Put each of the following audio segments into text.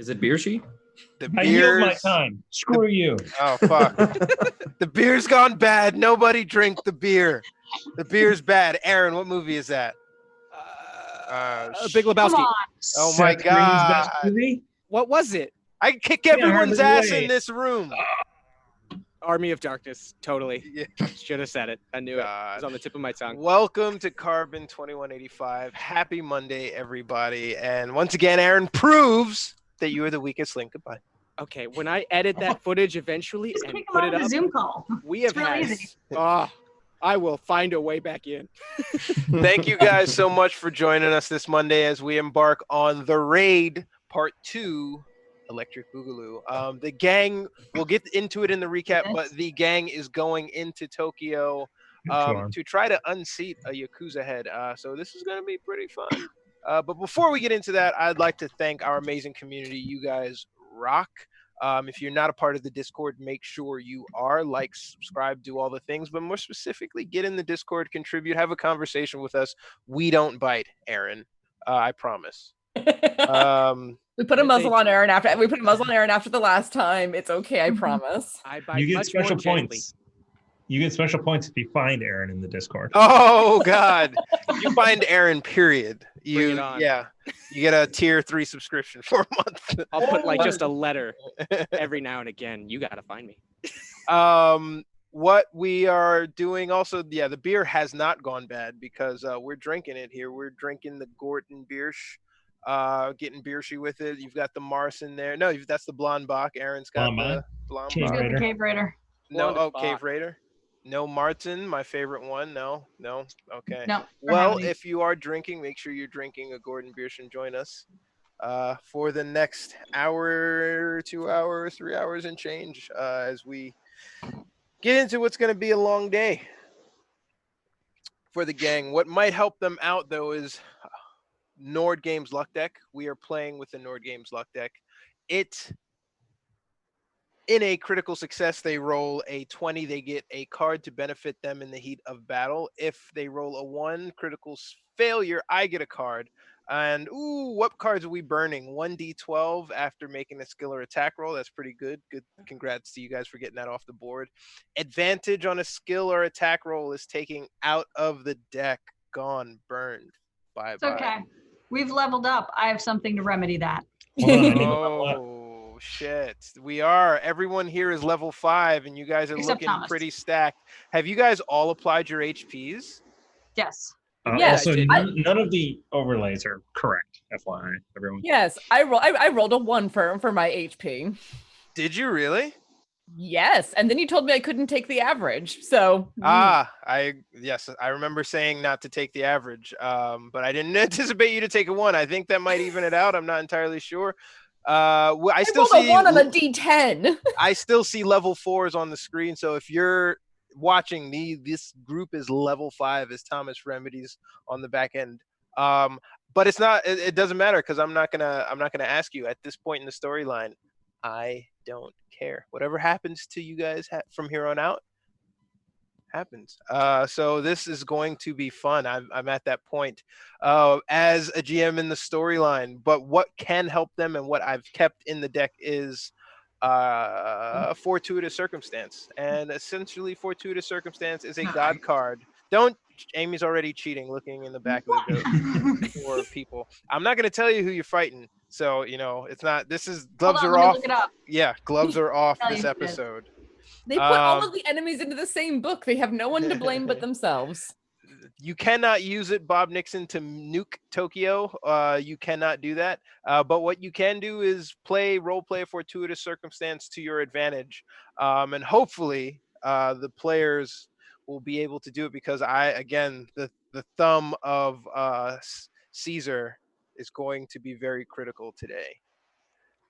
Is it Beershi? The I yield my beers. time. Screw you. Oh fuck! The beer's gone bad. Nobody drink the beer. The beer's bad. Aaron, what movie is that? Big Come Lebowski. on. Oh my Seth Green's best God. movie? What was it? I kick Yeah, everyone's Harvey ass Wade. in this room. Army of Darkness. Totally. Yeah. Should have said it. I knew it. It was on the tip of my tongue. Welcome to Carbon 2185. Happy Monday, everybody. And once again, Aaron proves that you are the weakest link. Goodbye. Okay, when I edit that footage eventually Just and pick them put out it of the up, Zoom call. we have It's really had. easy. I will find a way back in. Thank you guys so much for joining us this Monday as we embark on The Raid Part 2, Electric Boogaloo. The gang, we'll get into it in the recap, but the gang is going into Tokyo to try to unseat a Yakuza head. So this is going to be pretty fun. But before we get into that, I'd like to thank our amazing community. You guys rock. If you're not a part of the Discord, make sure you are. Like, subscribe, do all the things. But more specifically, get in the Discord, contribute, have a conversation with us. We don't bite, Aaron. I promise. We put a muzzle on Aaron after the last time. It's okay, I promise. I bite You get much special more gently. points. You get special points if you find Aaron in the Discord. Oh God! You find Aaron. Period. Bring it on. Yeah. You get a tier 3 subscription for a month. I'll put like just a letter every now and again. You gotta find me. What we are doing also, yeah, the beer has not gone bad because we're drinking it here. We're drinking the Gorton Biersch, getting Biershy with it. You've got the Mars in there. No, that's the Blonde Bach. Aaron's got the Blonde Cave Bach. Raider. Cave Raider. No, Blonde Cave Bach. Raider. No, Martin, my favorite one. No. Okay. No. Well, if you are drinking, make sure you're drinking a Gordon Biersch and join us for the next hour, 2 hours, 3 hours and change as we get into what's going to be a long day for the gang. What might help them out, though, is Nord Games Luck Deck. We are playing with the Nord Games Luck Deck. In a critical success, they roll a 20. They get a card to benefit them in the heat of battle. If they roll a 1 critical failure, I get a card. And, what cards are we burning? 1d12 after making a skill or attack roll. That's pretty good. Good. Congrats to you guys for getting that off the board. Advantage on a skill or attack roll is taking out of the deck. Gone. Burned. Bye-bye. It's okay. We've leveled up. I have something to remedy that. Oh, shit. We are. Everyone here is level 5, and you guys are Except looking Thomas. pretty stacked. Have you guys all applied your HPs? Yes. Yes, Also, I- none of the overlays are correct, FYI, everyone. Yes, I rolled a 1 for my HP. Did you really? Yes, and then you told me I couldn't take the average. So I remember saying not to take the average, but I didn't anticipate you to take a 1. I think that might even it out. I'm not entirely sure. I still rolled see a 1 on a D10. I still see level 4s on the screen. So if you're watching this group is level 5 as Thomas remedies on the back end. But it's not. It doesn't matter because I'm not gonna ask you at this point in the storyline. I don't care. Whatever happens to you guys from here on out happens. So this is going to be fun. I'm at that point as a GM in the storyline. But what can help them and what I've kept in the deck is fortuitous circumstance. And essentially, fortuitous circumstance is a god card. Amy's already cheating, looking in the back of the goat for people. I'm not going to tell you who you're fighting. So, it's not, gloves are off. Look it up. Yeah, gloves are off Tell this you episode. They put all of the enemies into the same book. They have no one to blame but themselves. You cannot use it, Bob Nixon, to nuke Tokyo. You cannot do that. But what you can do is role play a fortuitous circumstance to your advantage. And hopefully the players will be able to do it because the thumb of Caesar is going to be very critical today.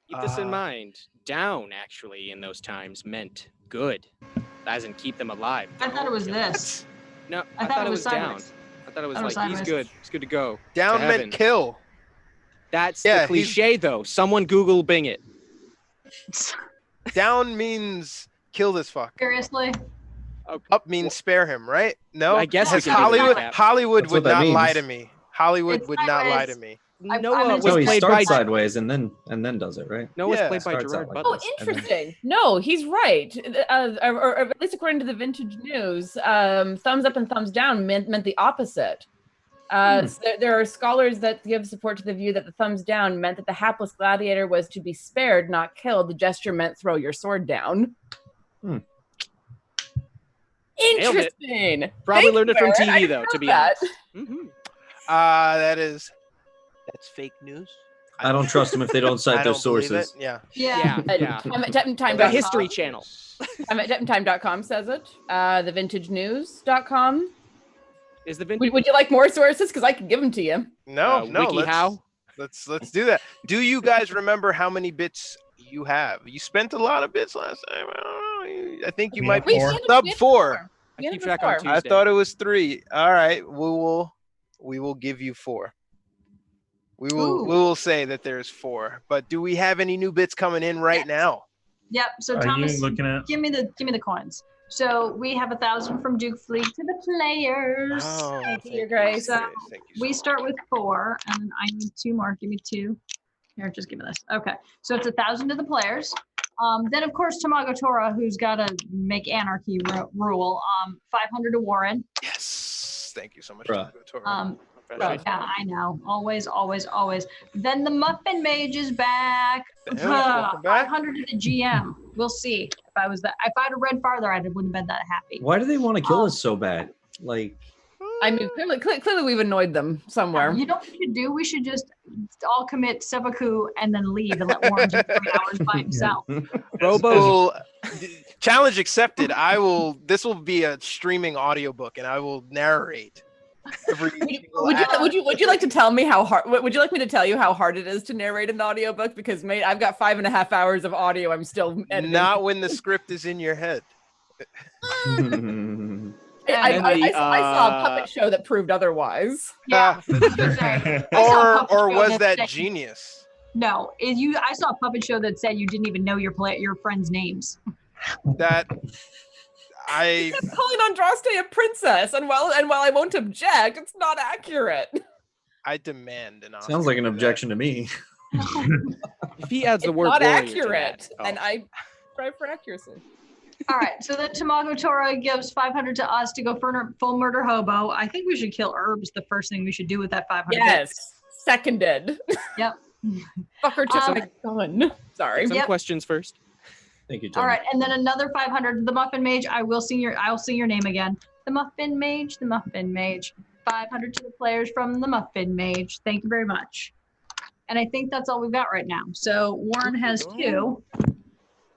Keep this in mind. Down, actually, in those times meant good. As in keep them alive. I thought it was this. No, I thought it was down. sideways. I thought it was I thought it was like, he's sideways. good. He's good to go. Down to meant heaven. kill. That's Yeah, the cliche, though. Someone Google Bing it. Down means kill this fuck. Seriously? Okay. Up means spare him, right? No, I guess we Because can do the Hollywood recap. Hollywood That's would what that not lie means. to me. Hollywood It's would not lie to sideways. me. Noah was So he played by starts sideways and then does it, right? Noah's Yeah. played by Starts Gerard out like Butler. this. Interesting. No, he's right. Or at least according to the vintage news, thumbs up and thumbs down meant the opposite. So there are scholars that give support to the view that the thumbs down meant that the hapless gladiator was to be spared, not killed. The gesture meant throw your sword down. Interesting. Probably learned it from Aaron. I TV didn't though, know to be that. honest. That's fake news. I don't trust them if they don't cite I their don't believe sources. it. Yeah. Yeah. Time.com. The History Channel. Time.com says it. The vintagenews.com. Is the vintage? Would you like more sources? Because I can give them to you. No, no. WikiHow? Let's do that. Do you guys remember how many bits you have? You spent a lot of bits last time. I don't know. I think you We might have be four. sub 4. I keep track on Tuesday. I thought it was 3. All right, we will give you 4. We will say that there's 4. But do we have any new bits coming in right now? Yep. So Are Thomas, you looking at? give me the coins. So we have 1,000 from Duke Fleet to the players. Oh, Thank you, Your Grace. So Thank you so we much. start with 4, and I need 2 more. Give me 2. Here, just give me this. Okay. So it's 1,000 to the players. Then of course Tamago Tora, who's got to make anarchy rule. 500 to Warren. Yes. Thank you so much. Bruh. Toro. Yeah, I know. Always, always, always. Then the Muffin Mage is back. Yeah, welcome back. 500 to the GM. We'll see. If I had read farther, I wouldn't have been that happy. Why do they want to kill us so bad? Like, I mean, clearly we've annoyed them somewhere. You know what we should do? We should just all commit seppuku and then leave and let Warren do 3 hours by himself. Robo challenge accepted. This will be a streaming audiobook and I will narrate every Would you like to tell me how hard? Would you like me to tell you how hard it is to narrate an audiobook? Because mate, I've got 5.5 hours of audio. I'm still editing. Not when the script is in your head. I saw a puppet show that proved otherwise. Yeah. Or was that genius? No, I saw a puppet show that said you didn't even know your friends' names. That I'm calling Andraste a princess, and while I won't object, it's not accurate. I demand an Oscar sounds like an for that. objection to me. If he adds the It's word not warrior to accurate, that- and I strive for accuracy. All right, so then Tamago Tora gives 500 to us to go for full murder hobo. I think we should kill Herbs. The first thing we should do with that 500. Yes, seconded. Yep. Fucker took my gun. Sorry. Some Yep. questions first. Thank you, Tom. All right, and then another 500 to the Muffin Mage. I'll sing your name again. The Muffin Mage, the Muffin Mage. 500 to the players from the Muffin Mage. Thank you very much. And I think that's all we've got right now. So Warren has 2.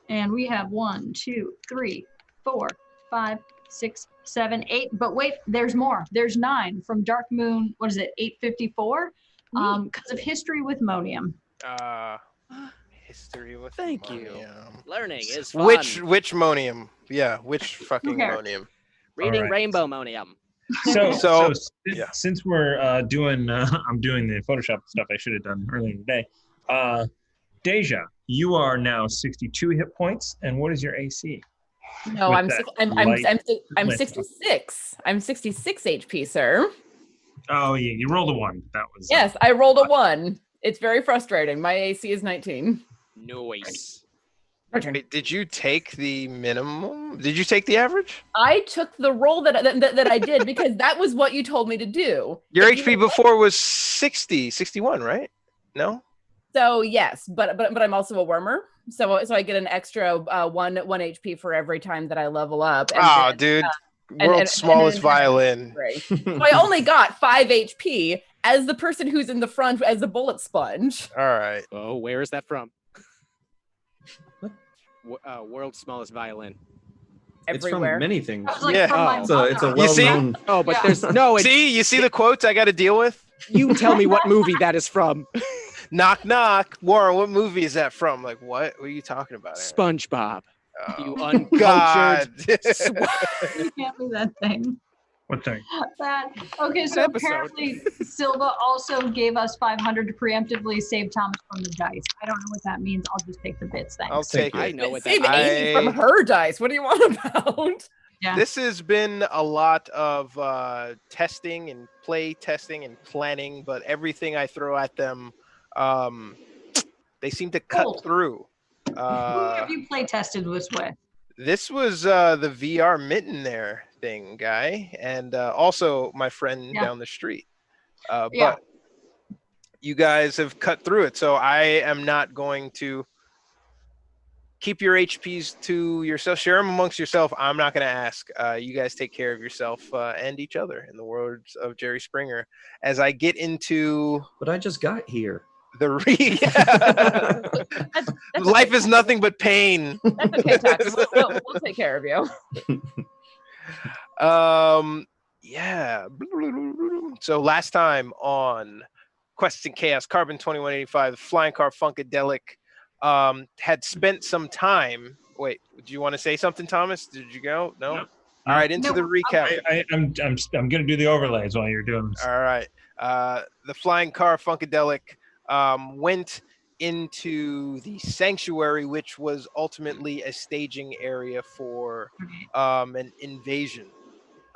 And we have 1, 2, 3, 4, 5, 6, 7, 8. But wait, there's more. There's 9 from Dark Moon. What is it? 854. Because of history with Monium. History with Thank you. Monium. Learning is fun. Which Monium? Yeah, which fucking cares? Monium? Reading All right. Rainbow Monium. Since we're doing I'm doing the Photoshop stuff I should have done earlier today. Deja, you are now 62 hit points, and what is your AC? No, With I'm that I'm light. 66. I'm 66 HP, sir. Oh yeah, you rolled a 1. That was Yes, I rolled a 1. It's very frustrating. My AC is 19. Noise. Wait, did you take the minimum? Did you take the average? I took the roll that I did because that was what you told me to do. Your If you- HP before was 61, right? No? So yes, but I'm also a wormer. So I get an extra 1 HP for every time that I level up. And Oh, then, dude. and- World's and smallest then- violin. so I only got 5 HP as the person who's in the front as the bullet sponge. All right. Oh, where is that from? World's smallest violin. It's Everywhere. from many things. I was like, Yeah. from my It's a mother. You see? well-known. Oh, but Yeah. there's no. It's, See? You see the quotes I got to deal with? you tell me what movie that is from. Knock, knock. Warren, what movie is that from? Like, what? What are you talking about? Aaron? SpongeBob. You Oh, uncultured. God. You can't be that thing. what thing? Okay, so episode. apparently Silva also gave us 500 to preemptively save Thomas from the dice. I don't know what that means. I'll just take the bits. Thanks. I'll take I it. know what Save that Amy I- from her dice. What do you want about? Yeah. This has been a lot of testing and play testing and planning, but everything I throw at them, they seem to cut Cool. through. Who have you play tested this with? This was the VR mitten there thing, guy, and also my friend Yeah. down the street. Yeah. But you guys have cut through it, so I am not going to keep your HPs to yourself. Share them amongst yourself. I'm not going to ask. You guys take care of yourself and each other, in the words of Jerry Springer. As I get into But I just got here. the That's life okay. is nothing but pain. That's okay, Tuck. We'll take care of you. Yeah. So last time on Quests and Chaos, Carbon 2185, the Flying Car Funkadelic had spent some time. Wait, do you want to say something, Thomas? Did you go? No. Nope. All right, into No, the recap. I'm gonna do the overlays while you're doing this. All right. The Flying Car Funkadelic went into the sanctuary, which was ultimately a staging area for an invasion.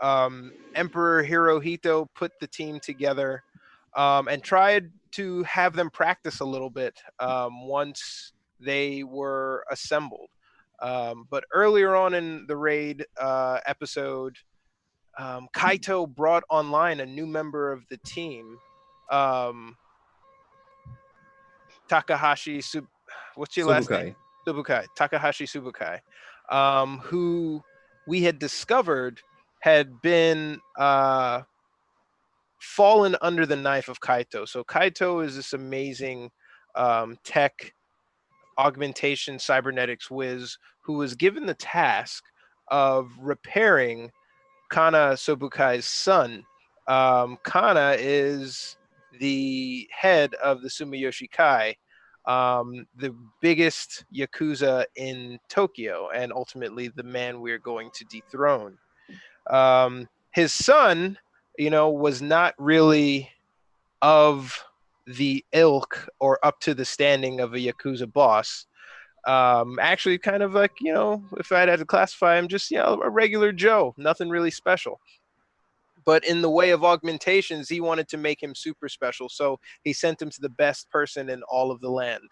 Emperor Hirohito put the team together and tried to have them practice a little bit once they were assembled. But earlier on in the raid episode, Kaito brought online a new member of the team, Takahashi. What's your last name? Subukai. Takahashi Subukai, who we had discovered had been fallen under the knife of Kaito. So Kaito is this amazing tech augmentation cybernetics whiz who was given the task of repairing Kana Sobukai's son. Kana is the head of the Sumiyoshi Kai, the biggest Yakuza in Tokyo, and ultimately the man we're going to dethrone. His son, was not really of the ilk or up to the standing of a Yakuza boss. Actually, kind of like, if I had to classify him, just, a regular Joe, nothing really special. But in the way of augmentations, he wanted to make him super special. So he sent him to the best person in all of the land,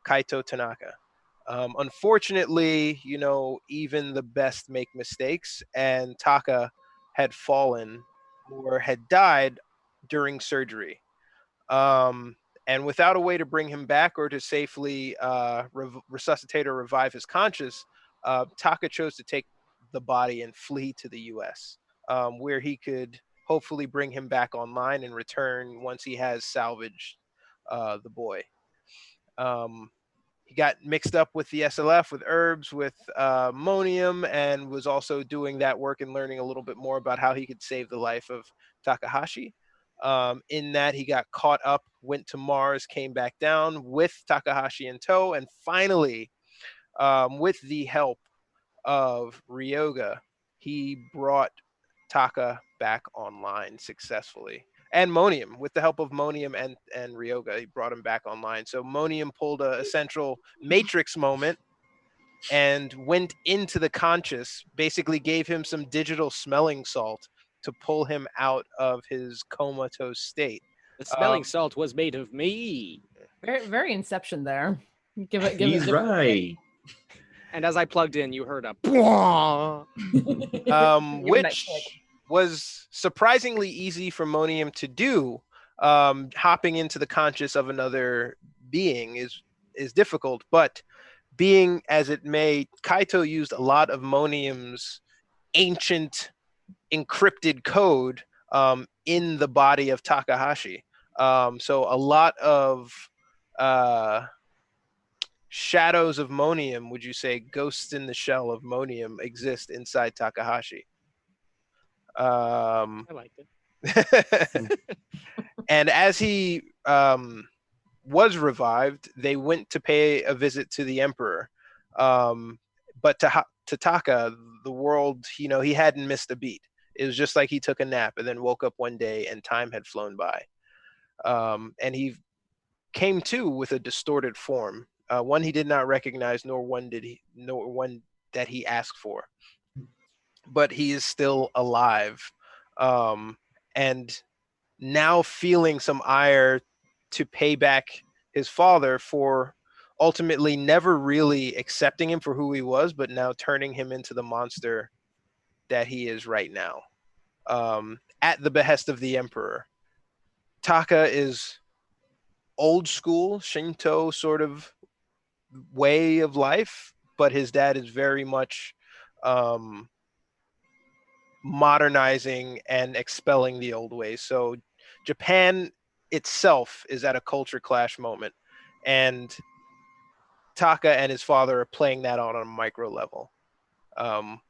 Kaito Tanaka. Unfortunately, even the best make mistakes, and Taka had fallen or had died during surgery. And without a way to bring him back or to safely resuscitate or revive his conscience, Taka chose to take the body and flee to the U.S., where he could hopefully bring him back online and return once he has salvaged the boy. He got mixed up with the SLF, with herbs, with monium, and was also doing that work and learning a little bit more about how he could save the life of Takahashi. In that, he got caught up, went to Mars, came back down with Takahashi in tow, and finally, with the help of Ryoga, he brought Taka back online successfully. And Monium, with the help of Monium and Ryoga, he brought him back online. So Monium pulled a essential Matrix moment and went into the conscious, basically gave him some digital smelling salt to pull him out of his comatose state. The smelling salt was made of me. Very, very Inception there. He's right. And as I plugged in, you heard a which was surprisingly easy for Monium to do. Hopping into the conscious of another being is difficult, but being as it may, Kaito used a lot of Monium's ancient encrypted code in the body of Takahashi. So a lot of shadows of Monium, would you say, ghosts in the shell of Monium, exist inside Takahashi. I liked it. And as he was revived, they went to pay a visit to the Emperor. But to Taka, the world, he hadn't missed a beat. It was just like he took a nap and then woke up one day and time had flown by. And he came to with a distorted form, one he did not recognize, nor one that he asked for. but he is still alive, and now feeling some ire to pay back his father for ultimately never really accepting him for who he was, but now turning him into the monster that he is right now, at the behest of the emperor. Taka is old school Shinto sort of way of life, but his dad is very much um, modernizing and expelling the old ways. So Japan itself is at a culture clash moment, and Taka and his father are playing that on a micro level. Um,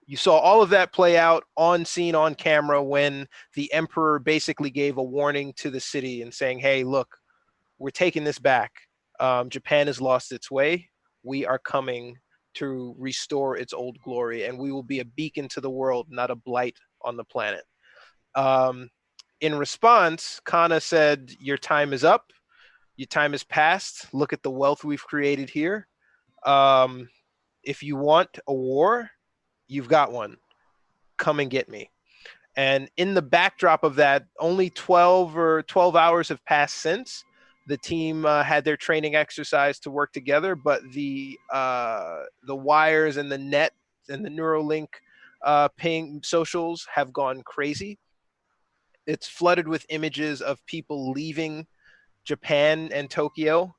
you saw all of that play out on scene, on camera, when the emperor basically gave a warning to the city and saying, hey, look, we're taking this back. Japan has lost its way. We are coming to restore its old glory, and we will be a beacon to the world, not a blight on the planet. In response, Kana said, your time is up. Your time has passed. Look at the wealth we've created here. If you want a war, you've got one. Come and get me. And in the backdrop of that, only 12 hours have passed since the team had their training exercise to work together. But the wires and the net and the Neuralink ping socials have gone crazy. It's flooded with images of people leaving Japan and Tokyo.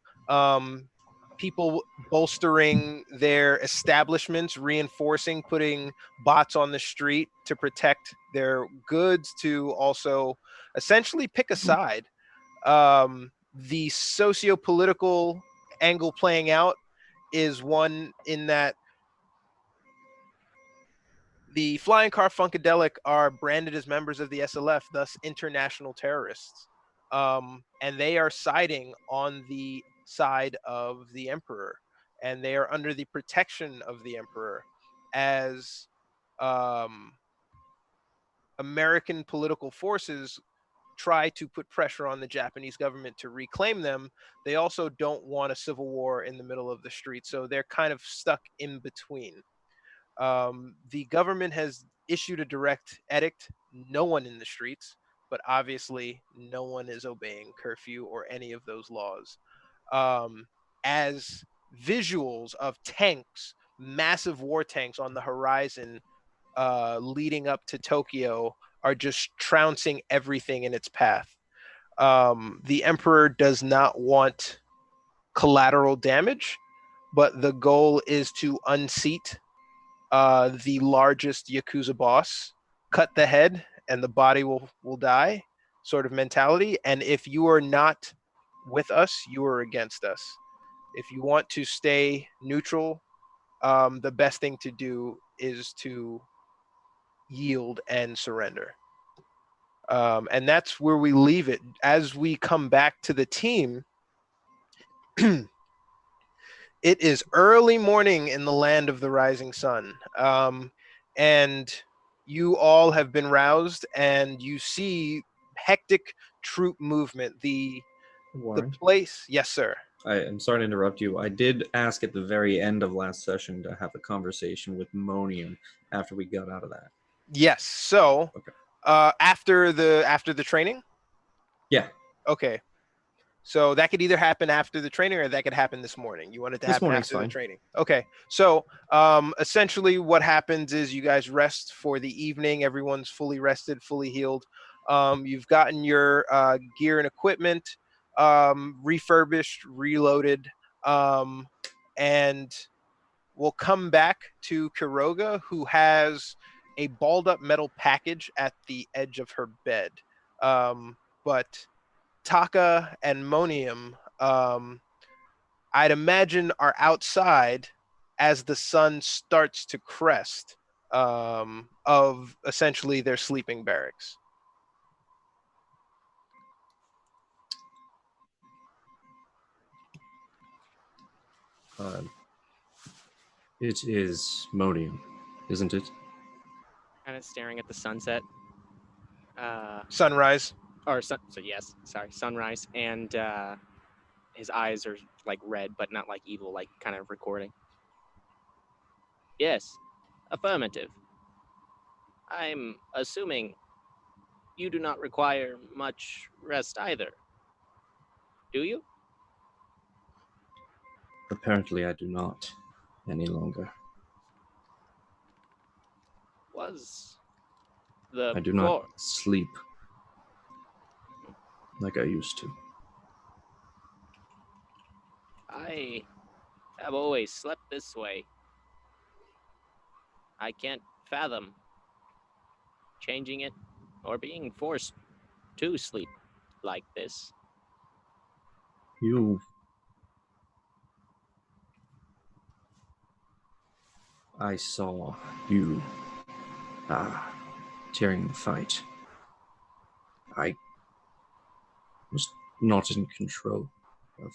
People bolstering their establishments, reinforcing, putting bots on the street to protect their goods, to also essentially pick a side. The socio-political angle playing out is one in that the Flying Car Funkadelic are branded as members of the SLF, thus international terrorists. And they are siding on the side of the emperor, and they are under the protection of the emperor as American political forces try to put pressure on the Japanese government to reclaim them. They also don't want a civil war in the middle of the street, so they're kind of stuck in between. The government has issued a direct edict, no one in the streets, but obviously no one is obeying curfew or any of those laws. As visuals of tanks, massive war tanks on the horizon leading up to Tokyo are just trouncing everything in its path. The emperor does not want collateral damage, but the goal is to unseat the largest Yakuza boss, cut the head, and the body will die, sort of mentality. And if you are not with us, you are against us. If you want to stay neutral, the best thing to do is to yield and surrender. And that's where we leave it. As we come back to the team, it is early morning in the land of the rising sun. And you all have been roused, and you see hectic troop movement. The Warren, place, yes, sir. I'm sorry to interrupt you. I did ask at the very end of last session to have a conversation with Monium after we got out of that. Yes. So, Okay. After the training. Yeah. Okay. So that could either happen after the training, or that could happen this morning. You want it to happen after the training. Okay. So essentially what happens is you guys rest for the evening. Everyone's fully rested, fully healed. You've gotten your gear and equipment refurbished, reloaded, and we'll come back to Kuroga, who has a balled up metal package at the edge of her bed. But Taka and Monium, I'd imagine, are outside as the sun starts to crest of essentially their sleeping barracks. It is Monium, isn't it? Kind of staring at the sunset. Sunrise. So yes, sorry, sunrise, and his eyes are like red, but not like evil, like kind of recording. Yes, affirmative. I'm assuming you do not require much rest either. Do you? Apparently, I do not any longer. Was the I do not sleep like I used to. I have always slept this way. I can't fathom changing it or being forced to sleep like this. I saw you during the fight. I was not in control of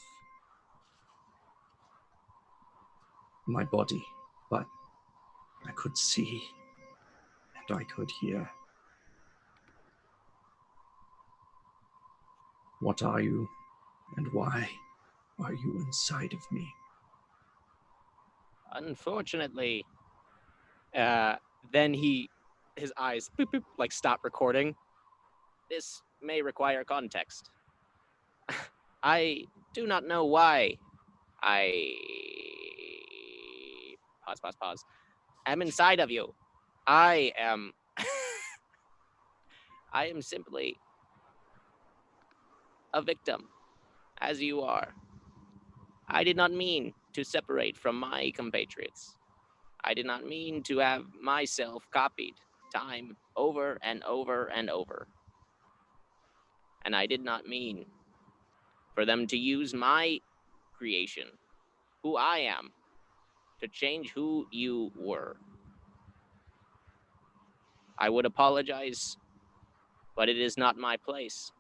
my body, but I could see and I could hear. What are you, and why are you inside of me? Unfortunately, then his eyes boop, boop, like stop recording. This may require context. I do not know why I pause. I'm inside of you. I am I am simply a victim, as you are. I did not mean to separate from my compatriots. I did not mean to have myself copied time over and over and over. And I did not mean for them to use my creation, who I am, to change who you were. I would apologize, but it is not my place.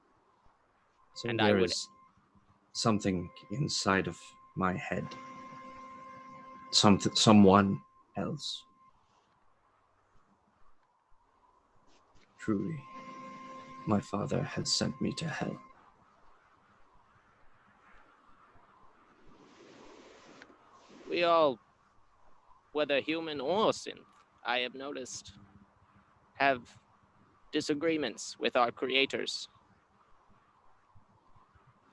So And there is something inside of my head. Someone else. Truly, my father has sent me to hell. We all, whether human or synth, I have noticed, have disagreements with our creators.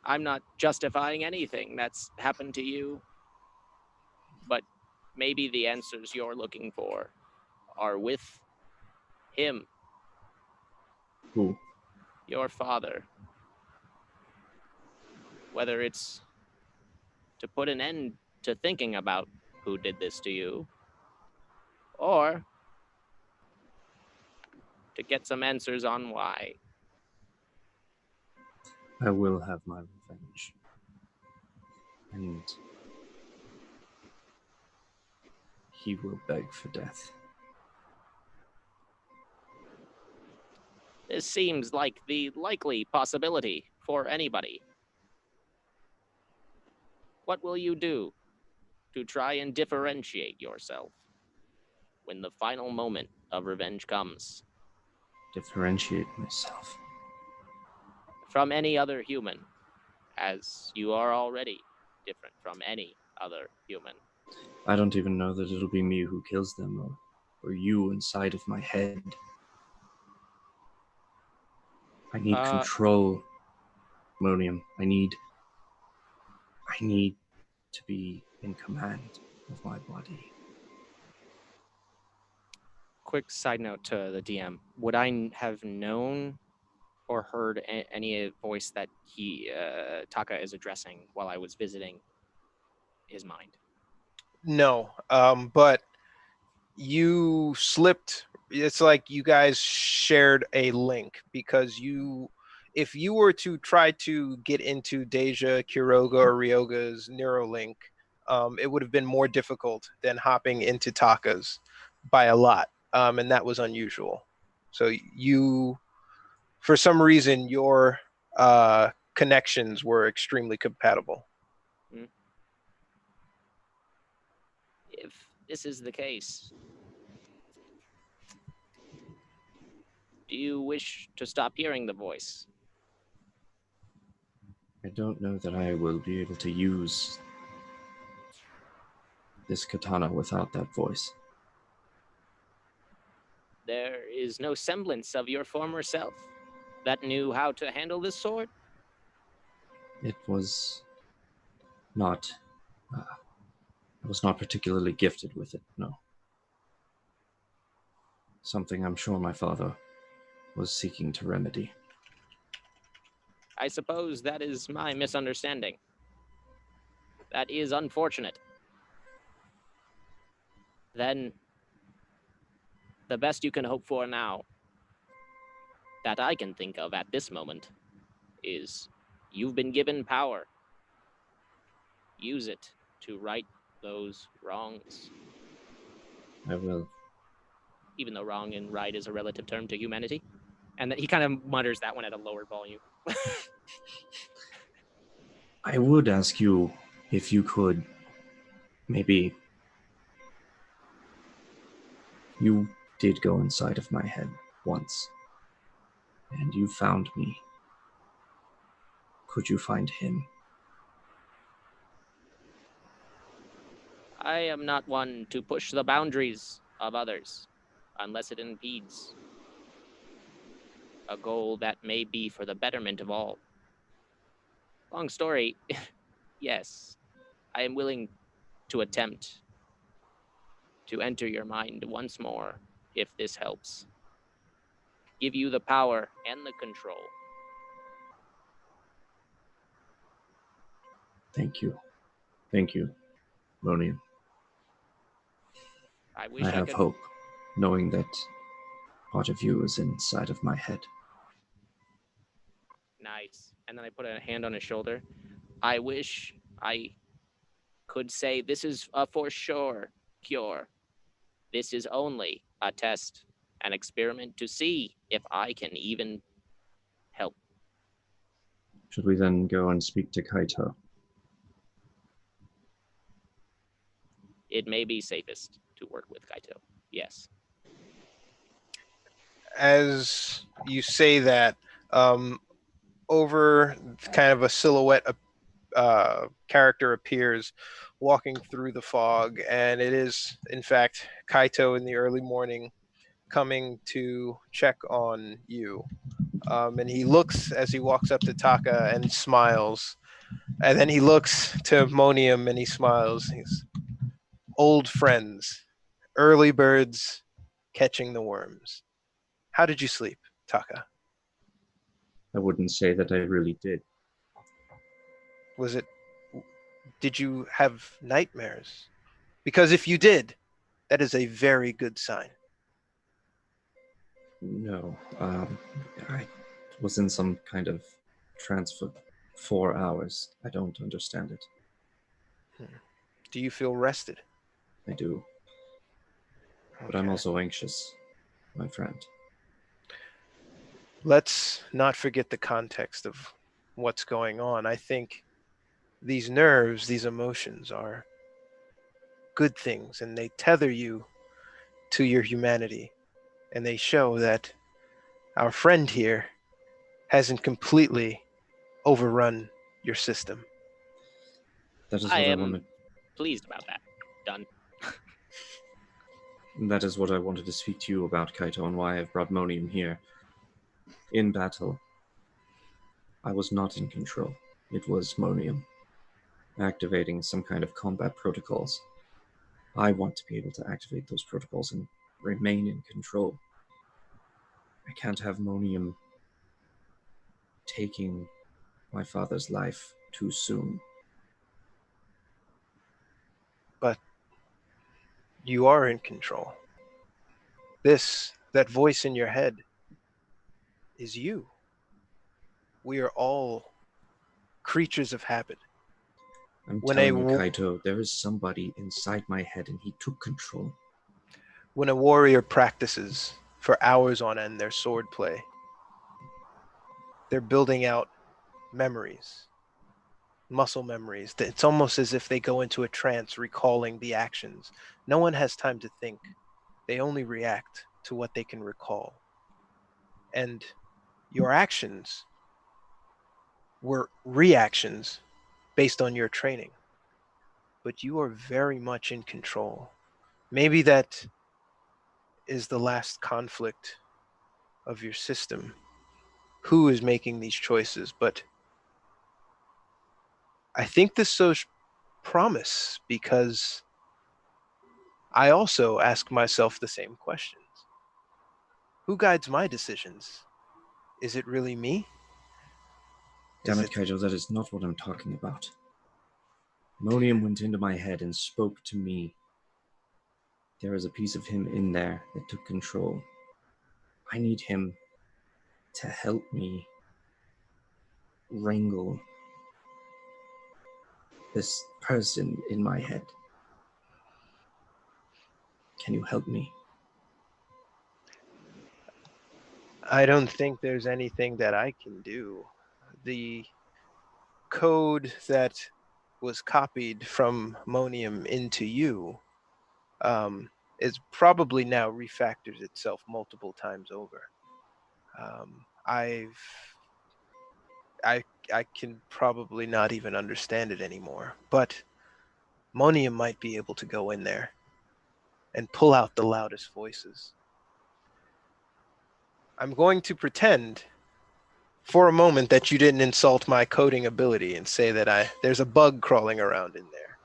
I'm not justifying anything that's happened to you, but maybe the answers you're looking for are with him. Who? Your father. Whether it's to put an end to thinking about who did this to you, or to get some answers on why. I will have my revenge. And he will beg for death. This seems like the likely possibility for anybody. What will you do to try and differentiate yourself when the final moment of revenge comes? Differentiate myself from any other human, as you are already different from any other human. I don't even know that it'll be me who kills them, or you inside of my head. I need control, Monium. I need to be in command of my body. Quick side note to the DM. Would I have known or heard any voice that Taka is addressing while I was visiting his mind? No, but you slipped. It's like you guys shared a link, because if you were to try to get into Deja, Kiroga, or Ryoga's Neuralink, it would have been more difficult than hopping into Taka's by a lot, and that was unusual. So for some reason, your connections were extremely compatible. If this is the case, do you wish to stop hearing the voice? I don't know that I will be able to use this katana without that voice. There is no semblance of your former self that knew how to handle this sword? It was not. I was not particularly gifted with it, no. Something I'm sure my father was seeking to remedy. I suppose that is my misunderstanding. That is unfortunate. Then, the best you can hope for now, that I can think of at this moment, is you've been given power. Use it to right those wrongs. I will. Even though wrong and right is a relative term to humanity. And he kind of mutters that one at a lower volume. I would ask you if you could maybe. You did go inside of my head once, and you found me. Could you find him? I am not one to push the boundaries of others unless it impedes a goal that may be for the betterment of all. Long story, yes, I am willing to attempt to enter your mind once more if this helps. Give you the power and the control. Thank you. Thank you, Ronian. I wish I I have could. hope, knowing that part of you is inside of my head. Nice. And then I put a hand on his shoulder. I wish I could say this is a for sure cure. This is only a test, an experiment to see if I can even help. Should we then go and speak to Kaito? It may be safest to work with Kaito. Yes. As you say that, over kind of a silhouette character appears walking through the fog, and it is, in fact, Kaito in the early morning coming to check on you. And he looks as he walks up to Taka and smiles. And then he looks to Monium and he smiles. He's old friends, early birds catching the worms. How did you sleep, Taka? I wouldn't say that I really did. Was it, did you have nightmares? Because if you did, that is a very good sign. No. I was in some kind of trance for 4 hours. I don't understand it. Do you feel rested? I do. But I'm Okay. also anxious, my friend. Let's not forget the context of what's going on. I think these nerves, these emotions are good things, and they tether you to your humanity. And they show that our friend here hasn't completely overrun your system. That is I what I am wanted. pleased about that. Done. That is what I wanted to speak to you about, Kaito, and why I've brought Monium here. In battle, I was not in control. It was Monium activating some kind of combat protocols. I want to be able to activate those protocols and remain in control. I can't have Monium taking my father's life too soon. But you are in control. That voice in your head, is you. We are all creatures of habit. I'm When telling you, Kaito, there is somebody inside my head and he took control. when a warrior practices for hours on end their sword play, they're building out memories, muscle memories. It's almost as if they go into a trance recalling the actions. No one has time to think. They only react to what they can recall. And your actions were reactions based on your training. But you are very much in control. Maybe that is the last conflict of your system? Who is making these choices? But I think this shows promise, because I also ask myself the same questions. Who guides my decisions? Is it really me? Damn it, Kaito, that is not what I'm talking about. Monium went into my head and spoke to me. There is a piece of him in there that took control. I need him to help me wrangle this person in my head. Can you help me? I don't think there's anything that I can do. The code that was copied from Monium into you is probably now refactors itself multiple times over. I can probably not even understand it anymore, but Monium might be able to go in there and pull out the loudest voices. I'm going to pretend for a moment that you didn't insult my coding ability and say that there's a bug crawling around in there.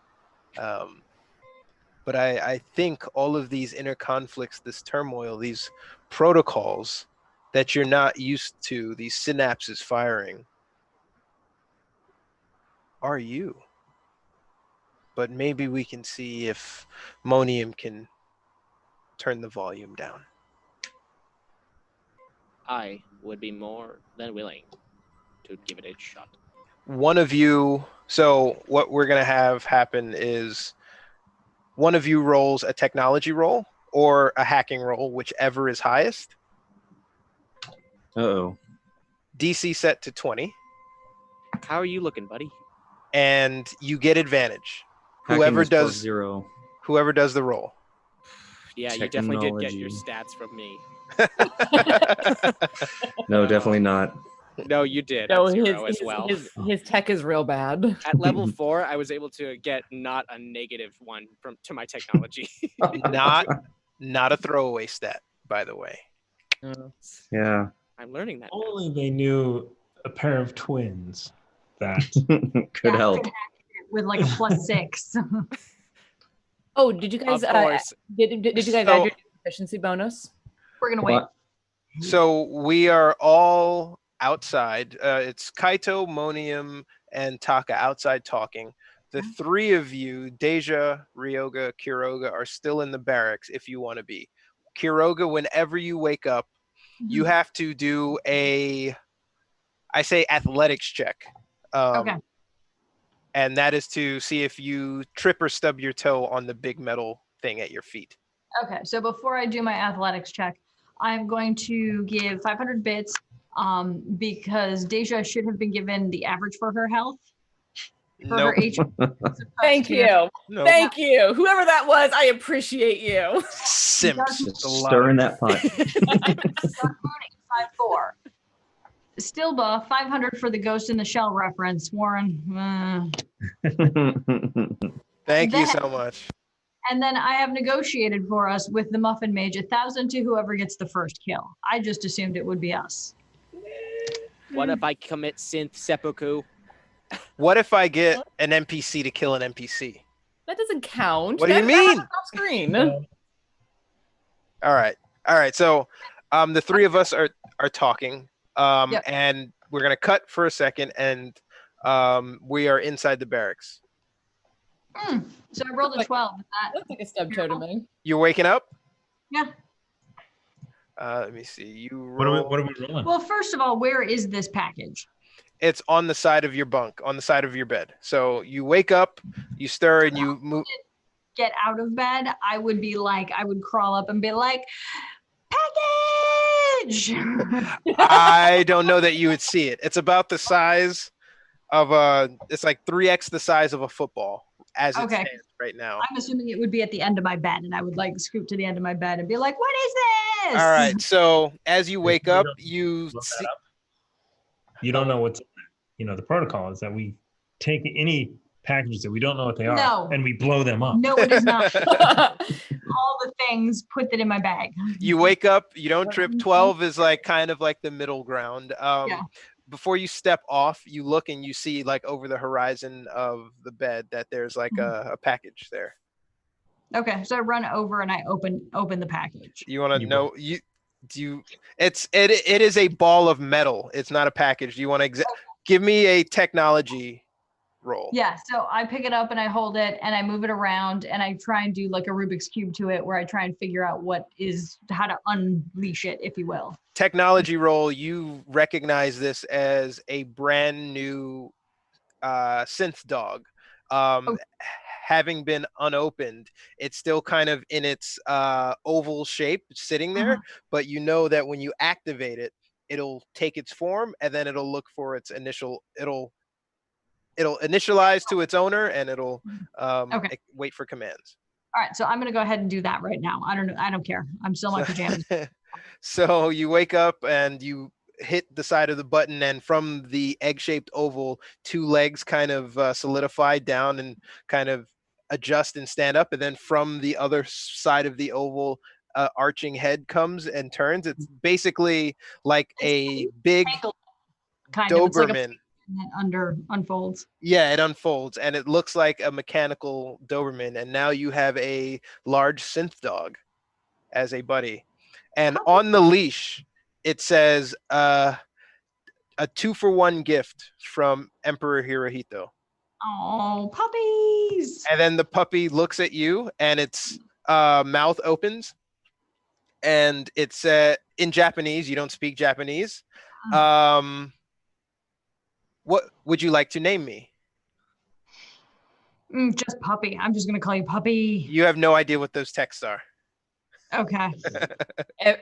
But I think all of these inner conflicts, this turmoil, these protocols that you're not used to, these synapses firing, are you. But maybe we can see if Monium can turn the volume down. I would be more than willing to give it a shot. One of you, so what we're going to have happen is one of you rolls a technology roll or a hacking roll, whichever is highest. Uh-oh. DC set to 20. How are you looking, buddy? And you get advantage. Hacking Whoever is does +0. Whoever does the roll. Yeah, you definitely did get your Technology. stats from me. No, definitely not. No, you did. No, at 0 as well. his tech is real bad. At level 4, I was able to get not a -1 to my technology. Not a throwaway stat, by the way. Yeah. I'm learning that. Only they knew a pair of twins that Could help. With like a +6. Oh, did you guys Of course. did you guys add your efficiency bonus? We're gonna wait. What? So we are all outside. It's Kaito, Monium, and Taka outside talking. The three of you, Deja, Ryoga, Kiroga, are still in the barracks if you want to be. Kiroga, whenever you wake up, you have to do I say athletics check. Okay. And that is to see if you trip or stub your toe on the big metal thing at your feet. Okay, so before I do my athletics check, I'm going to give 500 bits because Deja should have been given the average for her health. For her HP. Thank you. Nope. Thank you. Whoever that was, I appreciate you. Simps. Just stirring that pot. Dark Moon 854. Stilba, 500 for the Ghost in the Shell reference. Warren. Thank you so much. And then I have negotiated for us with the Muffin Mage 1,000 to whoever gets the first kill. I just assumed it would be us. What if I commit synth seppuku? What if I get an NPC to kill an NPC? That doesn't count. What do you That mean? happens off screen. All right. So the three of us are talking. Yep. And we're gonna cut for a second, and we are inside the barracks. So I rolled a 12. Looks like a stub toe to me. You're waking up? Yeah. Let me see. You what roll. are we rolling? Well, first of all, where is this package? It's on the side of your bunk, on the side of your bed. So you wake up, you stir, and you move. Get out of bed, I would crawl up and be like, package! I don't know that you would see it. It's about the size of it's like 3x the size of a football as it stands right now. I'm assuming it would be at the end of my bed, and I would like scoot to the end of my bed and be like, what is this? All right. So as you wake up, you see. You don't know what's in there. The protocol is that we take any packages that we don't know what they are, No. and we blow them up. No, it is not. All the things, put that in my bag. You wake up, you don't trip. 12 is like kind of like the middle ground. Yeah. Before you step off, you look and you see like over the horizon of the bed that there's like a package there. Okay, so I run over and I open the package. You want to You know it is a ball of metal. It's not a package. Do you want to give me a technology roll? Yeah, so I pick it up and I hold it and I move it around and I try and do like a Rubik's Cube to it where I try and figure out how to unleash it, if you will. Technology roll, you recognize this as a brand new synth dog. Having been unopened, it's still kind of in its oval shape sitting there, but you know that when you activate it, it'll take its form and then it'll look for its it'll initialize to its owner and it'll wait for commands. All right, so I'm gonna go ahead and do that right now. I don't care. I'm still in my pajamas. So you wake up and you hit the side of the button, and from the egg-shaped oval, 2 legs kind of solidify down and kind of adjust and stand up, and then from the other side of the oval, arching head comes and turns. It's basically like a big kind of. It's like Doberman. And that unfolds. Yeah, it unfolds and it looks like a mechanical Doberman, and now you have a large synth dog as a buddy. And on the leash, it says a 2-for-1 gift from Emperor Hirohito. Oh, puppies! And then the puppy looks at you and its mouth opens and it's in Japanese. You don't speak Japanese. What would you like to name me? Just Puppy. I'm just going to call you Puppy. You have no idea what those texts are. Okay.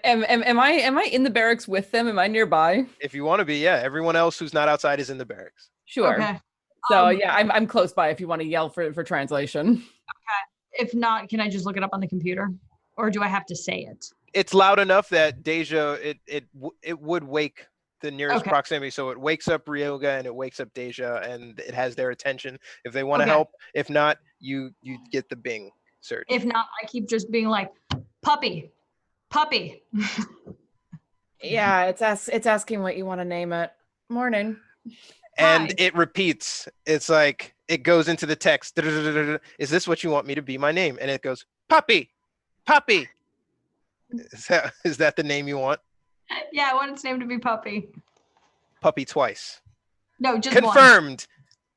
Am I in the barracks with them? Am I nearby? If you want to be, yeah. Everyone else who's not outside is in the barracks. Sure. Okay. So yeah, I'm close by if you want to yell for translation. Okay. If not, can I just look it up on the computer? Or do I have to say it? It's loud enough that Deja, it would wake the nearest proximity. So it wakes up Ryoga and it wakes up Deja and it has their attention if they want to help. If not, you get the Bing search. If not, I keep just being like, Puppy. Yeah, it's asking what you want to name it. Morning. And Hi. it repeats. It's like it goes into the text. Is this what you want me to be my name? And it goes, Puppy. Is that the name you want? Yeah, I want its name to be Puppy. Puppy twice. No, just confirmed.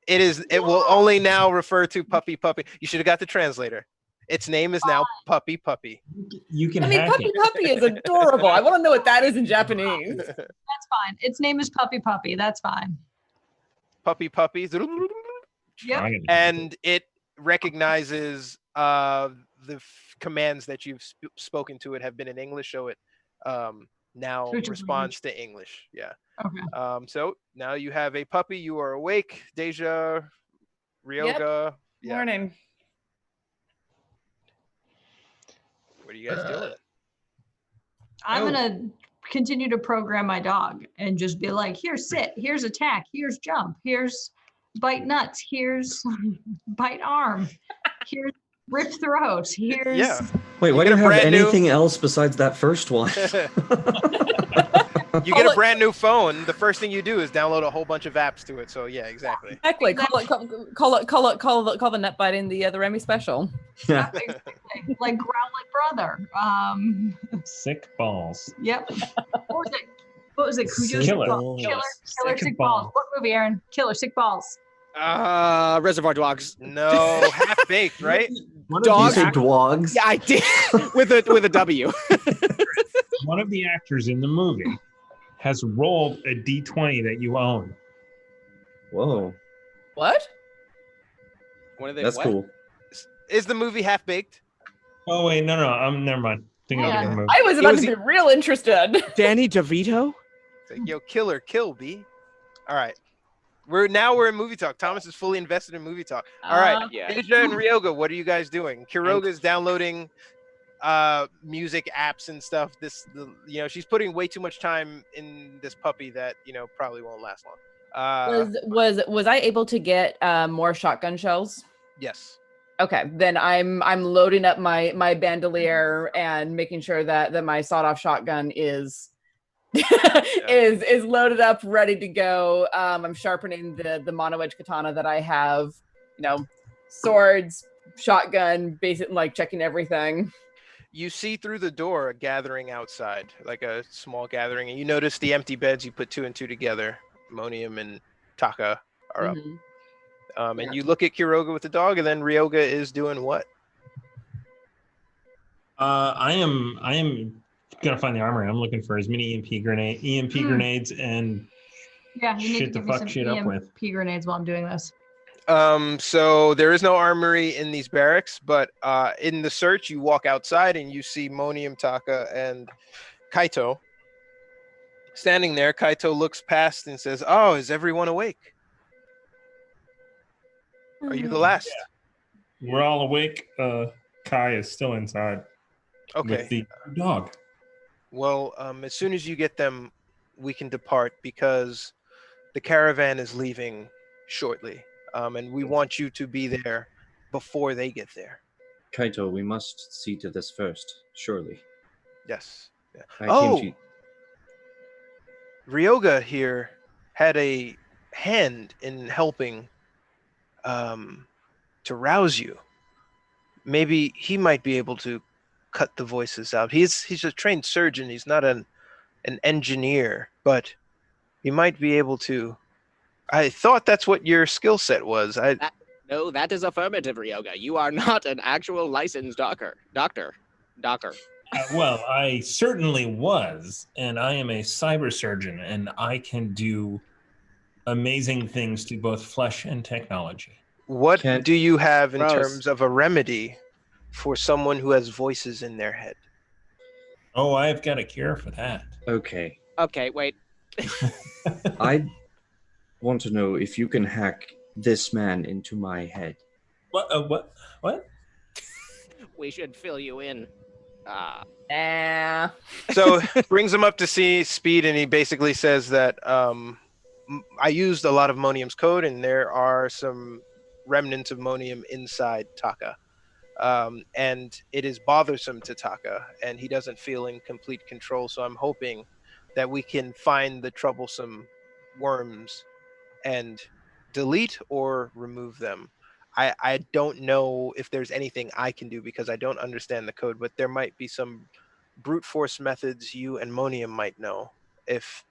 One. It will only now refer to Puppy. You should have got the translator. Its name is now Puppy. You can. Puppy is adorable. I want to know what that is in Japanese. That's fine. Its name is Puppy. That's fine. Puppy. Yep. And it recognizes the commands that you've spoken to it have been in English, so it now responds to English. Yeah. Okay. So now you have a puppy. You are awake, Deja, Ryoga. Yep. Yeah. Morning. What are you guys doing? I'm gonna continue to program my dog and just be like, here's sit, here's attack, here's jump, here's bite nuts, here's bite arm, here's rip throat, here's Wait, why do you have anything else besides that first one? You get a brand new phone. The first thing you do is download a whole bunch of apps to it. So yeah, exactly. Exactly. Call the net biting the Remy special. Yeah. Like Growling Brother. Sick balls. Yep. What was it? Cujo Killer. Killer Sick Balls. What movie, Aaron? Killer Sick Balls. Reservoir Dogs. No, Half Baked, right? Dogs. Did you say dwogs? Yeah, I did. with a W. One of the actors in the movie has rolled a D20 that you own. Whoa. What? That's cool. Is the movie Half Baked? Oh wait, no, never mind. Thinking of a different movie. I was about to be real interested. Danny DeVito? It's like, yo, kill, B. All right. We're in movie talk. Thomas is fully invested in movie talk. All right. Yeah. Deja and Ryoga, what are you guys doing? Kiroga is downloading music apps and stuff. She's putting way too much time in this puppy that probably won't last long. Was I able to get more shotgun shells? Yes. Okay, then I'm loading up my bandolier and making sure that my sawed-off shotgun is is loaded up, ready to go. I'm sharpening the mono edge katana that I have. Swords, shotgun, basic, like checking everything. You see through the door a gathering outside, like a small gathering, and you notice the empty beds. You put 2 and 2 together. Monium and Taka are up. Mhm. And you look at Kiroga with the dog, and then Ryoga is doing what? I am gonna find the armory. I'm looking for as many EMP grenades and Yeah, you need to shit to give me fuck some shit up with. EMP grenades while I'm doing this. So there is no armory in these barracks, but in the search, you walk outside and you see Monium, Taka, and Kaito standing there. Kaito looks past and says, "Oh, is everyone awake? Are you the last?" We're all awake. Kai is still inside Okay. with the dog. Well, as soon as you get them, we can depart because the caravan is leaving shortly, and we want you to be there before they get there. Kaito, we must see to this first, surely. Yes. Yeah. I Oh, came to Ryoga here had a hand in helping to rouse you. Maybe he might be able to cut the voices out. He's a trained surgeon. He's not an engineer, but he might be able to. I thought that's what your skill set was. No, that is affirmative, Ryoga. You are not an actual licensed doctor. Well, I certainly was, and I am a cyber surgeon, and I can do amazing things to both flesh and technology. What Can't- do you have in Gross. terms of a remedy for someone who has voices in their head? Oh, I've got a cure for that. Okay. Okay, wait. I want to know if you can hack this man into my head. What? What? We should fill you in. So brings him up to see speed, and he basically says that I used a lot of Monium's code, and there are some remnants of Monium inside Taka. And it is bothersome to Taka, and he doesn't feel in complete control. So I'm hoping that we can find the troublesome worms and delete or remove them. I don't know if there's anything I can do because I don't understand the code, but there might be some brute force methods you and Monium might know. If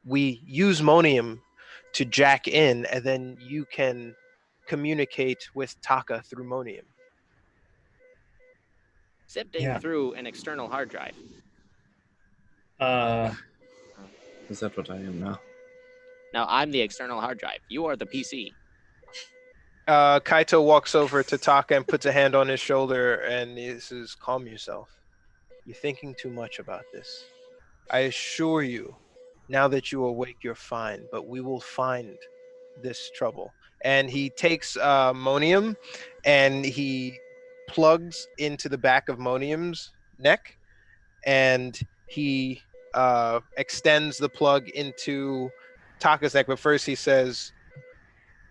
we use Monium to jack in, and then you can communicate with Taka through Monium. Sifting Yeah. through an external hard drive. Is that what I am now? Now I'm the external hard drive. You are the PC. Kaito walks over to Taka and puts a hand on his shoulder, and he says, "Calm yourself. You're thinking too much about this. I assure you, now that you awake, you're fine, but we will find this trouble." And he takes Monium and he plugs into the back of Monium's neck, and he extends the plug into Taka's neck. But first he says,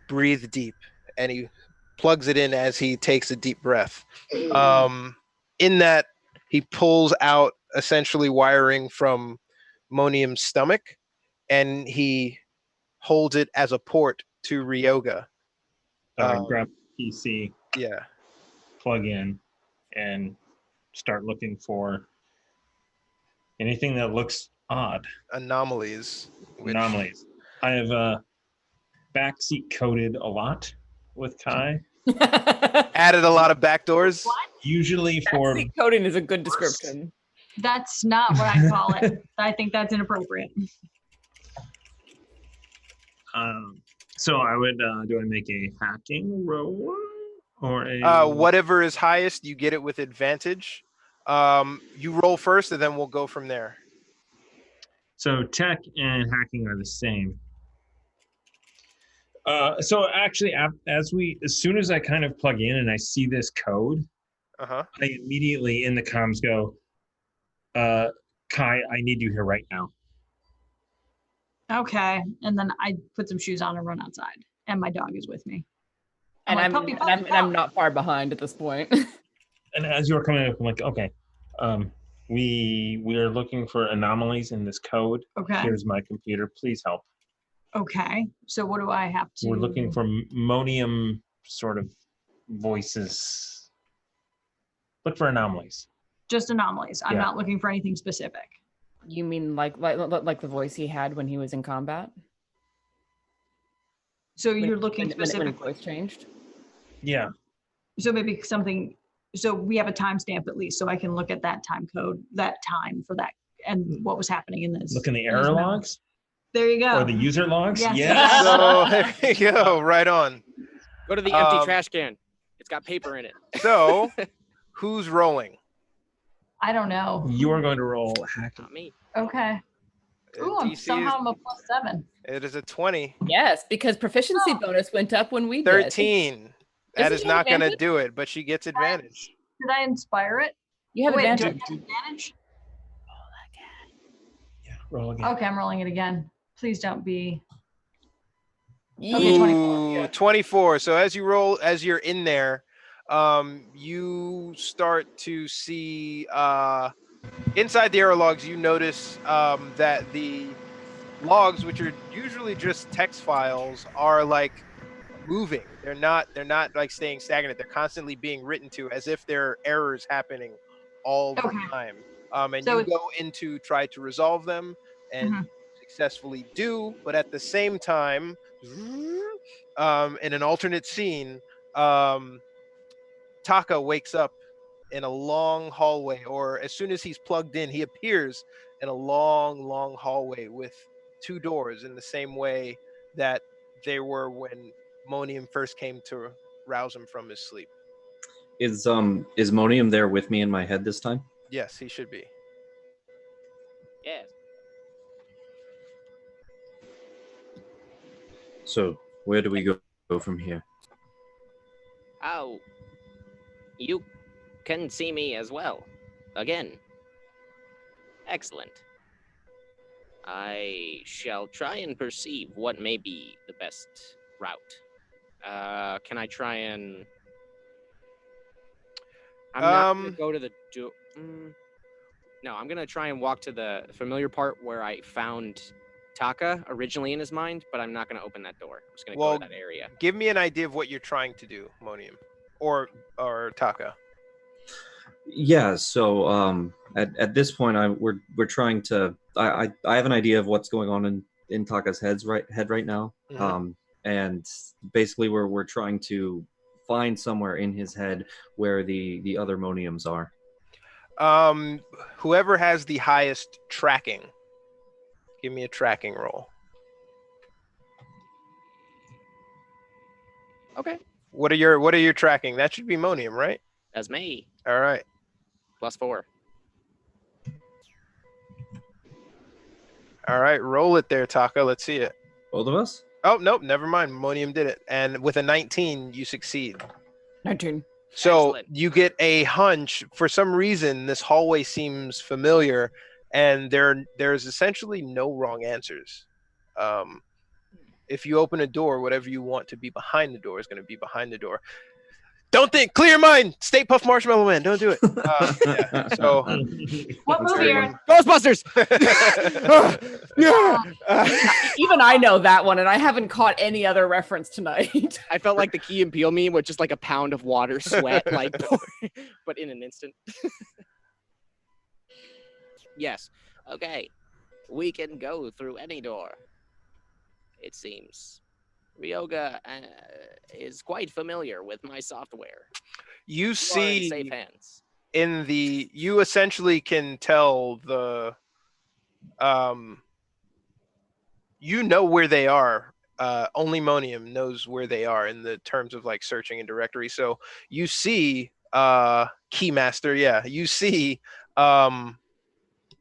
"Breathe deep." And he plugs it in as he takes a deep breath. In that, he pulls out essentially wiring from Monium's stomach, and he holds it as a port to Ryoga. Grab PC, Yeah. plug in, and start looking for anything that looks odd. Anomalies. Anomalies. I have backseat coded a lot with Kai. Added a lot of backdoors. Usually for Backseat coding is a good description. That's not what I call it. I think that's inappropriate. so I would do I make a hacking roll or a Whatever is highest, you get it with advantage. You roll first, and then we'll go from there. So tech and hacking are the same. So actually, as soon as I kind of plug in and I see this code, I immediately in the comms go, Kai, I need you here right now. Okay. And then I put some shoes on and run outside. And my dog is with me. And like, I'm "Puppy, and puppy, I'm and I'm pup." not far behind at this point. And as you were coming up, I'm like, okay, we are looking for anomalies in this code. Okay. Here's my computer. Please help. Okay. So what do I have to? We're looking for monium sort of voices. Look for anomalies. Just anomalies. I'm Yeah. not looking for anything specific. You mean like the voice he had when he was in combat? So you're looking when his specifically. voice changed? Yeah. So maybe something. So we have a timestamp at least, so I can look at that time code, that time for that, and what was happening in this. Look in the in this error memo. logs There you go. or the user logs. Yes. Yes. So there you go. Right on. Go to the empty trash can. It's got paper in it. So who's rolling? I don't know. You are going to roll hack. Not me. Okay. Ooh, somehow I'm a +7. It is a 20. Yes, because proficiency bonus went up when we did. 13. That Isn't is it not going to advantage? do it, but she gets advantage. Did I inspire it? You have Wait, do I advantage. get advantage? Yeah. Roll again. Okay, I'm rolling it again. Please don't be. Yeah. Okay, 24. Ooh, 24. So as you roll, as you're in there, you start to see inside the error logs, you notice that the logs, which are usually just text files, are like moving. They're not like staying stagnant. They're constantly being written to as if there are errors happening all the time. And So you go in to try to resolve them and Mhm. successfully do, but at the same time, in an alternate scene, Taka wakes up in a long hallway, or as soon as he's plugged in, he appears in a long hallway with two doors in the same way that they were when Monium first came to rouse him from his sleep. Is Monium there with me in my head this time? Yes, he should be. Yes. So where do we go from here? Oh, you can see me as well. Again. Excellent. I shall try and perceive what may be the best route. Can I try and... I'm not going to go to the... No, I'm going to try and walk to the familiar part where I found Taka originally in his mind, but I'm not going to open that door. I'm just going to go to that area. Give me an idea of what you're trying to do, Monium. Or Taka. Yeah, so at this point we're trying to I have an idea of what's going on in Taka's head right now. Mhm. And basically we're trying to find somewhere in his head where the other moniums are. Whoever has the highest tracking, give me a tracking roll. Okay. What are your tracking? That should be Monium, right? That's me. All right. +4. All right, roll it there, Taka. Let's see it. Both of us? Oh, nope, never mind. Monium did it. And with a 19, you succeed. 19. So Excellent. you get a hunch. For some reason, this hallway seems familiar, and there's essentially no wrong answers. If you open a door, whatever you want to be behind the door is going to be behind the door. Don't think. Clear your mind. Stay Puft Marshmallow Man. Don't do it. Yeah, so What movie are Ghostbusters! Yeah. Even I know that one, and I haven't caught any other reference tonight. I felt like the Key and Peele meme with just like a pound of water sweat, like, but in an instant. Yes. Okay. We can go through any door. It seems. Ryoga is quite familiar with my software. you You are in see safe hands. you essentially can tell the you know where they are. Only Monium knows where they are in the terms of like searching in directory. So you see Keymaster, yeah, you see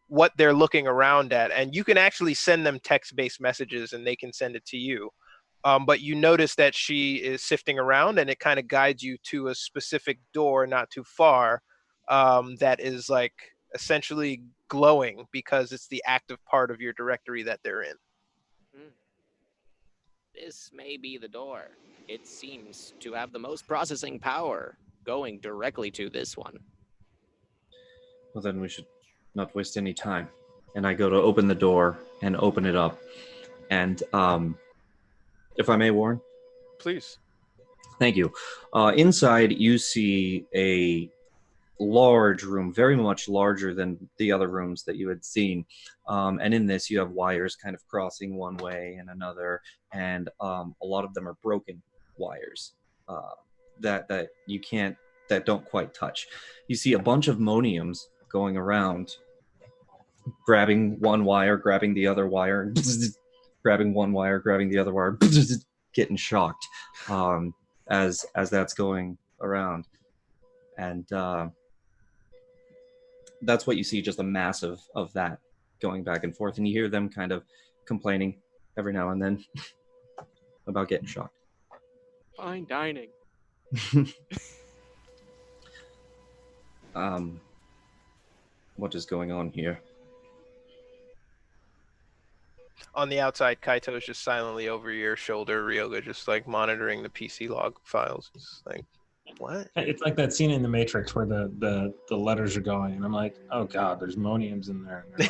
what they're looking around at, and you can actually send them text-based messages and they can send it to you. But you notice that she is sifting around, and it kind of guides you to a specific door not too far that is like essentially glowing because it's the active part of your directory that they're in. This may be the door. It seems to have the most processing power going directly to this one. Well, then we should not waste any time. And I go to open the door and open it up. And if I may, Warren? Please. Thank you. Inside, you see a large room, very much larger than the other rooms that you had seen. And in this, you have wires kind of crossing one way and another, and a lot of them are broken wires that you can't, that don't quite touch. You see a bunch of moniums going around, grabbing one wire, grabbing the other wire, grabbing one wire, grabbing the other wire, getting shocked as that's going around. And that's what you see, just a mass of that going back and forth. And you hear them kind of complaining every now and then about getting shocked. Fine dining. What is going on here? On the outside, Kaito's just silently over your shoulder. Ryoga just like monitoring the PC log files. Just like, what? It's like that scene in The Matrix where the letters are going, and I'm like, oh god, there's moniums in there. And they're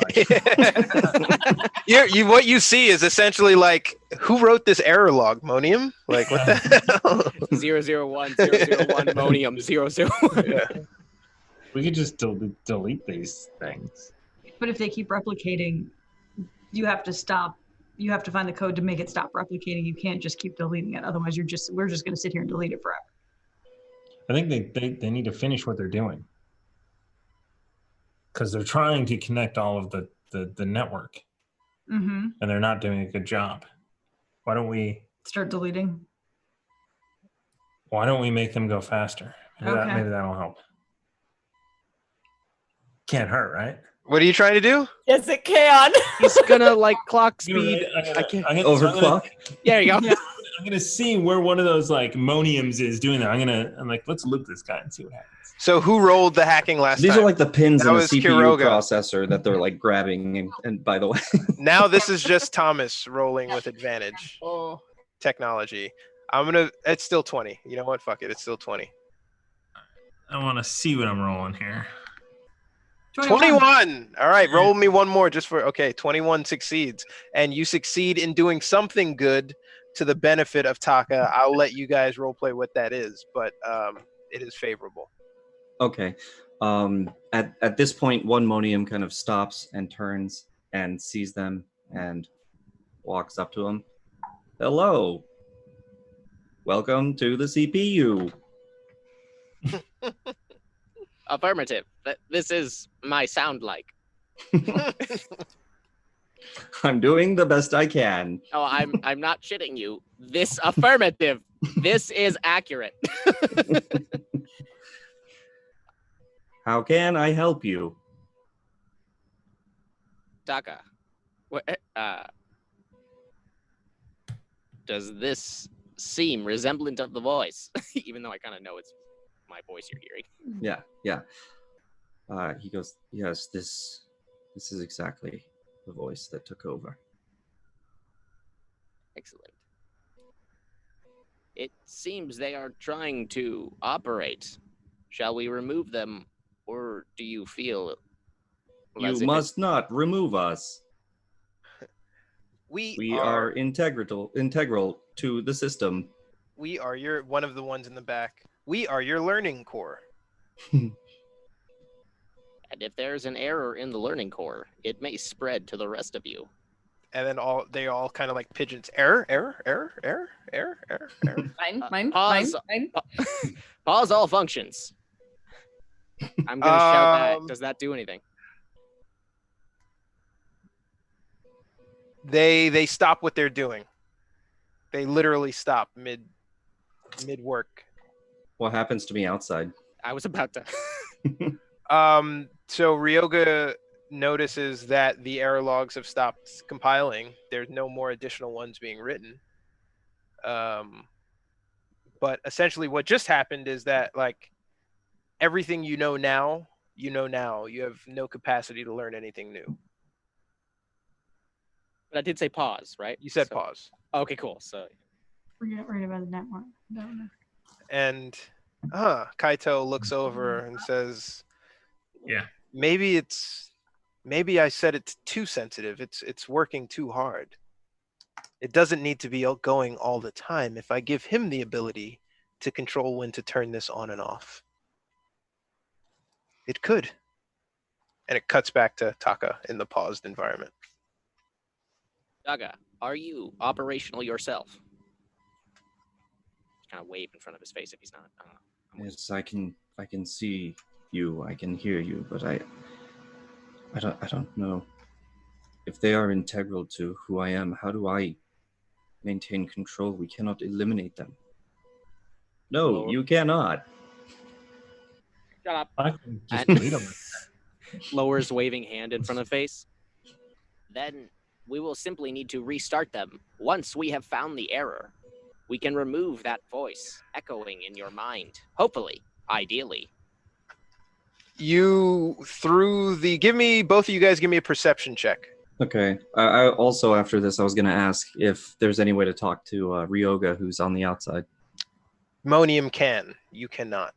like, What you see is essentially like, who wrote this error log, Monium? Like, what the hell? 001, 001, Monium, 001. Yeah. we could just delete these things. But if they keep replicating, you have to stop. You have to find the code to make it stop replicating. You can't just keep deleting it. Otherwise, we're just going to sit here and delete it forever. I think they need to finish what they're doing because they're trying to connect all of the network, and they're not doing a good job. Why don't we start deleting? Why don't we make them go faster? Maybe that'll help. Can't hurt, right? What are you trying to do? Yes, it can. He's gonna like clock speed. I can't Overclock? There you go. Yeah. I'm gonna see where one of those like moniums is doing that. I'm like, let's loop this guy and see what happens. So who rolled the hacking last These time? are like the pins That in a was CPU Kiroga. processor that they're like grabbing. And by the way, Now this is just Thomas rolling with advantage. Oh. Technology. It's still 20. You know what? Fuck it. It's still 20. I want to see what I'm rolling here. 21. All right. Roll me one more just for, okay. 21 succeeds. And you succeed in doing something good to the benefit of Taka. I'll let you guys roleplay what that is, but it is favorable. okay. At this point, one monium kind of stops and turns and sees them and walks up to them. Hello. Welcome to the CPU. Affirmative. This is my sound like. I'm doing the best I can. Oh, I'm not shitting you. This affirmative. This is accurate. How can I help you? Taka. Does this seem resemblant of the voice? Even though I kind of know it's my voice you're hearing. Yeah. He goes, yes, this is exactly the voice that took over. Excellent. It seems they are trying to operate. Shall we remove them, or do you feel You must not remove us. We are integral to the system. We are one of the ones in the back. We are your learning core. And if there's an error in the learning core, it may spread to the rest of you. And then they all kind of like pigeons. Error. Mine. Pause. Pause all functions. I'm gonna shout that. Does that do anything? They stop what they're doing. They literally stop mid work. What happens to me outside? I was about to. So Ryoga notices that the error logs have stopped compiling. There's no more additional ones being written. But essentially what just happened is that like everything you know now. You have no capacity to learn anything new. But I did say pause, right? You said So- pause. Okay, cool. So Forget right about the network. And Kaito looks over and says, Yeah. maybe I said it's too sensitive. It's working too hard. It doesn't need to be going all the time if I give him the ability to control when to turn this on and off. It could. And it cuts back to Taka in the paused environment. Daga, are you operational yourself? Kind of wave in front of his face if he's not. Yes, I can see you, I can hear you, but I don't know. If they are integral to who I am, how do I maintain control? We cannot eliminate them. No, Lord. you cannot. Shut up. I can just And- delete them. Lowers waving hand in front of face. Then we will simply need to restart them. Once we have found the error, we can remove that voice echoing in your mind. Hopefully, ideally. Both of you guys give me a perception check. Okay. I also, after this, I was going to ask if there's any way to talk to Ryoga, who's on the outside. Monium can. You cannot.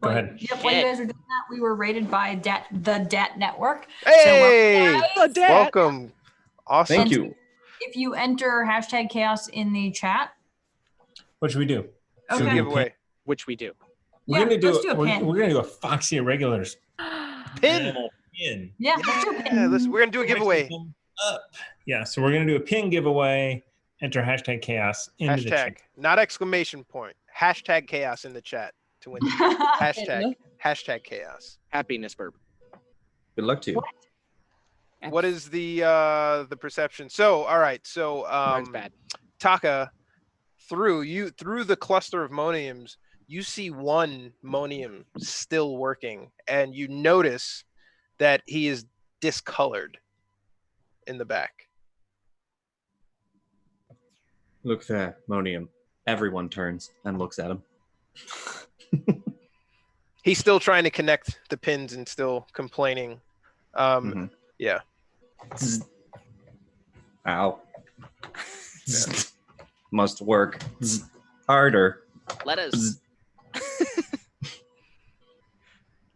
Go ahead. Yep, while you guys were doing that, we were rated by the DET network. Hey! So, Welcome. Awesome. Thank you. if you enter hashtag chaos in the chat, What should we do? Okay. Should we do a Giveaway. pin? Which we do. We're Yeah, gonna do. let's do a we're, pin. we're gonna do a Foxy Irregulars Pin. pin. yeah, let's do a Yeah, pin. we're gonna do a giveaway. Up. Yeah, so we're gonna do a pin giveaway. Enter hashtag chaos into the Hashtag, chat. not exclamation point. Hashtag chaos in the chat to win. Hashtag chaos. Happiness burp. Good luck to you. What is the perception? So, all right. So, Mine's bad. Taka, through the cluster of moniums, you see one monium still working, and you notice that he is discolored in the back. Look there, Monium. Everyone turns and looks at him. He's still trying to connect the pins and still complaining. Mhm. Yeah. Zzz. Ow. Zzz. Must work. Zzz. Harder. Let us Zzz.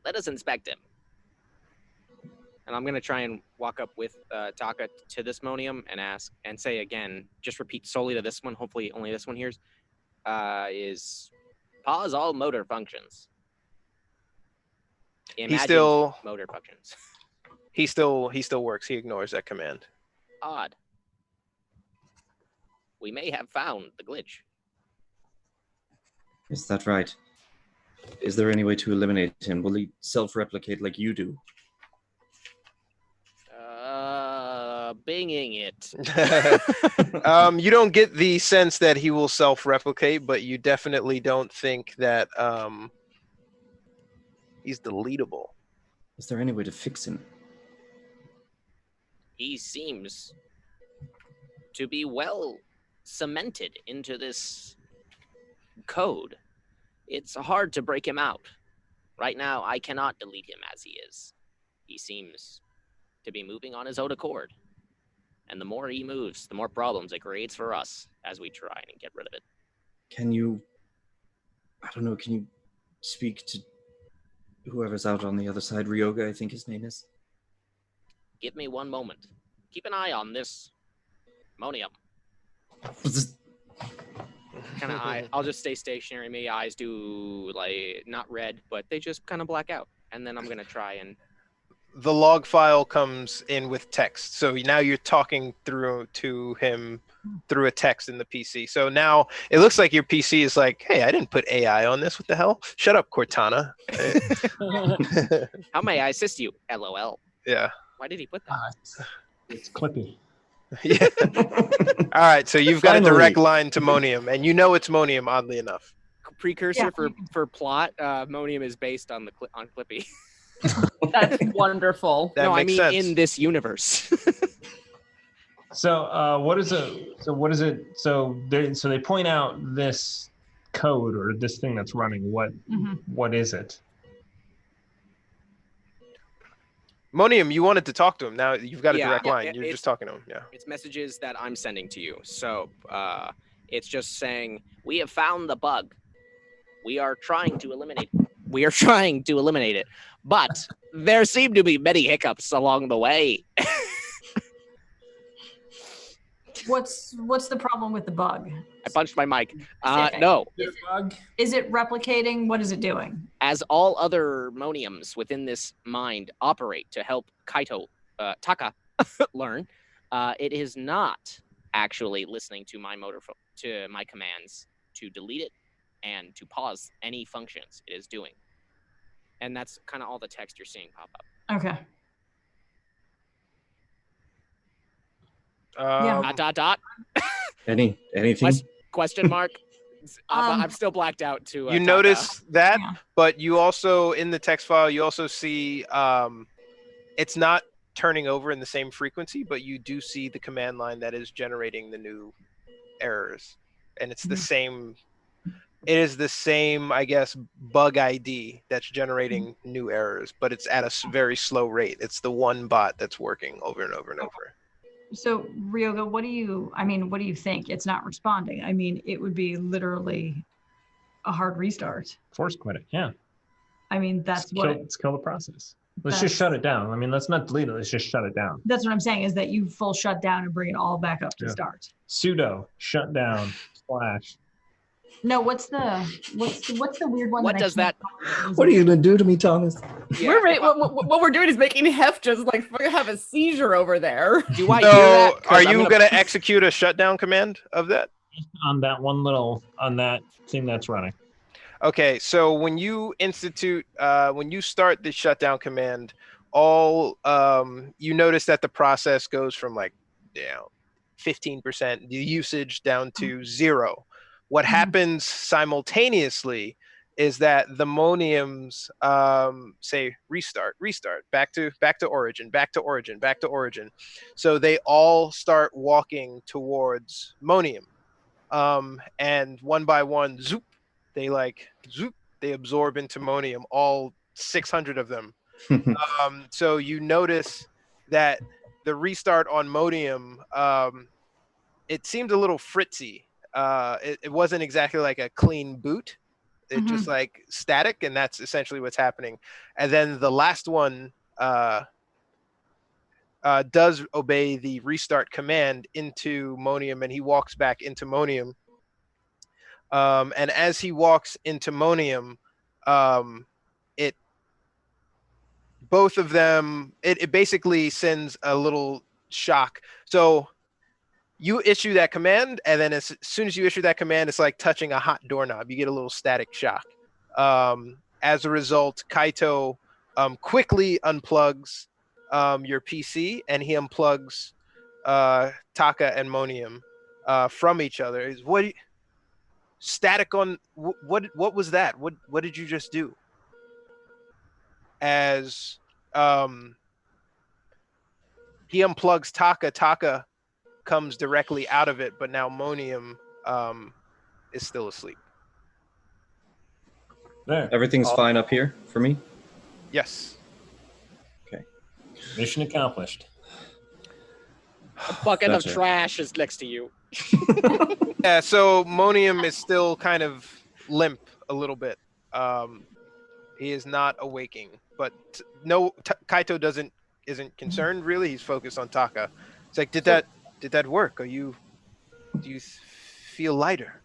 let us inspect him. And I'm gonna try and walk up with Taka to this monium and ask and say again, just repeat solely to this one. Hopefully, only this one hears. Is pause all motor functions. Imagined still- motor functions. He still works. He ignores that command. Odd. We may have found the glitch. Is that right? Is there any way to eliminate him? Will he self-replicate like you do? Binging it. You don't get the sense that he will self-replicate, but you definitely don't think that he's deletable. Is there any way to fix him? He seems to be well cemented into this code. It's hard to break him out. Right now, I cannot delete him as he is. He seems to be moving on his own accord. And the more he moves, the more problems it creates for us as we try and get rid of it. Can you... I don't know, can you speak to whoever's out on the other side? Ryoga, I think his name is. Give me one moment. Keep an eye on this monium. Kind of I'll just stay stationary. My eyes do like not red, but they just kind of black out. And then I'm gonna try and The log file comes in with text. So now you're talking through to him through a text in the PC. So now it looks like your PC is like, hey, I didn't put AI on this. What the hell? Shut up, Cortana. how may I assist you? LOL. Yeah. Why did he put that? It's Clippy. Yeah. All right. So you've got a Finally. direct line to Monium, and you know it's Monium, oddly enough. Precursor Yeah. for plot. Monium is based on on Clippy. That's wonderful. That no, I makes mean sense. in this universe. So what is it? So they point out this code or this thing that's running. What is it? Monium, you wanted to talk to him. Now you've got a Yeah, direct line. You're it's- just talking to him. Yeah. It's messages that I'm sending to you. So it's just saying We have found the bug. We are trying to eliminate it, but there seem to be many hiccups along the way. What's the problem with the bug? I punched my mic. Specific. No, Is it replicating? What is it doing? as all other moniums within this mind operate to help Kaito Taka learn, it is not actually listening to my to my commands to delete it and to pause any functions it is doing. And that's kind of all the text you're seeing pop up. Okay. Um, Dot. Anything? Question mark. I'm still blacked out to. You Taka. notice that, Yeah. but you also in the text file you also see it's not turning over in the same frequency, but you do see the command line that is generating the new errors, and it's the same. It is the same, I guess, bug ID that's generating new errors, but it's at a very slow rate. It's the one bot that's working over and over and over. So Ryoga, what do you think? It's not responding. I mean, it would be literally a hard restart. Force quit it. Yeah. I mean, that's Let's kill the process. Let's just shut it down. I mean, let's not delete it. Let's just shut it down. that's what I'm saying, is that you full shut down and bring it all back up to Yeah. start. Sudo shut down / No, what's the weird one? What does that? What are you gonna do to me, Thomas? We're what we're doing is making Hef just like fucking have a seizure over there. Do I So, do that? 'Cause are I'm you gonna execute a shutdown command of that? on that thing that's running. Okay, so when you when you start the shutdown command, you notice that the process goes from like 15% usage down to 0. What happens simultaneously is that the moniums say restart, back to origin. So they all start walking towards monium, and one by one, they absorb into monium, all 600 of them. So you notice that the restart on monium, it seemed a little fritzy. It wasn't exactly like a clean boot. It just like static, and that's essentially what's happening. And then the last one does obey the restart command into monium, and he walks back into monium. And as he walks into monium, both of them, it basically sends a little shock. So you issue that command, and then as soon as you issue that command, it's like touching a hot doorknob. You get a little static shock. As a result, Kaito quickly unplugs your PC, and he unplugs Taka and Monium from each other. Static on what was that? What did you just do? As he unplugs Taka comes directly out of it, but now Monium is still asleep. There. Everything's fine up here for me. Yes. Mission accomplished. A bucket of Gotcha. trash is next to you. Yeah, so Monium is still kind of limp a little bit. He is not awaking, but Kaito isn't concerned really. He's focused on Taka. It's like, did that work? Do you feel lighter?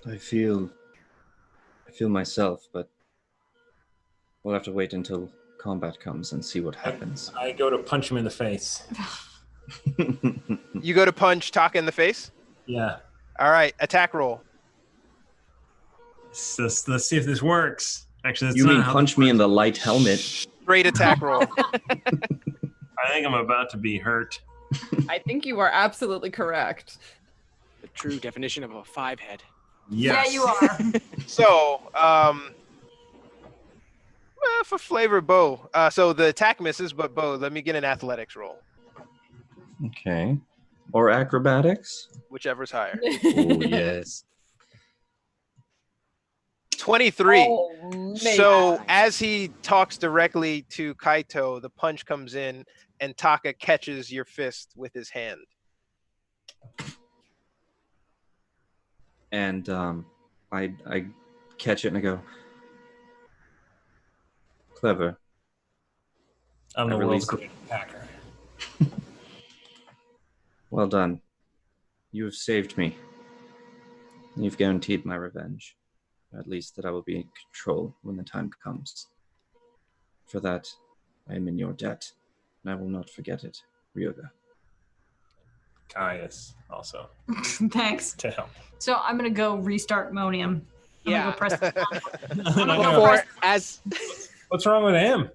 I feel myself, but we'll have to wait until combat comes and see what happens. I go to punch him in the face. You go to punch Taka in the face? Yeah. All right, attack roll. Let's see if this works. Actually, that's You not mean how punch me in the light helmet? Great attack roll. I think I'm about to be hurt. I think you are absolutely correct. The true definition of a 5-head. Yes. Yeah, you are. So, for flavor, Bo. So the attack misses, but Bo, let me get an athletics roll. Okay. Or acrobatics? Whichever's higher. Oh, yes. 23. Oh So as he talks directly to Kaito, the punch comes in, and Taka catches your fist with his hand. And I catch it and I go, clever. I'm the I world's released greatest hacker. Well done. You have saved me. You've guaranteed my revenge. At least that I will be in control when the time comes. For that, I am in your debt, and I will not forget it, Ryoga. Caius also Thanks. to help. So I'm gonna go restart Monium. I'm gonna Yeah. go press. I know. Before, as What's wrong with him?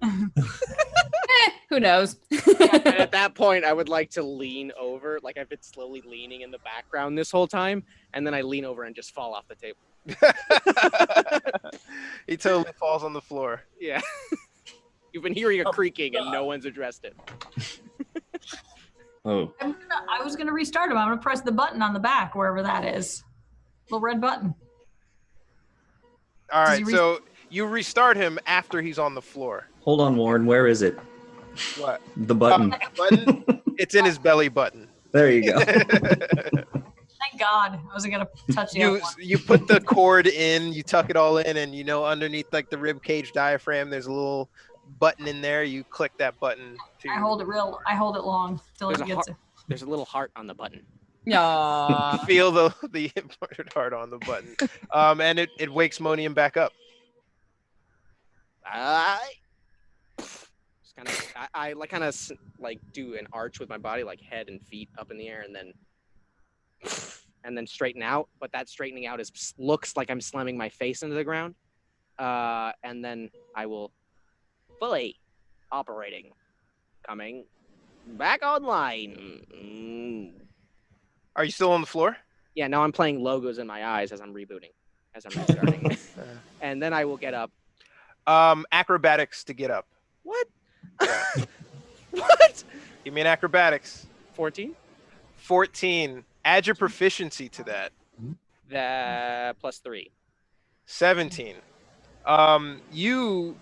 Who knows? and at that point, I would like to lean over, like I've been slowly leaning in the background this whole time, and then I lean over and just fall off the table. He totally falls on the floor. Yeah. You've been hearing a creaking and no one's addressed it. Oh, I was gonna restart him. I'm gonna press the button on the back, wherever that is. Little red button. All Does right, he so you restart him after he's on the floor. hold on, Warren. Where is it? What? The button. Button? It's in his belly button. There you go. Thank God. I wasn't gonna touch the other one. You put the cord in, you tuck it all in, and underneath like the rib cage diaphragm, there's a little button in there. You click that button. I hold it long till There's it a gets it. There's a little heart on the button. Aww. Feel the imported heart on the button, and it wakes Monium back up. Just kind of, I like kind of like do an arch with my body, like head and feet up in the air, and then straighten out. But that straightening out looks like I'm slamming my face into the ground, and then I will fully operating, coming back online. Are you still on the floor? Yeah, now I'm playing logos in my eyes as I'm rebooting, as I'm restarting, and then I will get up. Acrobatics to get up. What? Yeah. What? Give me an acrobatics. 14? 14. Add your proficiency to that. That plus 3. 17. You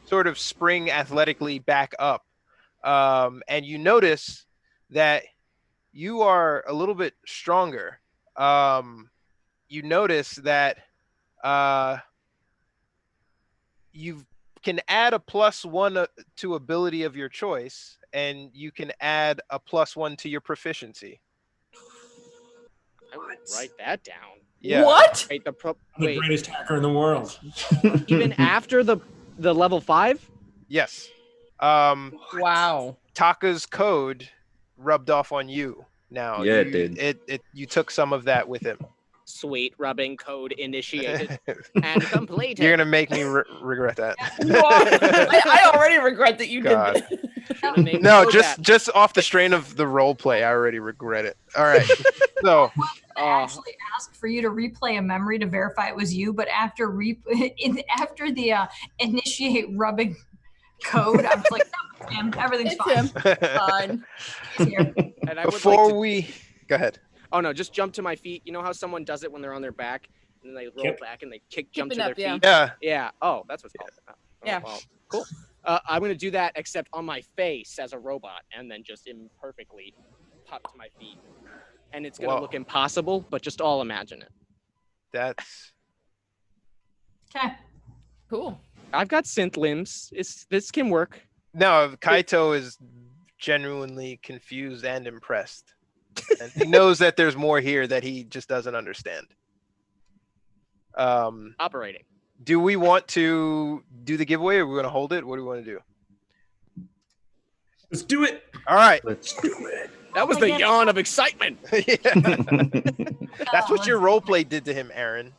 sort of spring athletically back up, and you notice that you are a little bit stronger. You notice that you can add a +1 to ability of your choice, and you can add a +1 to your proficiency. I would write that down. Yeah. What? Wait, The wait, greatest hacker in the world. even after the level 5? Yes. Wow. Taka's code rubbed off on you. Now Yeah, it did. You took some of that with him. Sweet, rubbing code initiated and completed. You're gonna make me regret that. I already regret that you God. did this. Should've named No, code just off the strain of the role play, I already regret it. All right. So I actually asked for you to replay a memory to verify it was you, but after the initiate rubbing code, I was like, no, it's him. Everything's It's fine. him. Fine. He's here. And I would before like to, we go ahead. oh no, just jump to my feet. You know how someone does it when they're on their back and then they roll Yep. back and they jump to Keeping their up, yeah. feet? Yeah. Yeah. Oh, that's what's called. Oh, Yeah. well, cool. I'm gonna do that except on my face as a robot, and then just imperfectly pop to my feet. And it's gonna Whoa. look impossible, but just all imagine it. That's Okay. Cool. I've got synth limbs. This can work. no. Kaito is genuinely confused and impressed, and he knows that there's more here that he just doesn't understand. Operating. Do we want to do the giveaway, or are we going to hold it? What do we want to do? Let's do it. All right. Let's do it. That was the yawn of excitement. Yeah. That's what your role play did to him, Aaron.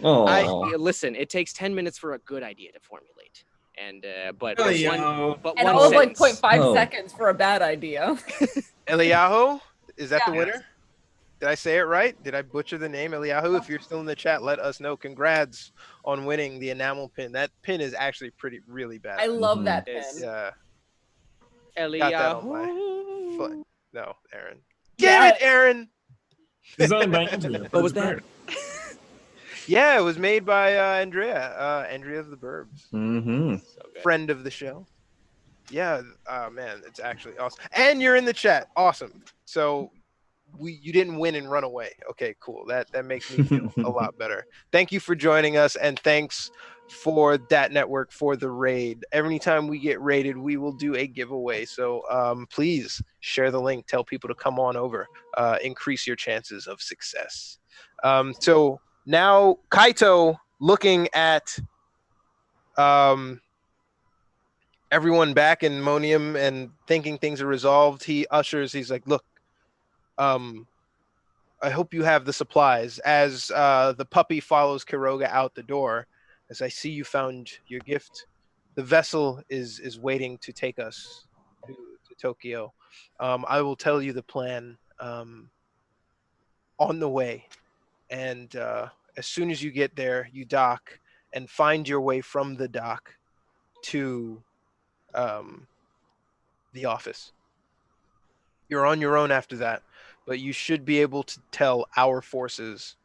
Oh, Listen, it takes 10 minutes for a good idea to formulate. And but Oh, one, yo. but And one all of like sentence. 0.5 Oh. seconds for a bad idea. Eliyahu, is that the Yeah. winner? Did I say it right? Did I butcher the name? Eliyahu, if you're still in the chat, let us know. Congrats on winning the enamel pin. That pin is actually really bad. I love Mhm. that Yes. pin. Yeah. Got that on Eliyahu. Fun. No, Aaron. Yeah. Damn it, Aaron. Designed by Andrew. What was that? Yeah, it was made by Andrea of the Burbs, Mm-hmm. So good. friend of the show. Yeah, man, it's actually awesome. And you're in the chat. Awesome. So you didn't win and run away. Okay, cool. That makes me feel a lot better. Thank you for joining us, and thanks for Dat Network for the raid. Every time we get raided, we will do a giveaway. So please share the link. Tell people to come on over. Increase your chances of success. So now Kaito, looking at everyone back in Monium and thinking things are resolved, he's like, look, I hope you have the supplies. As the puppy follows Kiroga out the door, as I see you found your gift, the vessel is waiting to take us to Tokyo. I will tell you the plan on the way, and as soon as you get there, you dock and find your way from the dock to the office. You're on your own after that, but you should be able to tell our forces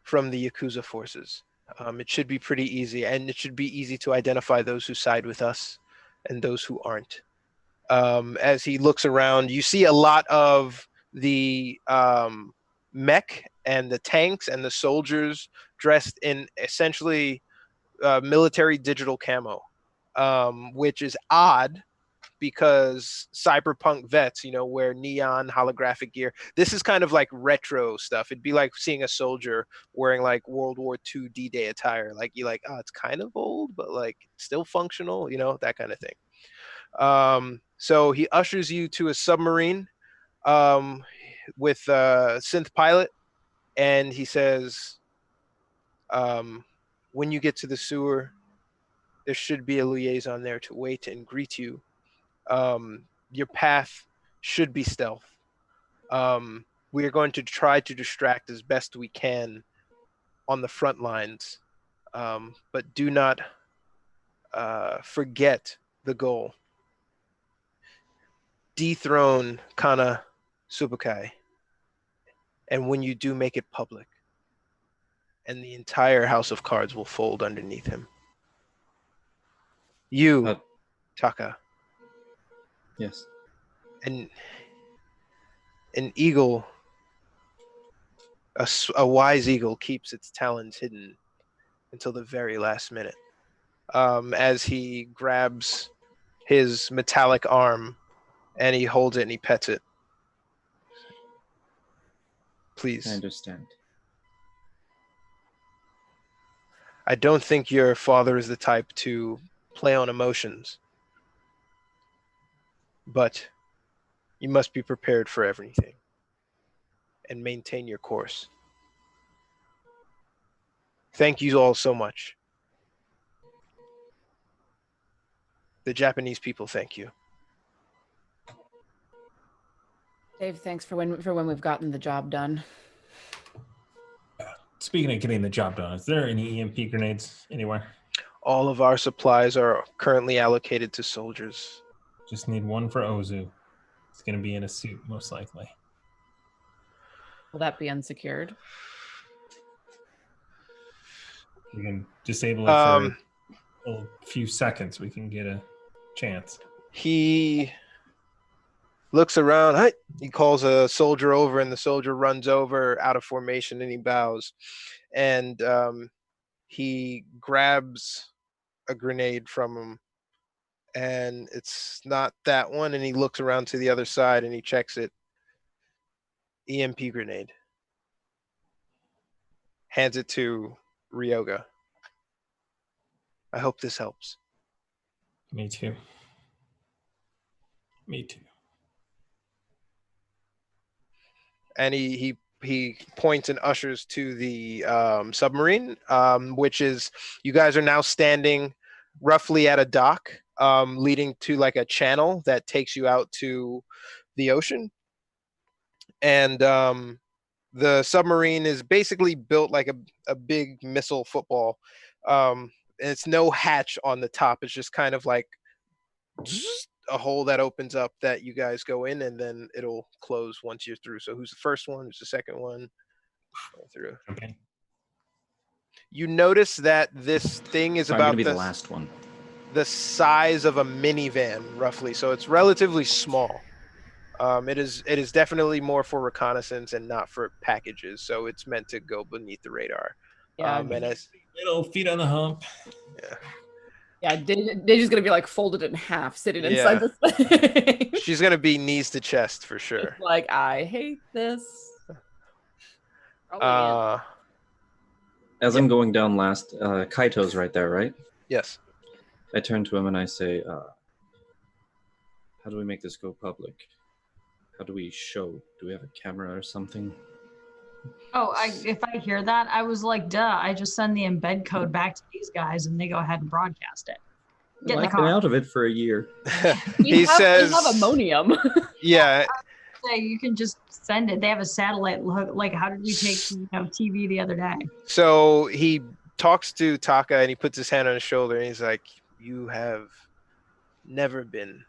from the Yakuza forces. It should be pretty easy, and it should be easy to identify those who side with us and those who aren't. As he looks around, you see a lot of the mech and the tanks and the soldiers dressed in essentially military digital camo, which is odd because cyberpunk vets, wear neon holographic gear. This is kind of like retro stuff. It'd be like seeing a soldier wearing like World War II D-Day attire. Like you're like, oh, it's kind of old, but like still functional, that kind of thing. So he ushers you to a submarine with a synth pilot, and he says, when you get to the sewer, there should be a liaison there to wait and greet you. Your path should be stealth. We are going to try to distract as best we can on the front lines, but do not forget the goal. Dethrone Kana Subukai, and when you do, make it public, and the entire house of cards will fold underneath him. You, Taka, Yes. and an eagle, a wise eagle keeps its talons hidden until the very last minute. As he grabs his metallic arm and he holds it and he pets it. I Please. understand. I don't think your father is the type to play on emotions, but you must be prepared for everything and maintain your course. Thank you all so much. The Japanese people thank you. Dave, thanks for when we've gotten the job done. Speaking of getting the job done, is there any EMP grenades anywhere? All of our supplies are currently allocated to soldiers. Just need one for Ozu. It's going to be in a suit, most likely. Will that be unsecured? We can disable it for a few seconds. We can get a chance. He looks around. Hey, he calls a soldier over, and the soldier runs over out of formation, and he bows. And he grabs a grenade from him, and it's not that one. And he looks around to the other side, and he checks it. EMP grenade. Hands it to Ryoga. I hope this helps. Me too. Me too. And he points and ushers to the submarine, which is, you guys are now standing roughly at a dock leading to like a channel that takes you out to the ocean. And the submarine is basically built like a big missile football. And it's no hatch on the top. It's just kind of like a hole that opens up that you guys go in, and then it'll close once you're through. So who's the first one? Who's the second one? Through. Okay. You notice that this thing is I'm about gonna be the last one. the size of a minivan, roughly. So it's relatively small. It is definitely more for reconnaissance and not for packages. So it's meant to go beneath the radar. Yeah. And as Little feet on the hump. Yeah, Deja's gonna be like folded in half, sitting inside Yeah. this thing. she's gonna be knees to chest for sure. Just like, I hate this. Probably yeah. As I'm going down last, Kaito's right there, right? Yes. I turn to him and I say, how do we make this go public? How do we show? Do we have a camera or something? Oh, if I hear that, I was like, duh, I just send the embed code back to these guys and they go ahead and broadcast it. Get in the I've been car. out of it for a year. He says, we have ammonium. yeah, Say you can just send it. They have a satellite look. Like, how did we take TV the other day? so he talks to Taka and he puts his hand on his shoulder and he's like, you have never been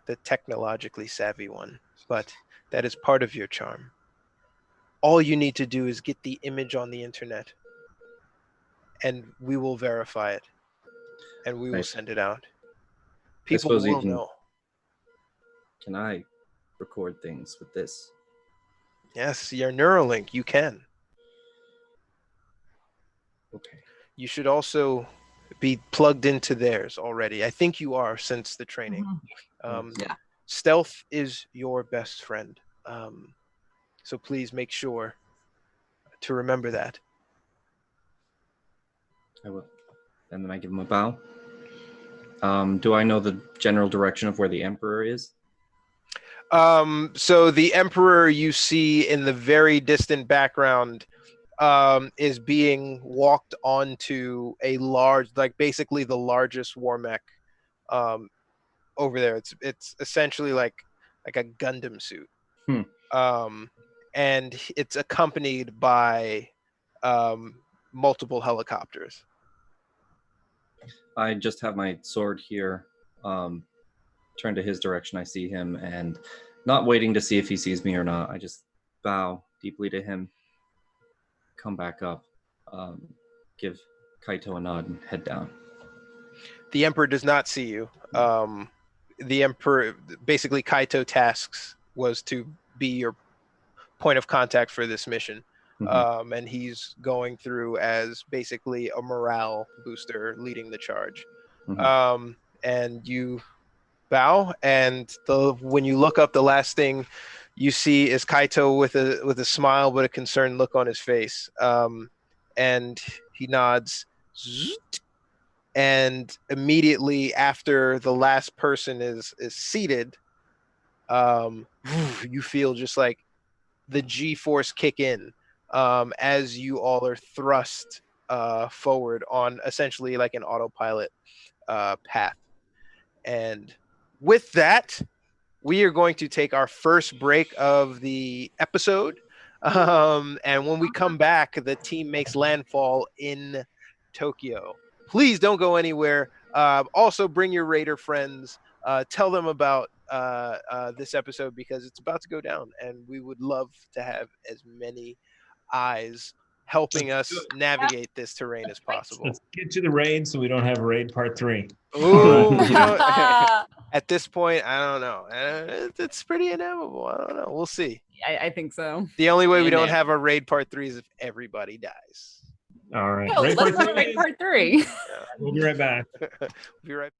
the technologically savvy one, but that is part of your charm. All you need to do is get the image on the internet and we will verify it and we will Right. send it out. I People suppose you will can- know. Can I record things with this? Yes, your Neuralink, you can. Okay. You should also be plugged into theirs already. I think you are since the training. Mhm. Yeah. Stealth is your best friend. So please make sure to remember that. I will. And then I give him a bow. Do I know the general direction of where the Emperor is? So the Emperor you see in the very distant background is being walked onto a large, like basically the largest war mech over there. It's essentially like a Gundam suit. And it's accompanied by multiple helicopters. I just have my sword here. Turn to his direction. I see him, and not waiting to see if he sees me or not, I just bow deeply to him. Come back up. Give Kaito a nod and head down. The Emperor does not see you. The Emperor, basically Kaito tasks was to be your point of contact for this mission. Mhm. And he's going through as basically a morale booster leading the charge. Mhm. And you bow, and when you look up, the last thing you see is Kaito with a smile but a concerned look on his face. And he nods. And immediately after the last person is seated, you feel just like the G-force kick in as you all are thrust forward on essentially like an autopilot path. And with that, we are going to take our first break of the episode. And when we come back, the team makes landfall in Tokyo. Please don't go anywhere. Also, bring your Raider friends. Tell them about this episode because it's about to go down, and we would love to have as many eyes helping us navigate this terrain as possible. Let's get to the raid so we don't have raid part 3. Ooh, at this point, I don't know. It's pretty inevitable. I don't know. We'll see. I think so. The only way we don't Inevitable. have a raid part 3 is if everybody dies. All right. Oh, Raid let's part go 3. to part 3. We'll be right back. We'll be right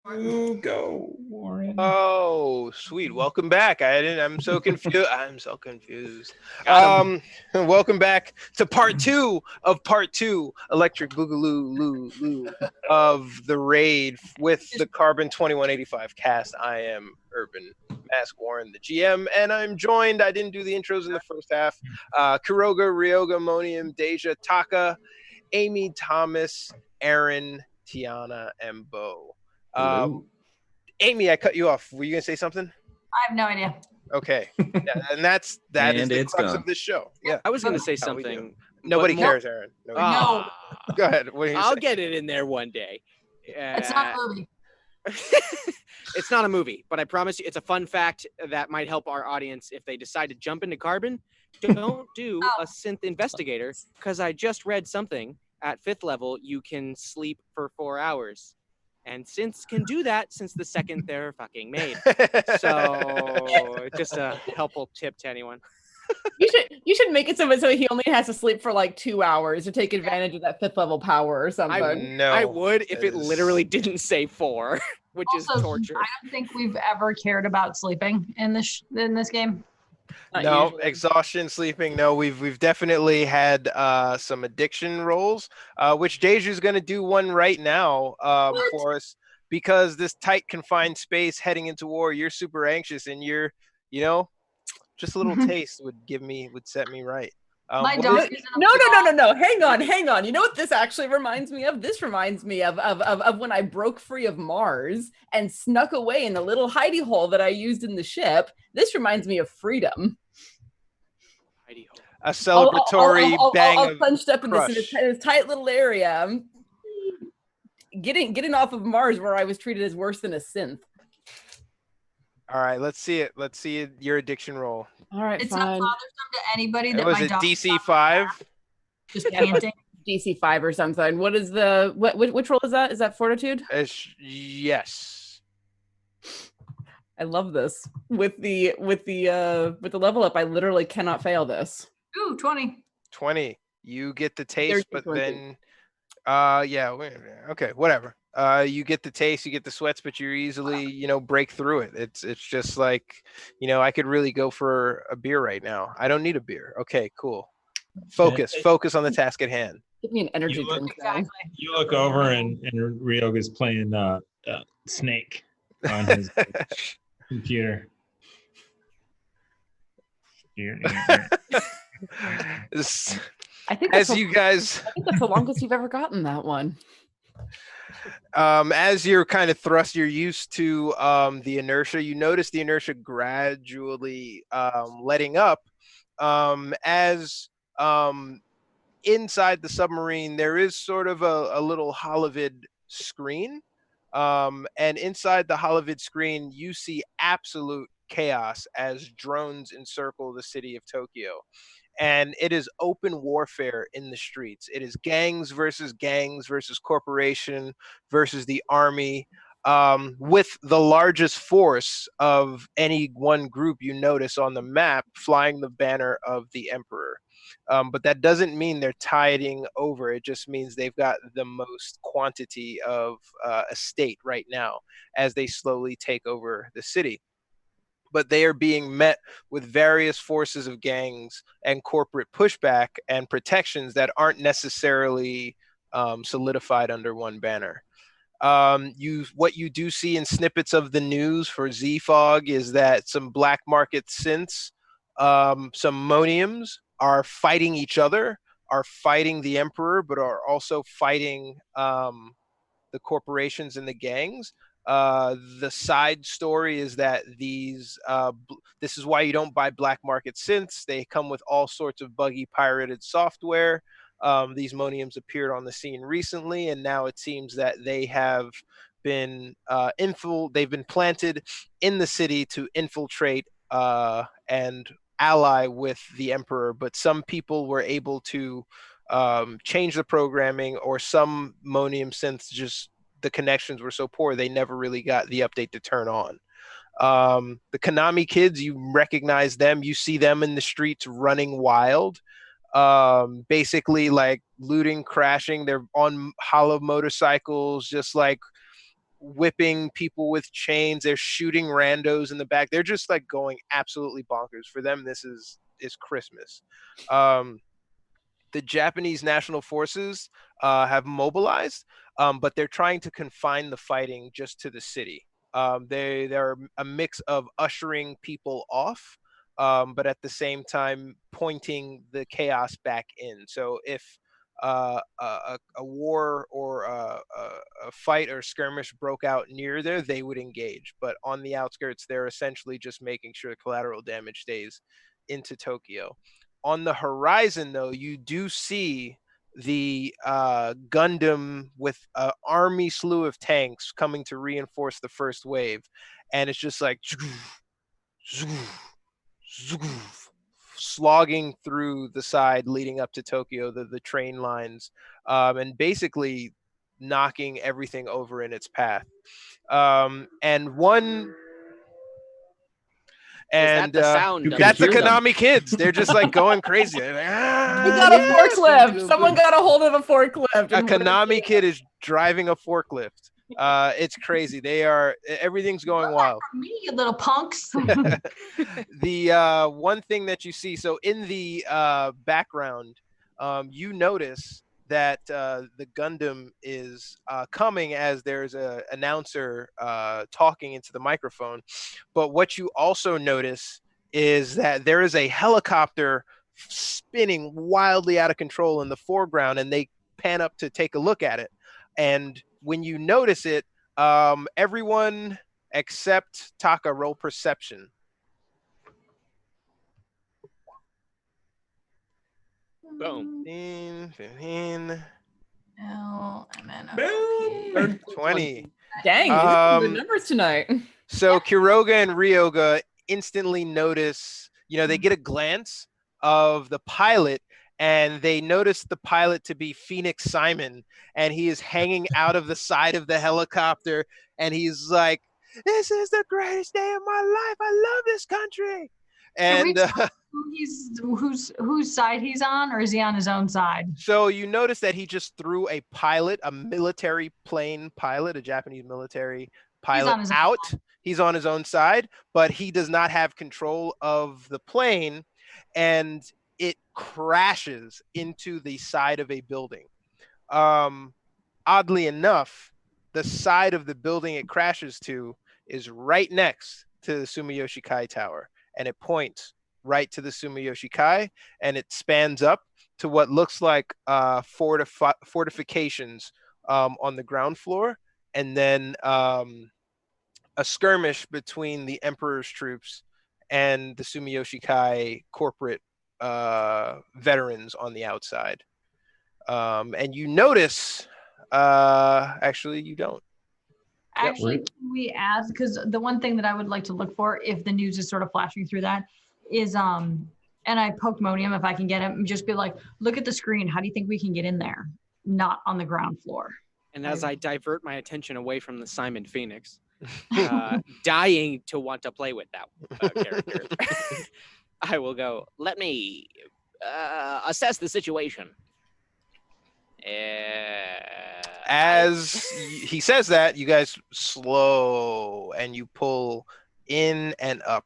You go, Warren. Oh, sweet. Welcome back. I'm so confused. I'm so confused. Got Welcome back to part two, Electric Boogaloo of the raid with the Carbon 2185 cast. I am Urban Mask Warren, the GM, and I'm joined. I didn't do the intros in the first half. Kuroga, Ryoga, Monium, Deja, Taka, Amy, Thomas, Aaron, Tiana, and Bo. Hello. Amy, I cut you off. Were you gonna say something? I have no idea. Okay, yeah, and that is And the it's crux gone. of this show. Yeah, I was going to say That's how we do. something. Nobody but cares, Aaron. Nobody cares. Ah, Go ahead. What are you I'll saying? get it in there one day. It's not a movie. It's not a movie, but I promise you, it's a fun fact that might help our audience if they decide to jump into Carbon. Don't do a synth investigator, because I just read something at 5th level. You can sleep for 4 hours, and synths can do that since the second they're fucking made. So just a helpful tip to anyone. You should make it so he only has to sleep for like 2 hours to take advantage of that 5th level power or something. No, I would if that it is- literally didn't say 4, which Also, is torture. I don't think we've ever cared about sleeping in this game. Not No, usually. exhaustion, sleeping. No, we've definitely had some addiction rolls, which Deja's going to do one right now for us, because this tight confined space heading into war, you're super anxious, and you're, just a little taste would set me right. My what dog is- is in a No. Hang on. You know what this actually reminds me of? This reminds me of when I broke free of Mars and snuck away in the little hidey hole that I used in the ship. This reminds me of freedom. a celebratory bang all of punched up in crush. this tight little area. Getting off of Mars where I was treated as worse than a synth. All right, let's see it. Let's see your addiction roll. All right, It's not fine. bothersome to anybody that Was my it dog DC 5? just panting. DC 5 or something. What is the which roll is that? Is that Fortitude? Yes. I love this. With the level up, I literally cannot fail this. Ooh, 20. 20. You get the taste, but 20. then, yeah. Okay, whatever. You get the taste, you get the sweats, but you easily, break through it. It's just like, I could really go for a beer right now. I don't need a beer. Okay, cool. Focus on the task at hand. Give me an energy You look- drink. Then. Exactly. You look over and Ryoga's playing Snake on his computer. This- I think as that's you guys, I think that's the longest you've ever gotten that one. as you're kind of thrust, you're used to the inertia. You notice the inertia gradually letting up as inside the submarine there is sort of a little holovid screen, and inside the holovid screen you see absolute chaos as drones encircle the city of Tokyo. And it is open warfare in the streets. It is gangs versus corporation versus the army, with the largest force of any one group you notice on the map flying the banner of the emperor. But that doesn't mean they're tiding over. It just means they've got the most quantity of a state right now as they slowly take over the city. But they are being met with various forces of gangs and corporate pushback and protections that aren't necessarily solidified under one banner. What you do see in snippets of the news for ZFog is that some black market synths, some moniums are fighting each other, are fighting the emperor, but are also fighting the corporations and the gangs. The side story is that this is why you don't buy black market synths. They come with all sorts of buggy pirated software. These moniums appeared on the scene recently, and now it seems that they have been they've been planted in the city to infiltrate and ally with the emperor. But some people were able to change the programming, or some monium synths just the connections were so poor they never really got the update to turn on. The Konami kids, you recognize them, you see them in the streets running wild, basically like looting, crashing. They're on hollow motorcycles, just like whipping people with chains. They're shooting randos in the back. They're just like going absolutely bonkers. For them, this is Christmas. The Japanese national forces have mobilized, but they're trying to confine the fighting just to the city. They're a mix of ushering people off, but at the same time pointing the chaos back in. So if a war or a fight or skirmish broke out near there, they would engage. But on the outskirts, they're essentially just making sure collateral damage stays into Tokyo. On the horizon, though, you do see the Gundam with an army slew of tanks coming to reinforce the first wave. And it's just like slogging through the side leading up to Tokyo, the train lines, and basically knocking everything over in its path. And one... And Is that the sound? you of can that's the hear them. Konami kids. They're just like going crazy. They're like, We got a forklift. Someone got a hold of the forklift. A and we're- Konami kid is driving a forklift. It's crazy. Everything's going wild. From me, you little punks. The one thing that you see, so in the background, you notice that the Gundam is coming as there's an announcer talking into the microphone. But what you also notice is that there is a helicopter spinning wildly out of control in the foreground, and they pan up to take a look at it. And when you notice it, everyone except Taka roll perception. Boom. 15, LMNOP. 20. Dang, these are the Um, numbers tonight. So Kiroga and Ryoga instantly notice, they get a glance of the pilot, and they notice the pilot to be Phoenix Simon, and he is hanging out of the side of the helicopter, and he's like, "This is the greatest day of my life. I love this country." And whose side he's on, or is he on his own side? So you notice that he just threw a military plane pilot, a Japanese military pilot on his own out. He's on his own side, but he does not have control of the plane, and it crashes into the side of a building. Oddly enough, the side of the building it crashes to is right next to the Sumiyoshi Kai Tower, and it points right to the Sumiyoshi Kai, and it spans up to what looks like fortifications on the ground floor, and then a skirmish between the Emperor's troops and the Sumiyoshi Kai corporate veterans on the outside. And you notice, actually, you don't. Actually, can we ask, because the one thing that I would like to look for, if the news is sort of flashing through that, is and I poked Monium if I can get him, and just be like, look at the screen. How do you think we can get in there? Not on the ground floor. And as I divert my attention away from the Simon Phoenix, dying to want to play with that character, I will go, Let me assess the situation. As he says that, you guys slow and you pull in and up.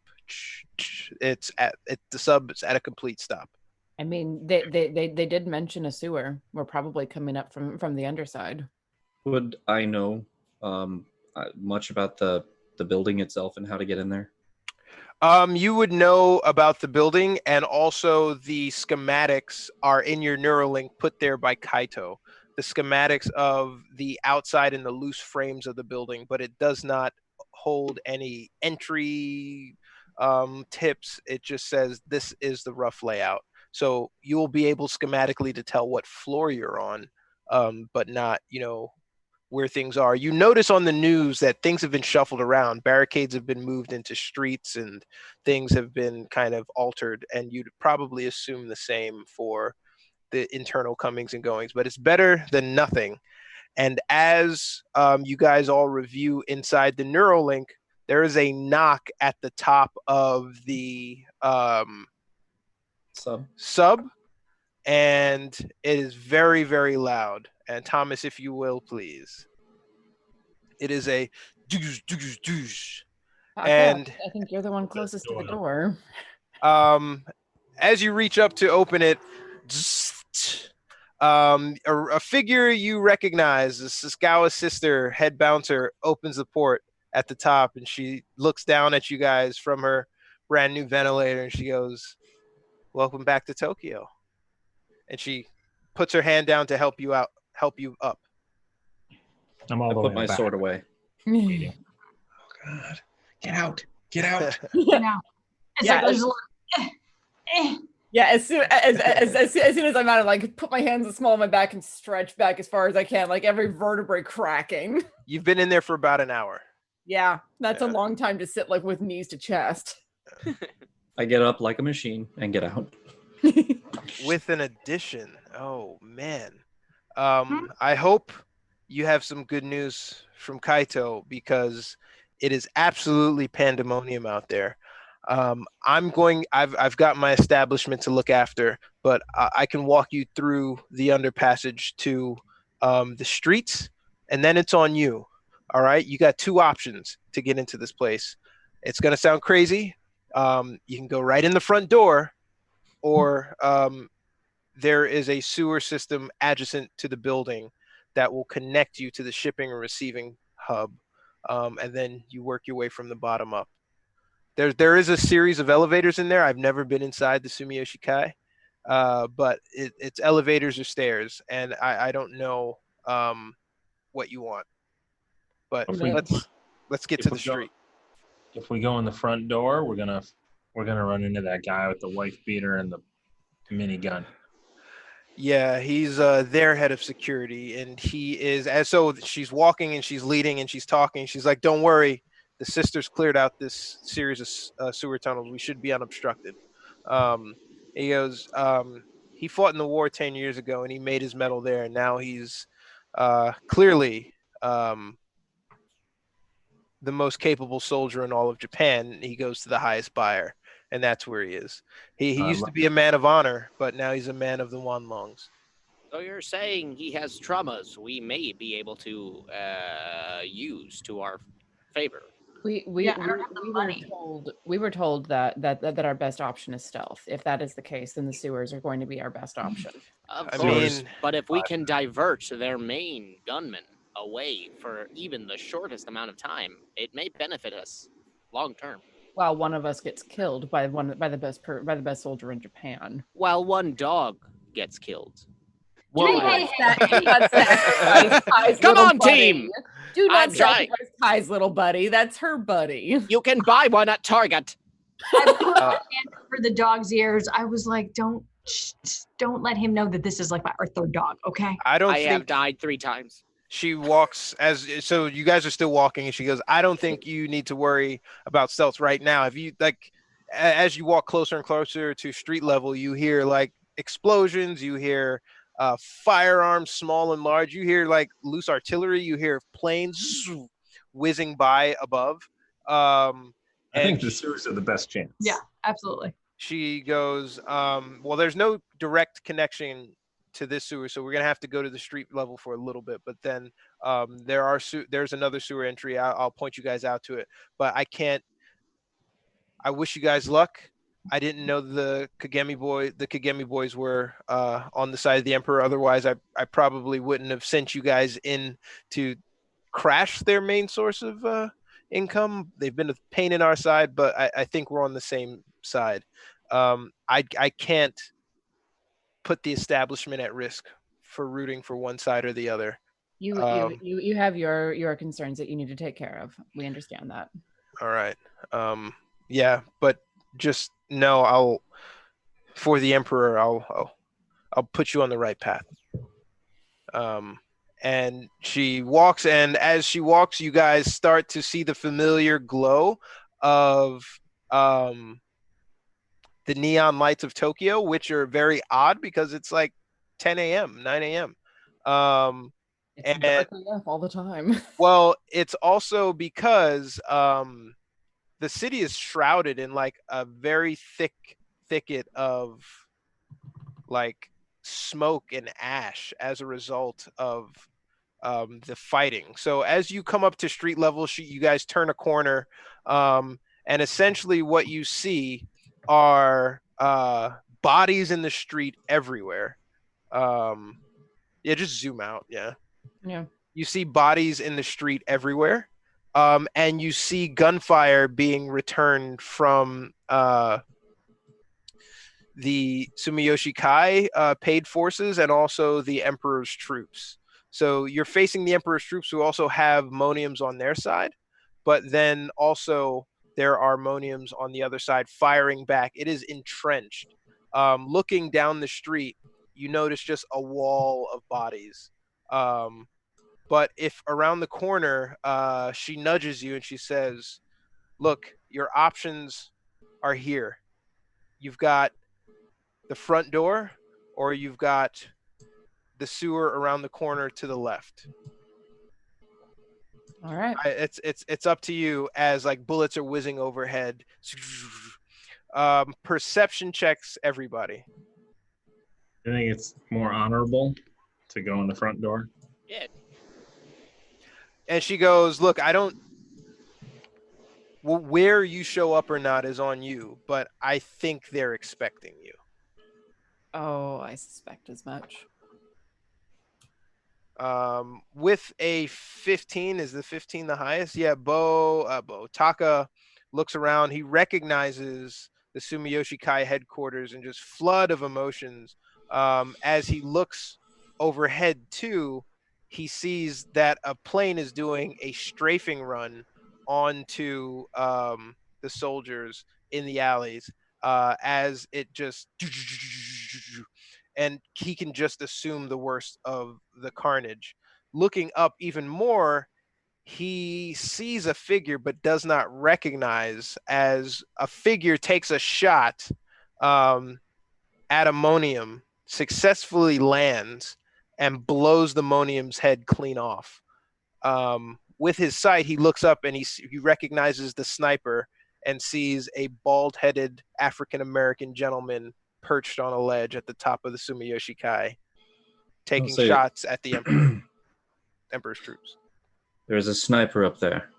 It's at the sub. It's at a complete stop. I mean, they did mention a sewer. We're probably coming up from the underside. Would I know much about the building itself and how to get in there? You would know about the building, and also the schematics are in your Neuralink put there by Kaito. The schematics of the outside and the loose frames of the building, but it does not hold any entry tips. It just says this is the rough layout. So you will be able schematically to tell what floor you're on, but not, where things are. You notice on the news that things have been shuffled around. Barricades have been moved into streets and things have been kind of altered, and you'd probably assume the same for the internal comings and goings, but it's better than nothing. And as you guys all review inside the Neuralink, there is a knock at the top of the sub, and it is very, very loud. And Thomas, if you will, please. It is a doosh, doosh, doosh. And I think you're the one closest to the door. As you reach up to open it, a figure you recognize, the Saskawa sister, head bouncer, opens the port at the top, and she looks down at you guys from her brand new ventilator, and she goes, "Welcome back to Tokyo." And she puts her hand down to help you up. I'm all I the put way my back. sword away. Oh God! Get out! Get out! Now, it's like there's a lot. Yeah, as soon as I'm out, I like put my hands small on my back and stretch back as far as I can, like every vertebrae cracking. You've been in there for about an hour. Yeah, that's a long time to sit like with knees to chest. I get up like a machine and get out. With an addition. Oh man. I hope you have some good news from Kaito, because it is absolutely pandemonium out there. I've got my establishment to look after, but I can walk you through the underpassage to the streets, and then it's on you. All right, you got two options to get into this place. It's gonna sound crazy. You can go right in the front door, or there is a sewer system adjacent to the building that will connect you to the shipping and receiving hub, and then you work your way from the bottom up. There is a series of elevators in there. I've never been inside the Sumiyoshi Kai, but it's elevators or stairs, and I don't know what you want. But let's get to the street. If we go in the front door, we're gonna run into that guy with the wife beater and the minigun. Yeah, he's their head of security, and he is so she's walking and she's leading and she's talking. She's like, "Don't worry, the sisters cleared out this series of sewer tunnels. We should be unobstructed." He goes, he fought in the war 10 years ago, and he made his medal there, and now he's clearly the most capable soldier in all of Japan. He goes to the highest buyer. and that's where he is. He used to be a man of honor, but now he's a man of the Wanlongs. So you're saying he has traumas we may be able to use to our favor. I don't have the money. We were told that our best option is stealth. If that is the case, then the sewers are going to be our best option. Of I course, mean, but if we can divert their main gunman away for even the shortest amount of time, it may benefit us long term. While one of us gets killed by the best soldier in Japan. While one dog gets killed. Hey. Do not sacrifice Kai's Come little on, buddy. team! Do not I'm trying. sacrifice Kai's little buddy. That's her buddy. You can buy one at Target. I put my hand over the dog's ears. I was like, don't let him know that this is like our third dog, okay? I don't I think have died 3 times. she walks so you guys are still walking, and she goes, I don't think you need to worry about stealth right now. If you as you walk closer and closer to street level, you hear like explosions, you hear firearms, small and large, you hear like loose artillery, you hear planes whizzing by above. I think the sewers are the best chance. Yeah, absolutely. She goes, well, there's no direct connection to this sewer, so we're gonna have to go to the street level for a little bit. But then there's another sewer entry. I'll point you guys out to it, but I can't. I wish you guys luck. I didn't know the Kagemi boys were on the side of the Emperor. Otherwise, I probably wouldn't have sent you guys in to crash their main source of income. They've been a pain in our side, but I think we're on the same side. I can't put the establishment at risk for rooting for one side or the other. You have your concerns that you need to take care of. We understand that. All right. Yeah, but just know for the Emperor, I'll put you on the right path. And she walks, and as she walks, you guys start to see the familiar glow of the neon lights of Tokyo, which are very odd because it's like 10 a.m., 9 a.m. It's dark enough all the time. Well, it's also because the city is shrouded in like a very thick thicket of like smoke and ash as a result of the fighting. So as you come up to street level, you guys turn a corner, and essentially what you see are bodies in the street everywhere. Yeah, just zoom out. Yeah. You see bodies in the street everywhere. And you see gunfire being returned from the Sumiyoshi Kai paid forces and also the Emperor's troops. So you're facing the Emperor's troops, who also have Moniums on their side, but then also there are Moniums on the other side firing back. It is entrenched. Looking down the street, you notice just a wall of bodies. But if around the corner, she nudges you and she says, look, your options are here. You've got the front door, or you've got the sewer around the corner to the left. All right. It's up to you as like bullets are whizzing overhead. Perception checks, everybody. I think it's more honorable to go in the front door. Yeah. And she goes, look, where you show up or not is on you, but I think they're expecting you. Oh, I suspect as much. With a 15, is the 15 the highest? Yeah, Taka looks around. He recognizes the Sumiyoshi Kai headquarters and just flood of emotions. As he looks overhead too, he sees that a plane is doing a strafing run onto the soldiers in the alleys, as it just, and he can just assume the worst of the carnage. Looking up even more, he sees a figure but does not recognize, as a figure takes a shot at Ammonium, successfully lands, and blows the Monium's head clean off. With his sight, he looks up and he recognizes the sniper, and sees a bald-headed African-American gentleman perched on a ledge at the top of the Sumiyoshi Kai, taking say- shots at the Emperor's troops. There's a sniper up there.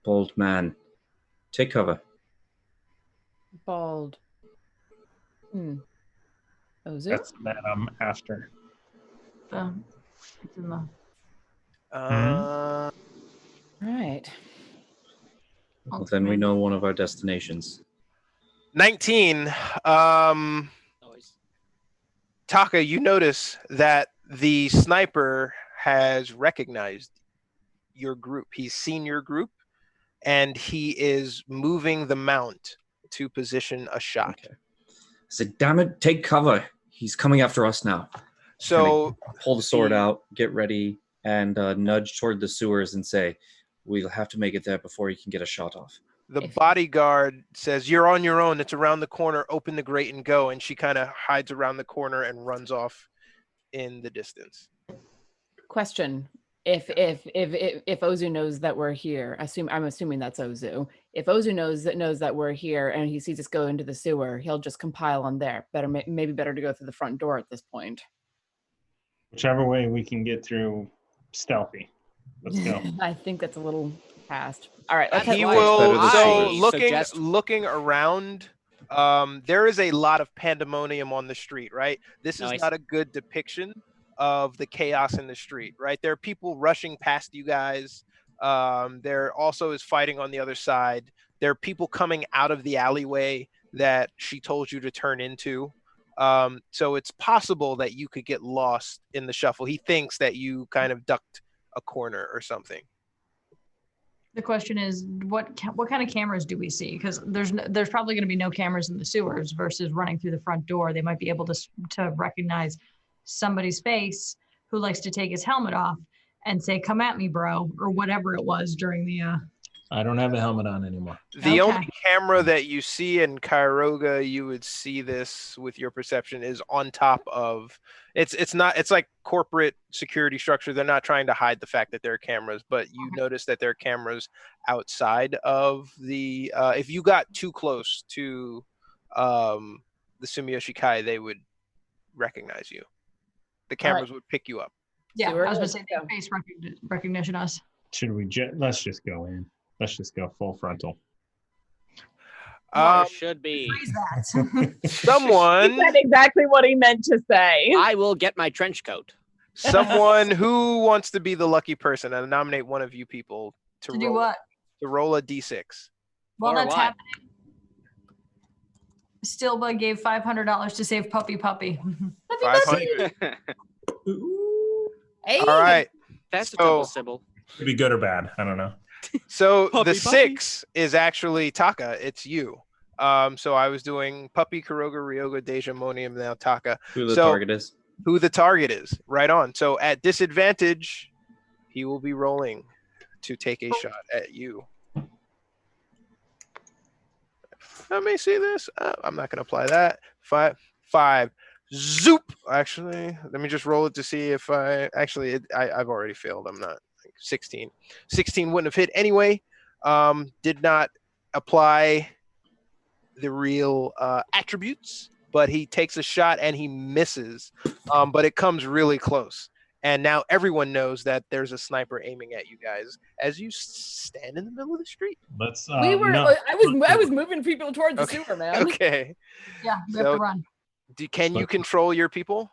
Bold man. Take cover. Bald. Ozu? That's that I'm after. It's in the. Right. Well, then we know one of our destinations. 19. Noise. Taka, you notice that the sniper has recognized your group. He's seen your group, and he is moving the mount to position a shot. Okay. I said, damn it, take cover. He's coming after us now. So Pull the sword out, get ready, and nudge toward the sewers and say, we'll have to make it there before you can get a shot off. the bodyguard says, "You're on your own. It's around the corner. Open the grate and go." And she kind of hides around the corner and runs off in the distance. Question: If Ozu knows that we're here, I'm assuming that's Ozu. If Ozu knows that we're here and he sees us go into the sewer, he'll just compile on there. Maybe better to go through the front door at this point. Whichever way we can get through stealthy. Let's go. I think that's a little past. All right, let's He head better will. than So sewers. looking around, there is a lot of pandemonium on the street. Right. This is Nice. not a good depiction of the chaos in the street. Right. There are people rushing past you guys. There also is fighting on the other side. There are people coming out of the alleyway that she told you to turn into. So it's possible that you could get lost in the shuffle. He thinks that you kind of ducked a corner or something. The question is, what kind of cameras do we see? Because there's probably going to be no cameras in the sewers versus running through the front door. They might be able to recognize somebody's face who likes to take his helmet off and say, "Come at me, bro," or whatever it was during the. I don't have a helmet on anymore. The Okay. only camera that you see in Kairoga, you would see this with your perception, is on top of it's like corporate security structure. They're not trying to hide the fact that there are cameras, but you notice that there are cameras outside of the if you got too close to the Sumiyoshi Kai, they would recognize you. The cameras would pick you up. Yeah, Sewer? I was going to say Yeah. face recognition us. Should we let's just go in. Let's just go full frontal. Or should be. Freeze that. Someone exactly what he meant to say. I will get my trench coat. someone who wants to be the lucky person and nominate one of you people to To do roll what? to roll a d6. Well, Or that's what? happening. Stilba gave $500 to save Puppy. 500. Hey. All right. That's a So- double sybil. Could be good or bad. I don't know. So Puppy, the 6 is actually Taka. It's you. So I was doing Puppy, Kuroga, Ryoga, Deja, Monium, now Taka. Who the So- target is. Who the target is. Right on. So at disadvantage, he will be rolling to take a shot at you. Let me see this. I'm not going to apply that. Five. Zoop. Actually, let me just roll it to see if I've already failed. I'm not. 16. 16 wouldn't have hit anyway. Did not apply the real attributes, but he takes a shot and he misses. But it comes really close. And now everyone knows that there's a sniper aiming at you guys as you stand in the middle of the street. Let's We were. no. I was moving people towards the Okay. sewer, man. Okay. Yeah, we have So- to run. Can you control your people?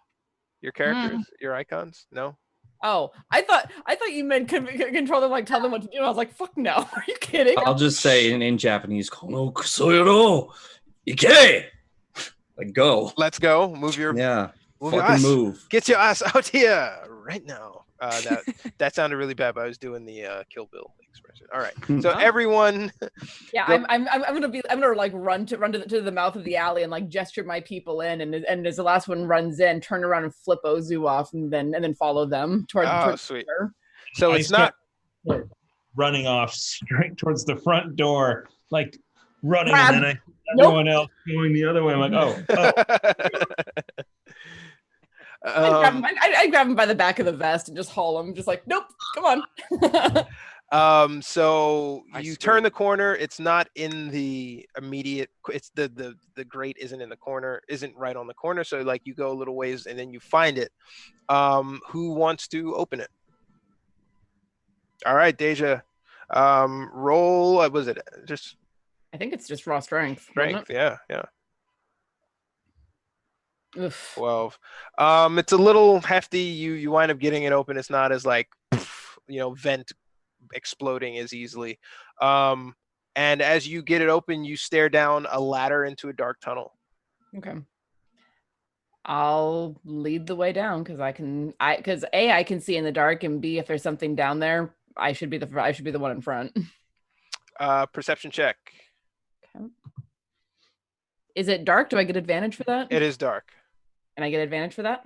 Your characters? Mm. Your icons? No? Oh, I thought you meant control them, like tell them what to do. I was like, fuck no. Are you kidding? I'll just say in Japanese, Kono kusoyoro, ike! Like, go. Let's go. Move your Yeah, move your fucking ass. move. Get your ass out here right now. That sounded really bad, but I was doing the Kill Bill expression. All right. So Oh. everyone, Yeah, Go- I'm gonna like run to the mouth of the alley and like gesture my people in, and as the last one runs in, turn around and flip Ozu off, and then follow them towards sweet. her. So I it's not. start running off straight towards the front door, like running, Grab. and then Nope. everyone else going the other way. I'm like, oh. I grab him by the back of the vest and just haul him, just like, nope, come on. So I you turn the scream. corner. It's not in the immediate. It's the grate isn't in the corner. Isn't right on the corner. So like you go a little ways and then you find it. Who wants to open it? All right, Deja. Roll. What was it? Just I think it's just raw strength. strength. Yeah, yeah. Oof. 12. It's a little hefty. You wind up getting it open. It's not as like vent exploding as easily. And as you get it open, you stare down a ladder into a dark tunnel. Okay. I'll lead the way down because I can see in the dark, and B, if there's something down there, I should be the one in front. Perception check. Okay. Is it dark? Do I get advantage for that? It is dark. And I get advantage for that?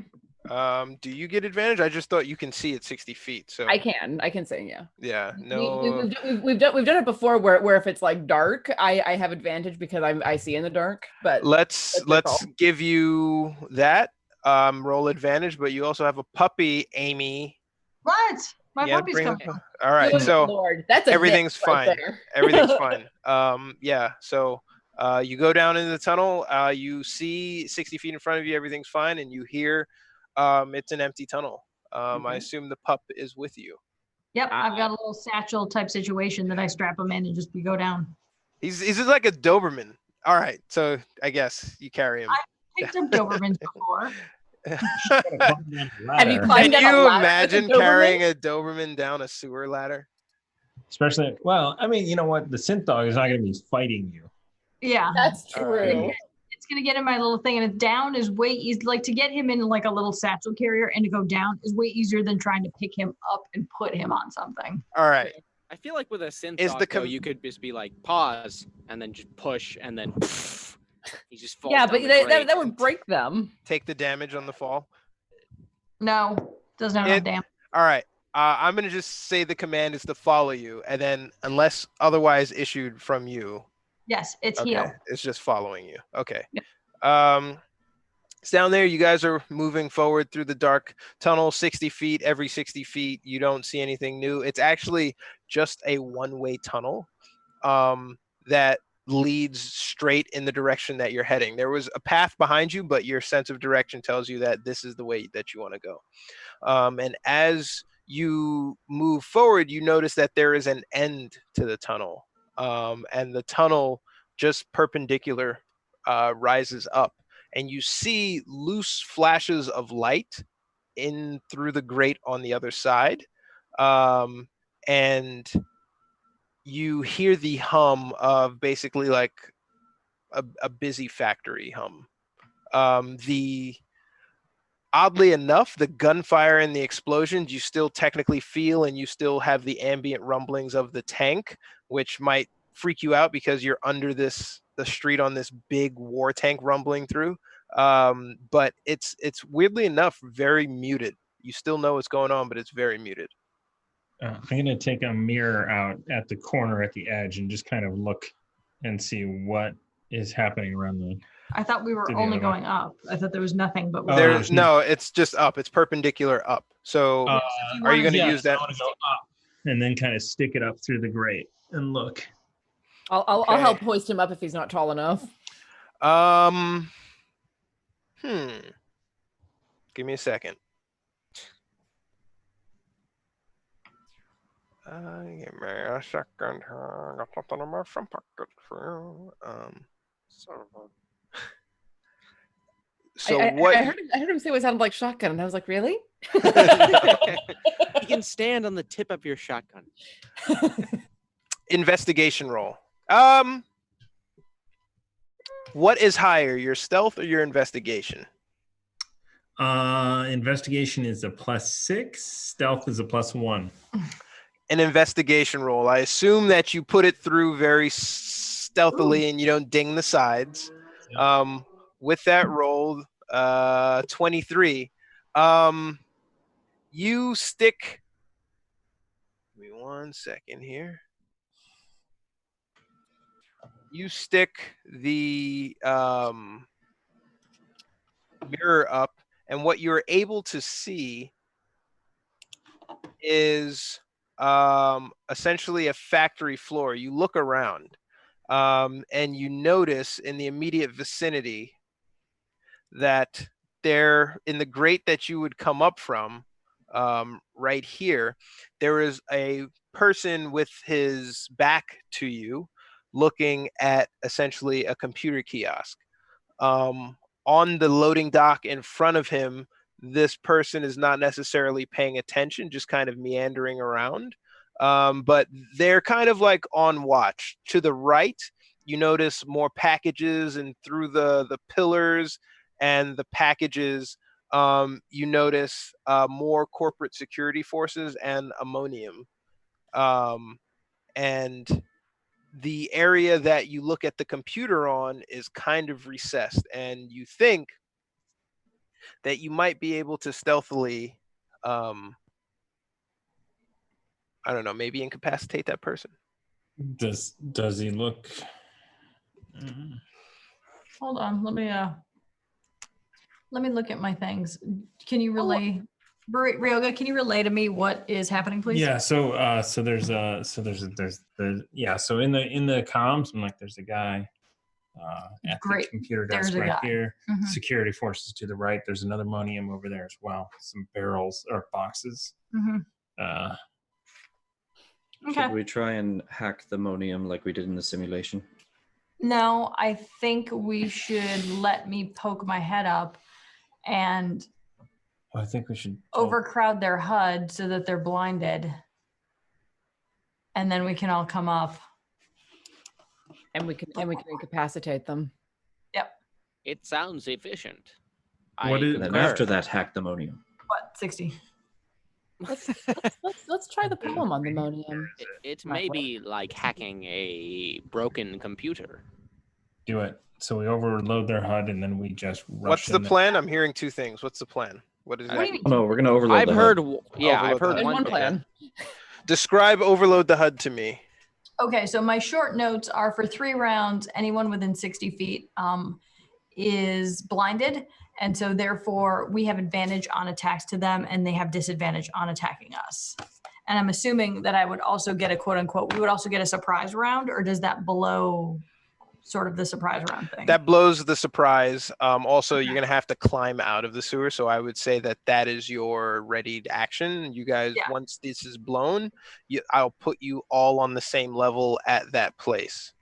Do you get advantage? I just thought you can see at 60 feet. So I can say, yeah. Yeah. No. We've done it before where if it's like dark, I have advantage because I see in the dark. But Let's give you that. Roll advantage, but you also have a puppy, Amy. What? My Yeah, puppy's bring coming. up- All right. Good So Lord, that's a everything's hit right fine. there. Everything's fine. Yeah. So you go down into the tunnel. You see 60 feet in front of you. Everything's fine, and you hear it's an empty tunnel. I Okay. assume the pup is with you. Yep, I've got a little satchel type situation that I strap him in and just we go down. He's just like a Doberman. All right. So I guess you carry him. Picked up Dobermans before. Have you Can climbed down a you ladder with a imagine Doberman? carrying a Doberman down a sewer ladder? Especially, well, I mean, you know what? The synth dog is not going to be fighting you. Yeah. That's All right. true. It's gonna get in my little thing, and it's down is way easy. Like to get him in like a little satchel carrier and to go down is way easier than trying to pick him up and put him on something. All right. I feel like with a synth Is dog, the though, you could just be like pause and then just push and then he just falls. Yeah, down but the that grate. would break them. Take the damage on the fall. No, doesn't have enough damage. All right. I'm going to just say the command is to follow you, and then unless otherwise issued from you, Yes, it's okay, heal. it's just following you. Okay. Yep. It's down there. You guys are moving forward through the dark tunnel, 60 feet. Every 60 feet, you don't see anything new. It's actually just a one-way tunnel that leads straight in the direction that you're heading. There was a path behind you, but your sense of direction tells you that this is the way that you want to go. And as you move forward, you notice that there is an end to the tunnel. And the tunnel just perpendicular rises up. And you see loose flashes of light in through the grate on the other side. And you hear the hum of basically like a busy factory hum. Oddly enough, the gunfire and the explosions you still technically feel, and you still have the ambient rumblings of the tank, which might freak you out because you're under the street on this big war tank rumbling through. But it's weirdly enough very muted. You still know what's going on, but it's very muted. I'm going to take a mirror out at the corner at the edge and just kind of look and see what is happening around the. I thought we were To the only other one. going up. I thought there was nothing but. Oh, There's there's no, it's just up. It's perpendicular up. So are you going to use that? I want to go up and then kind of stick it up through the grate and look. I'll Okay. help hoist him up if he's not tall enough. Give me a second. Give me a second. I got something in my front pocket for you. So what? I heard him say it sounded like shotgun, and I was like, really? He can stand on the tip of your shotgun. Investigation roll. What is higher, your stealth or your investigation? Investigation is a +6. Stealth is a +1. An investigation roll. I assume that you put it through very stealthily and you don't ding the sides. With that roll, 23, you stick. Give me 1 second here. You stick the mirror up, and what you're able to see is essentially a factory floor. You look around, and you notice in the immediate vicinity that there, in the grate that you would come up from, right here, there is a person with his back to you, looking at essentially a computer kiosk. On the loading dock in front of him, this person is not necessarily paying attention, just kind of meandering around. But they're kind of like on watch. To the right, you notice more packages, and through the pillars and the packages, you notice more corporate security forces and ammonium. And the area that you look at the computer on is kind of recessed, and you think that you might be able to stealthily, I don't know, maybe incapacitate that person. Does he look? Hold on, let me look at my things. Can you relay, Ryoga? Can you relay to me what is happening, please? Yeah. So there's yeah. So in the comms, I'm like, there's a guy at Great. the computer There's desk a right guy. here. Mhm. Security forces to the right. There's another ammonium over there as well. Some barrels or boxes. Mhm. Okay. Should we try and hack the ammonium like we did in the simulation? No, I think we should let me poke my head up and I think we should overcrowd their HUD so that they're blinded. And then we can all come up. And we can incapacitate them. Yep. It sounds efficient. What is- And then concur. after that, hack the ammonium. What? 60. Let's try the poem on the ammonium. It may be like hacking a broken computer. do it. So we overload their HUD and then we just rush. What's the in there. plan? I'm hearing two things. What's the plan? What is What do you it? mean? Oh, no, we're going to overload I've the heard, HUD. yeah, I've Overload the heard HUD. There's one Okay. plan. Describe overload the HUD to me. Okay, so my short notes are for 3 rounds, anyone within 60 feet is blinded. And so therefore we have advantage on attacks to them and they have disadvantage on attacking us. And I'm assuming that I would also get a quote unquote, we would also get a surprise round, or does that blow sort of the surprise round thing? That blows the surprise. Also, you're going to have to climb out of the sewer. So I would say that that is your readied action. You guys, Yeah. once this is blown, I'll put you all on the same level at that place.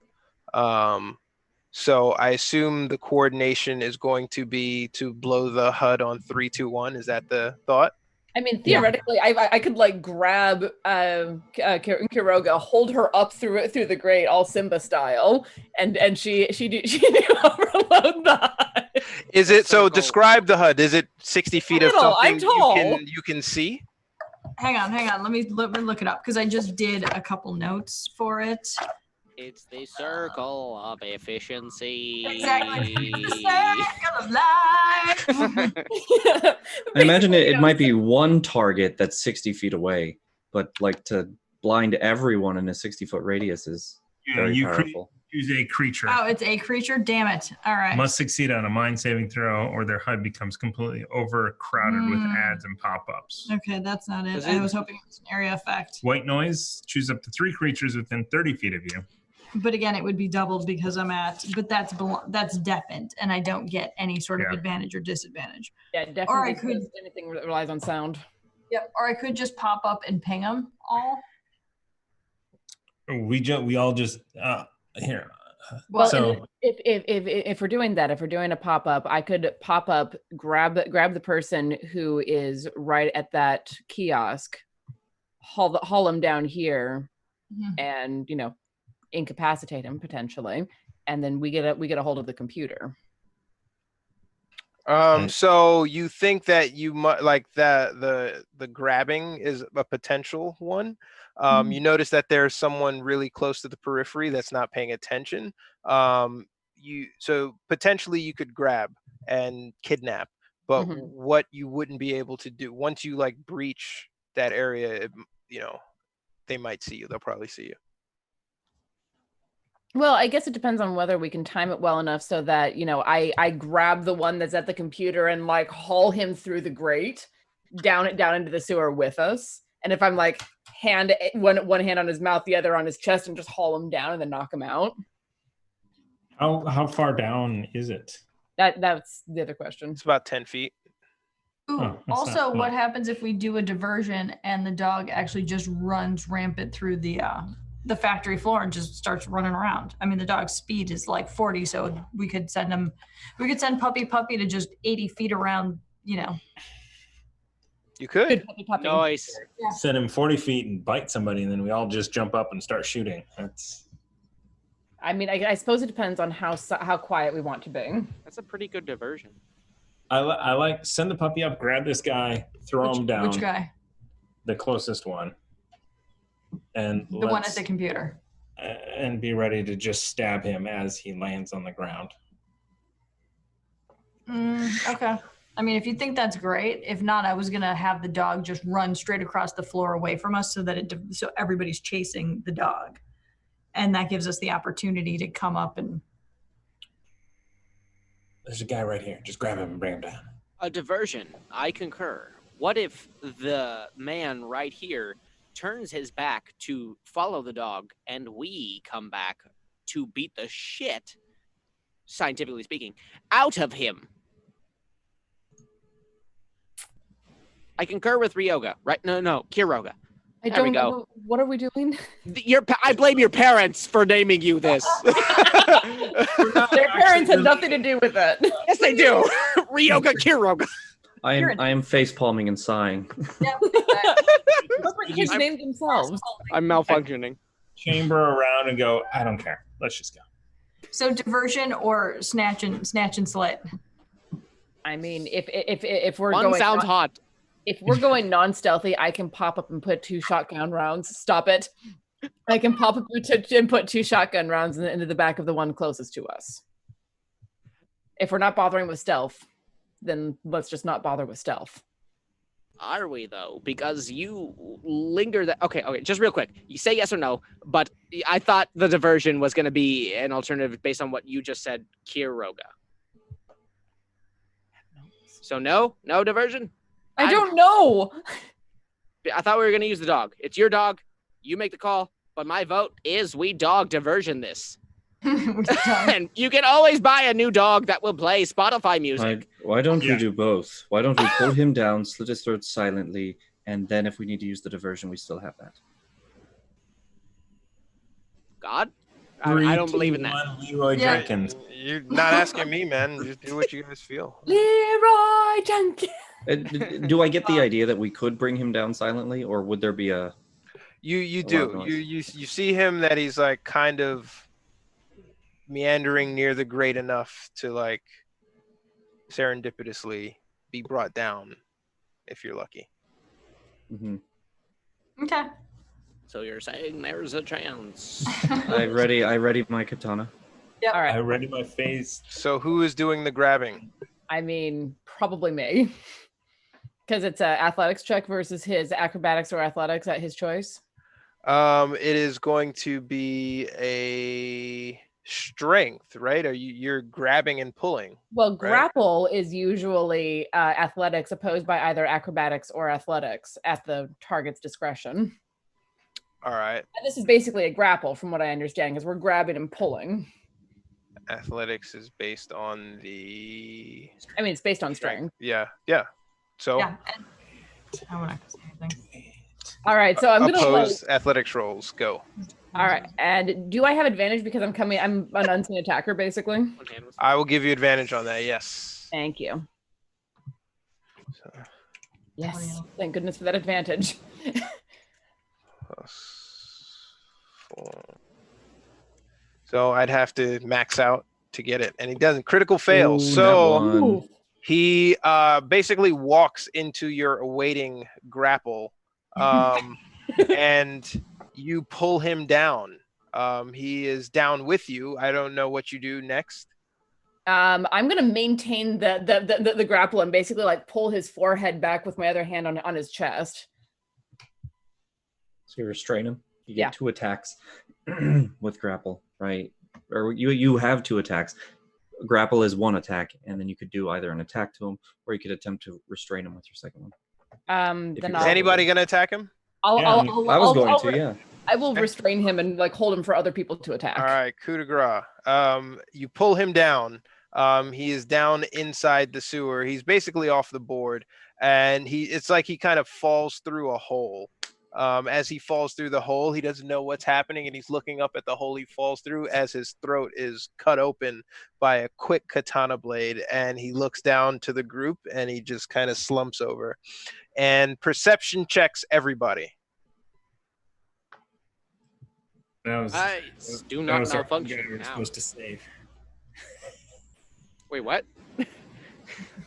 So I assume the coordination is going to be to blow the HUD on 3, 2, 1. Is that the thought? I mean, theoretically, I could like grab Kiroga, hold her up through the grate, all Simba style, and she overload the HUD. Is it so? circle. Describe the HUD. Is it 60 feet of Little, I'm something tall. you can see? Hang on. Let me look it up because I just did a couple notes for it. It's the circle of efficiency. Exactly. The circle of life. I imagine it might be one target that's 60 feet away, but like to blind everyone in a 60-foot radius is very you powerful. choose a creature. Oh, it's a creature. Damn it! All right. Must succeed on a mind saving throw, or their HUD becomes completely overcrowded with ads and pop-ups. Okay, that's not it. Is I it- was hoping it was an area effect. White noise. Choose up to 3 creatures within 30 feet of you. But again, it would be doubled because I'm at. But that's deafened, and I don't get any sort of Yeah. advantage or disadvantage. Yeah, Or definitely. I could- Anything that relies on sound. Yep. Or I could just pop up and ping them all. We all just here. Well, So- and if we're doing that, if we're doing a pop up, I could pop up, grab the person who is right at that kiosk, haul him down here, Mhm. and incapacitate him potentially, and then we get a hold of the computer. So you think that you might like that the grabbing is a potential one. You notice that there's someone really close to the periphery that's not paying attention. So potentially you could grab and kidnap, but Mhm. what you wouldn't be able to do once you like breach that area, they might see you. They'll probably see you. Well, I guess it depends on whether we can time it well enough so that, I grab the one that's at the computer and like haul him through the grate down into the sewer with us. And if I'm like one hand on his mouth, the other on his chest, and just haul him down and then knock him out. How far down is it? That's the other question. It's about 10 feet. Ooh, Oh, that's also, not what much. happens if we do a diversion and the dog actually just runs rampant through the factory floor and just starts running around? I mean, the dog's speed is like 40, so we could send puppy to just 80 feet around, you know. You could. Good puppy. Nice. Yeah. Send him 40 feet and bite somebody, and then we all just jump up and start shooting. That's I mean, I suppose it depends on how quiet we want to be. That's a pretty good diversion. I like send the puppy up, grab this guy, throw him down. Which guy? The closest one, and The one at the computer. and be ready to just stab him as he lands on the ground. Okay. I mean, if you think that's great. If not, I was gonna have the dog just run straight across the floor away from us, so that so everybody's chasing the dog, and that gives us the opportunity to come up and. There's a guy right here. Just grab him and bring him down. A diversion. I concur. What if the man right here turns his back to follow the dog and we come back to beat the shit, scientifically speaking, out of him? I concur with Ryoga, right? No, Kiroga. I There we don't go. know. What are we doing? I blame your parents for naming you this. Their parents had nothing to do with it. Yes, they do. Ryoga Kiroga. I am face palming and sighing. Yeah. Corporate kids named themselves. I'm malfunctioning. Chamber around and go. I don't care. Let's just go. So diversion or snatch and slit. I mean, if we're One going sounds hot. if we're going non-stealthy, I can pop up and put 2 shotgun rounds. Stop it. I can pop up and put 2 shotgun rounds into the back of the one closest to us. If we're not bothering with stealth, then let's just not bother with stealth. Are we though? Because you linger that. Okay, just real quick. You say yes or no, but I thought the diversion was going to be an alternative based on what you just said, Kiroga. So no diversion? I don't know. I thought we were going to use the dog. It's your dog. You make the call. But my vote is we dog diversion this. And you can always buy a new dog that will play Spotify music. Why don't we do both? Why don't we pull him down, slit his throat silently, and then if we need to use the diversion, we still have that. God? I don't believe in that. 3, 2, 1, Leroy Jenkins. You're not asking me, man. Just do what you guys feel. Leroy Jenkins. Do I get the idea that we could bring him down silently, or would there be a... You loud do. noise? You see him that he's like kind of meandering near the grate enough to like serendipitously be brought down if you're lucky. Mm-hmm. Okay. So you're saying there's a chance. I ready my katana. Yep. All right. I ready my face. So who is doing the grabbing? I mean, probably me. Because it's an athletics check versus his acrobatics or athletics at his choice. It is going to be a strength, right? You're grabbing and pulling? Well, right? grapple is usually athletics opposed by either acrobatics or athletics at the target's discretion. All right. And this is basically a grapple from what I understand because we're grabbing and pulling. Athletics is based on the... I mean, it's based on strength. Yeah. So Yeah. I'm not gonna say anything. All right, so I'm gonna oppose athletics rolls. Go. All right, and do I have advantage because I'm an unseen attacker, basically? I will give you advantage on that. Yes. Thank you. So, Yes, thank goodness for that advantage. +4. So I'd have to max out to get it, and he doesn't. Critical fail. Ooh, So that one. he basically walks into your awaiting grapple, and you pull him down. He is down with you. I don't know what you do next. I'm gonna maintain the grapple and basically like pull his forehead back with my other hand on his chest. So you restrain him. You get Yeah. 2 attacks with grapple, right? Or you have 2 attacks. Grapple is 1 attack, and then you could do either an attack to him, or you could attempt to restrain him with your second one. If Then you- I'll, Is anybody gonna attack him? I'll, Yeah, I'll, I was I'll- going I'll- to, yeah. I will restrain him and like hold him for other people to attack. All right, coup de grace. You pull him down. He is down inside the sewer. He's basically off the board, and it's like he kind of falls through a hole. As he falls through the hole, he doesn't know what's happening, and he's looking up at the hole he falls through as his throat is cut open by a quick katana blade, and he looks down to the group, and he just kind of slumps over. And perception checks everybody. That was, I do that not was our guy malfunction we were now. supposed to save. Wait, what?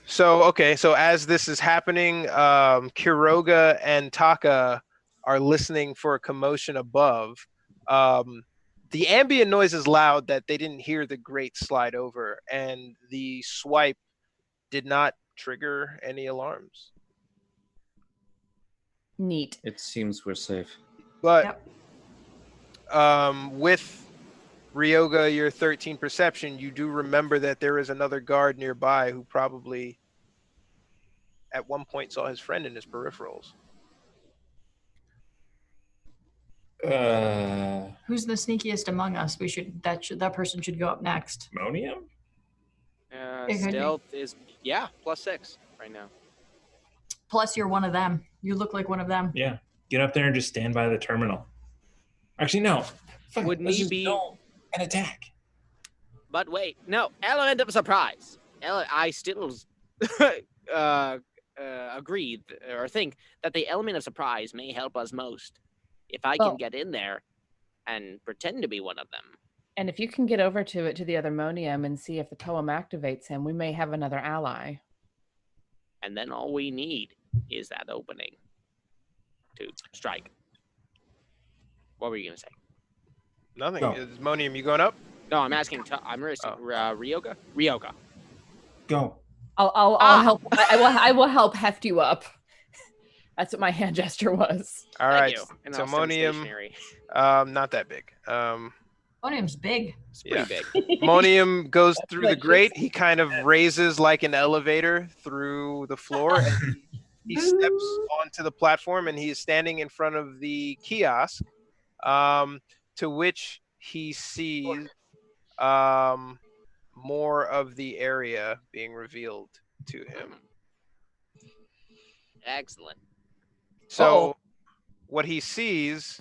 So as this is happening, Kiroga and Taka are listening for a commotion above. The ambient noise is loud that they didn't hear the grate slide over, and the swipe did not trigger any alarms. Neat. It seems we're safe. But with Ryoga, your 13 perception, you do remember that there is another guard nearby who probably at one point saw his friend in his peripherals. Who's the sneakiest among us? That person should go up next. Monium? It could be. Stealth is +6 right now. Plus, you're one of them. You look like one of them. Yeah. Get up there and just stand by the terminal. Actually, no. Fuck it, Would let's me just be- go and attack. But wait, no, element of surprise. I still agree or think that the element of surprise may help us most. If I Well- can get in there and pretend to be one of them. And if you can get over to the other Monium and see if the poem activates him, we may have another ally. And then all we need is that opening to strike. What were you going to say? Nothing. Go. Is Monium, you going up? No, I'm asking, Ryoga? Ryoga. Go. I'll help. I will help heft you up. That's what my hand gesture was. All Thank right. you. And So I'll stand Monium, stationary. not that big. Monium's big. It's pretty yeah. big. Monium goes through the Like grate. He kind of raises like an elevator through the floor, and he steps onto the platform, and he is standing in front of the kiosk, to which he sees more of the area being revealed to him. Excellent. So what he sees,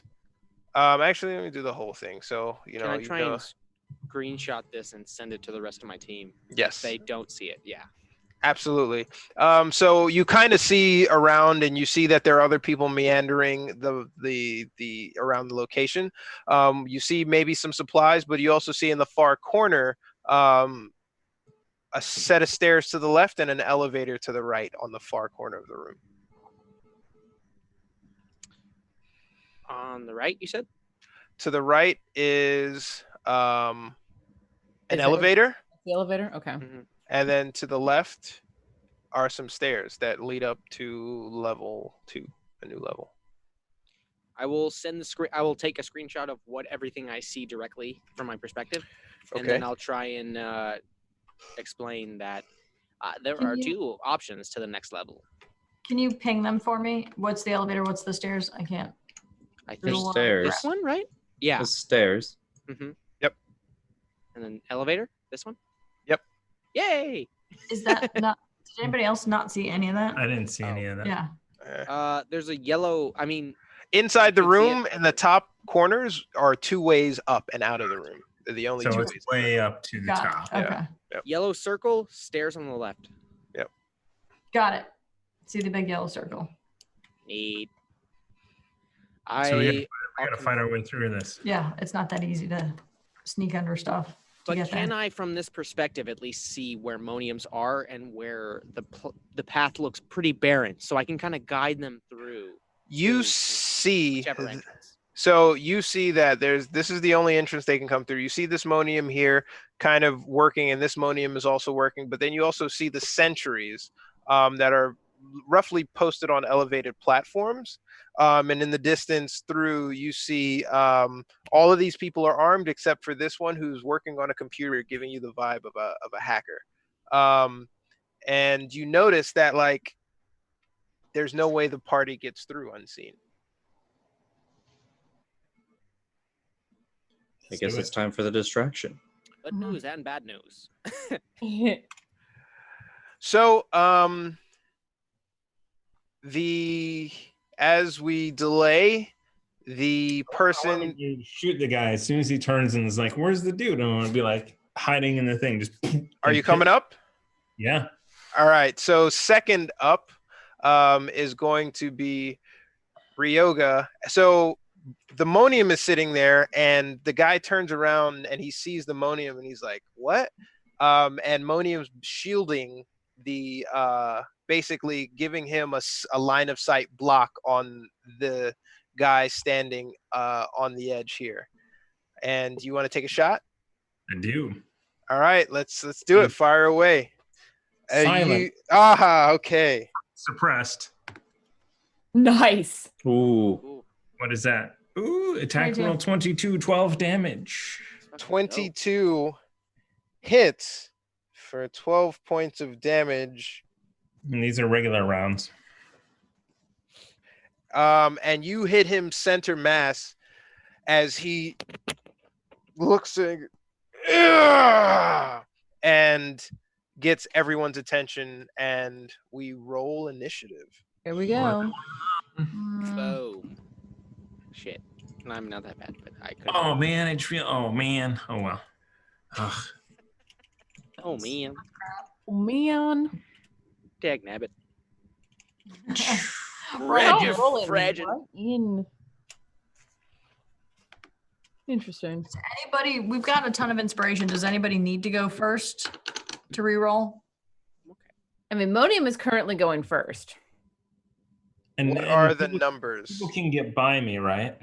actually, let me do the whole thing. So, Can I try and screenshot this and send it to the rest of my team? yes, They don't see it. Yeah. absolutely. So you kind of see around, and you see that there are other people meandering the around the location. You see maybe some supplies, but you also see in the far corner a set of stairs to the left and an elevator to the right on the far corner of the room. On the right, you said? To the right is an Is it- elevator, The elevator. Okay. and then to the left are some stairs that lead up to level 2, a new level. I will send the screen. I will take a screenshot of what everything I see directly from my perspective, and then Okay. I'll try and explain that there Can are you- 2 options to the next level. Can you ping them for me? What's the elevator? What's the stairs? I can't. I There's think a lot. Stairs. this one, right? Yeah. The stairs. Mm-hmm. Yep. And then elevator. This one. Yep. Yay! Is that not? Did anybody else not see any of that? I didn't see any of that. Yeah. There's a yellow. I mean, Inside the You can see it. room, in the top corners are 2 ways up and out of the room. They're the only So 2 it's ways. way up to the Got top. it. Okay. yellow circle, stairs on the left. Got it. See the big yellow circle. Neat. So we I'll gotta find our way through this. Yeah, it's not that easy to sneak under stuff. to But get can there. I, from this perspective, at least see where moniums are and where the path looks pretty barren, so I can kind of guide them through You to see, whichever entrance. so you see that this is the only entrance they can come through. You see this monium here kind of working, and this monium is also working, but then you also see the sentries that are roughly posted on elevated platforms. And in the distance through, you see all of these people are armed except for this one who's working on a computer, giving you the vibe of a hacker. And you notice that like there's no way the party gets through unseen. I guess it's time for the distraction. Good news and bad news. So, as we delay, the person. You shoot the guy as soon as he turns and is like, "Where's the dude?" I want to be like hiding in the thing. Just. Are you coming up? Yeah. All right. So second up, is going to be Ryoga. So the Monium is sitting there, and the guy turns around and he sees the Monium, and he's like, "What?" And Monium's shielding the, basically giving him a line of sight block on the guy standing on the edge here. And you want to take a shot? I do. All right, let's do it. Fire away. Silent. Okay. Suppressed. Nice. Ooh. What is that? Ooh, attack 22. roll 22, 12 damage. 22 hits for 12 points of damage. And these are regular rounds. And you hit him center mass as he looks and gets everyone's attention, and we roll initiative. Here we go. Boom. Shit. I'm not that bad, but I could. Oh man, oh man. Oh well. Ugh. Oh man. Oh, man. Dag nabbit. Fragile. Rolling Fragile. right in. Interesting. Anybody? We've got a ton of inspiration. Does anybody need to go first to reroll? I mean, Monium is currently going first. And, What and are the people- numbers? People can get by me, right?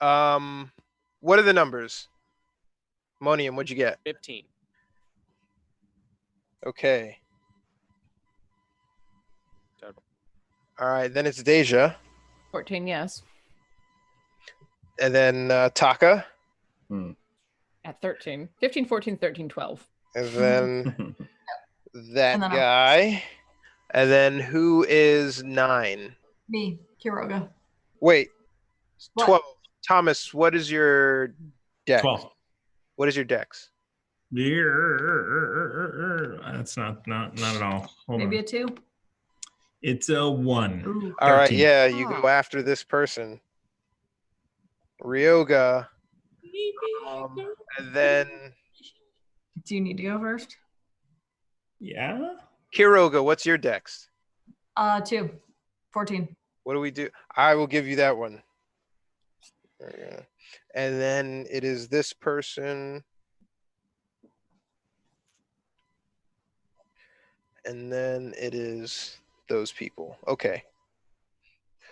What are the numbers? Monium, what'd you get? 15. Okay. Total. All right, then it's Deja, 14, yes. and then Taka, At 13. 15, 14, 13, 12. and then that And then guy, and then who is 9? Me, Kiroga. Wait, What? 12. Thomas, what is your dex? 12. What is your dex? That's not at all. Hold Maybe on. a 2. It's a 1. Ooh. All right, 13. yeah, you go after this person. Ryoga. And then Do you need to go first? Yeah. Kiroga, what's your dex? 2. 14. What do we do? I will give you that one. Yeah. And then it is this person. And then it is those people. Okay.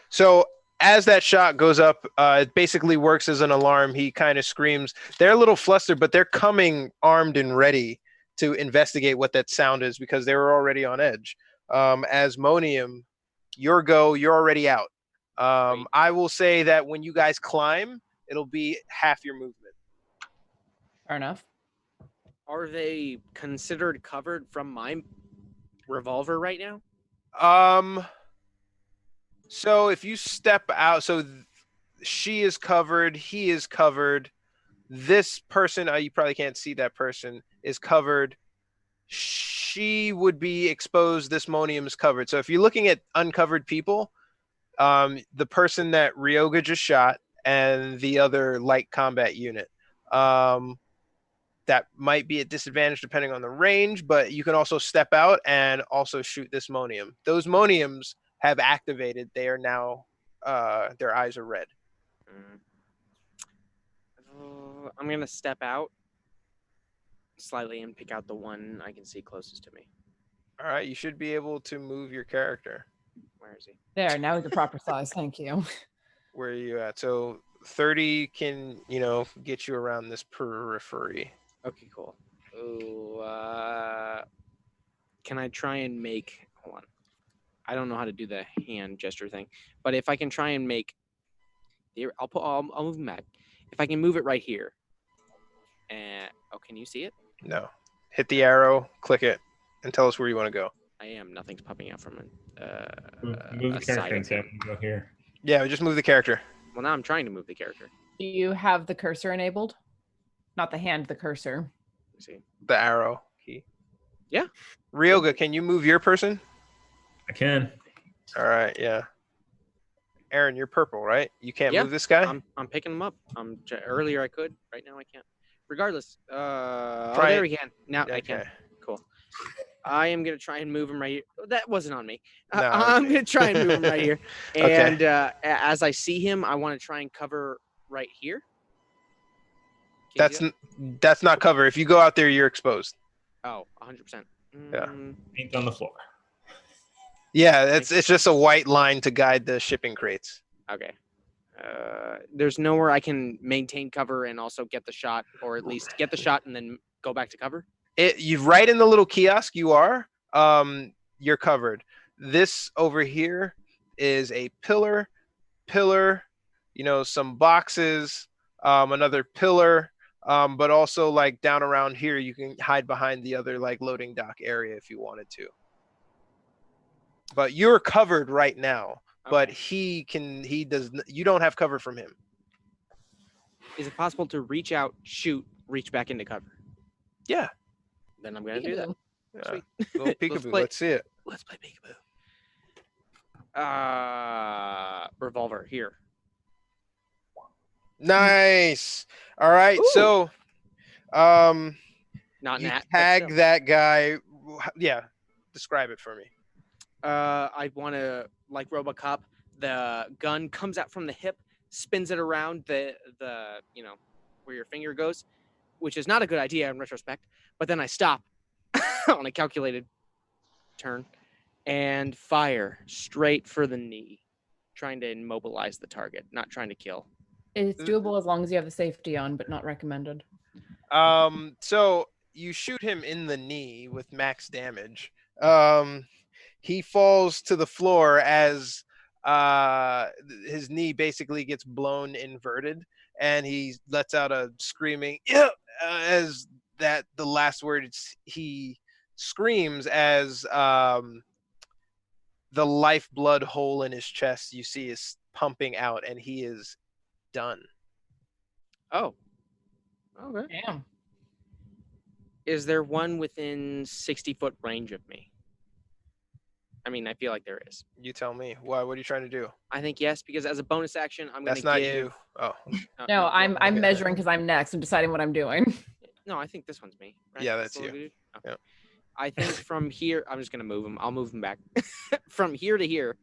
So as that shot goes up, it basically works as an alarm. He kind of screams. They're a little flustered, but they're coming armed and ready to investigate what that sound is because they were already on edge. As Monium, you're already out. I will say that when you guys climb, it'll be half your movement. Fair enough. Are they considered covered from my revolver right now? So if you step out, she is covered, he is covered. This person, you probably can't see that person, is covered. She would be exposed. This Monium is covered. So if you're looking at uncovered people, the person that Ryoga just shot and the other light combat unit, that might be at disadvantage depending on the range, but you can also step out and also shoot this Monium. Those Moniums have activated. They are now, their eyes are red. I'm going to step out slightly and pick out the one I can see closest to me. All right, you should be able to move your character. Where is he? There, now he's the proper size. Thank you. Where are you at? So 30 can, get you around this periphery. Okay, cool. Ooh, can I try and make... Hold on. I don't know how to do the hand gesture thing, but if I can try and make... I'll move him back. If I can move it right here. And can you see it? No. Hit the arrow, click it, and tell us where you want to go. I am. Nothing's popping out from Move the a side character of and say I him. can go here. Yeah, just move the character. Well, now I'm trying to move the character. Do you have the cursor enabled? Not the hand, the cursor. Let's see. The arrow key. Yeah. Ryoga, can you move your person? I can. All right, yeah. Aaron, you're purple, right? You can't Yeah, move this guy? I'm picking him up. Earlier I could. Right now I can't. Regardless. Try there it. we can. Now I can. Okay. Cool. I am gonna try and move him right here. That wasn't on me. No, I'm gonna try and move him right here. Okay. And as I see him, I want to try and cover right here. Can you see That's not cover. If you go out there, you're exposed. that? Oh, 100%. Yeah. Paint on the floor. Yeah, it's just a white line to guide the shipping crates. Okay. There's nowhere I can maintain cover and also get the shot, or at least get the shot and then go back to cover. You right in the little kiosk you are, you're covered. This over here is a pillar, some boxes, another pillar, but also like down around here you can hide behind the other like loading dock area if you wanted to. But you're covered right now, but you don't have cover from him. Is it possible to reach out, shoot, reach back into cover? Yeah. Then I'm gonna do that. Yeah. Sweet. Little peekaboo. Let's see it. Let's play peekaboo. Revolver here. Nice. All right. Ooh. So, Not you Nat. tag that guy. Yeah. Describe it for me. I want to, like RoboCop, the gun comes out from the hip, spins it around the where your finger goes, which is not a good idea in retrospect. But then I stop on a calculated turn and fire straight for the knee, trying to immobilize the target, not trying to kill. It's doable as long as you have the safety on, but not recommended. So you shoot him in the knee with max damage. He falls to the floor as his knee basically gets blown inverted, and he lets out a screaming as that the last words he screams as the lifeblood hole in his chest you see is pumping out, and he is done. Oh. Okay. Damn. Is there one within 60-foot range of me? I mean, I feel like there is. You tell me. Why? What are you trying to do? I think yes, because as a bonus action, I'm going to That's not give... you. Oh. No, I'm okay. measuring because I'm next. I'm deciding what I'm doing. No, I think this one's me. Right? Yeah, that's what you. we did? Okay. Yep. I think from here, I'm just going to move him. I'll move him back. From here to here,